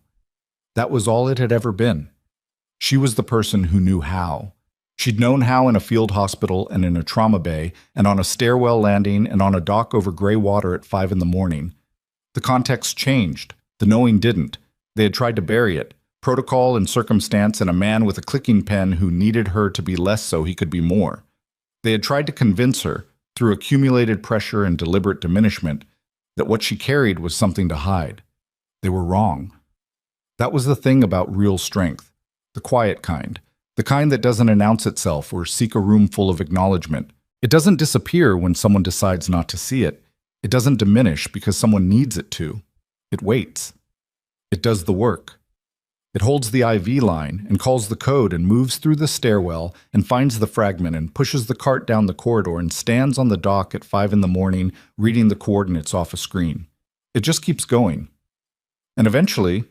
That was all it had ever been. She was the person who knew how. She'd known how in a field hospital and in a trauma bay, and on a stairwell landing and on a dock over gray water at 5 in the morning. The context changed. The knowing didn't. They had tried to bury it. Protocol and circumstance and a man with a clicking pen who needed her to be less so he could be more. They had tried to convince her, through accumulated pressure and deliberate diminishment, that what she carried was something to hide. They were wrong. That was the thing about real strength, the quiet kind, the kind that doesn't announce itself or seek a room full of acknowledgement. It doesn't disappear when someone decides not to see it. It doesn't diminish because someone needs it to. It waits. It does the work. It holds the IV line and calls the code and moves through the stairwell and finds the fragment and pushes the cart down the corridor and stands on the dock at 5 in the morning reading the coordinates off a screen. It just keeps going. And eventually,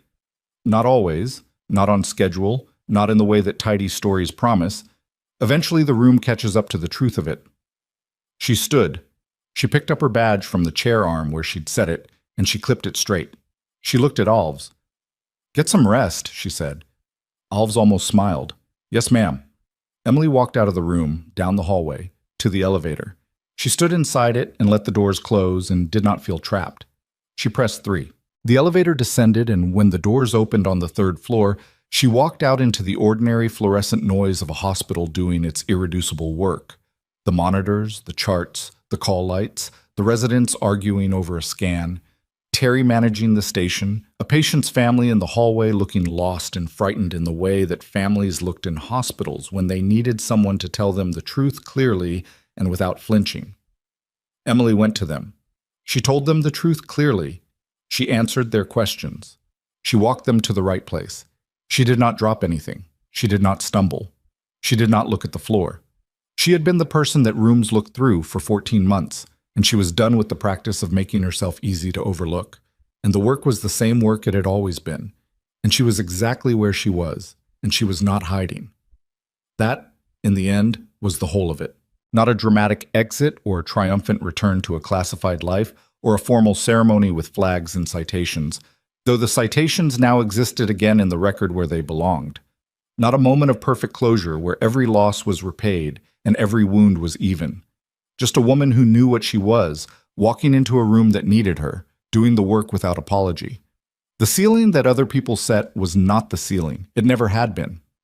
not always, not on schedule, not in the way that tidy stories promise, eventually the room catches up to the truth of it. She stood. She picked up her badge from the chair arm where she'd set it, and she clipped it straight. She looked at Alves. "Get some rest," she said. Alves almost smiled. "Yes, ma'am." Emily walked out of the room, down the hallway, to the elevator. She stood inside it and let the doors close and did not feel trapped. She pressed 3. The elevator descended, and when the doors opened on the 3rd floor, she walked out into the ordinary fluorescent noise of a hospital doing its irreducible work. The monitors, the charts, the call lights, the residents arguing over a scan, Terry managing the station, a patient's family in the hallway looking lost and frightened in the way that families looked in hospitals when they needed someone to tell them the truth clearly and without flinching. Emily went to them. She told them the truth clearly. She answered their questions. She walked them to the right place. She did not drop anything. She did not stumble. She did not look at the floor. She had been the person that rooms looked through for 14 months, and she was done with the practice of making herself easy to overlook. And the work was the same work it had always been. And she was exactly where she was, and she was not hiding. That, in the end, was the whole of it. Not a dramatic exit or a triumphant return to a classified life or a formal ceremony with flags and citations, though the citations now existed again in the record where they belonged. Not a moment of perfect closure where every loss was repaid and every wound was even. Just a woman who knew what she was, walking into a room that needed her, doing the work without apology. The ceiling that other people set was not the ceiling. It never had been.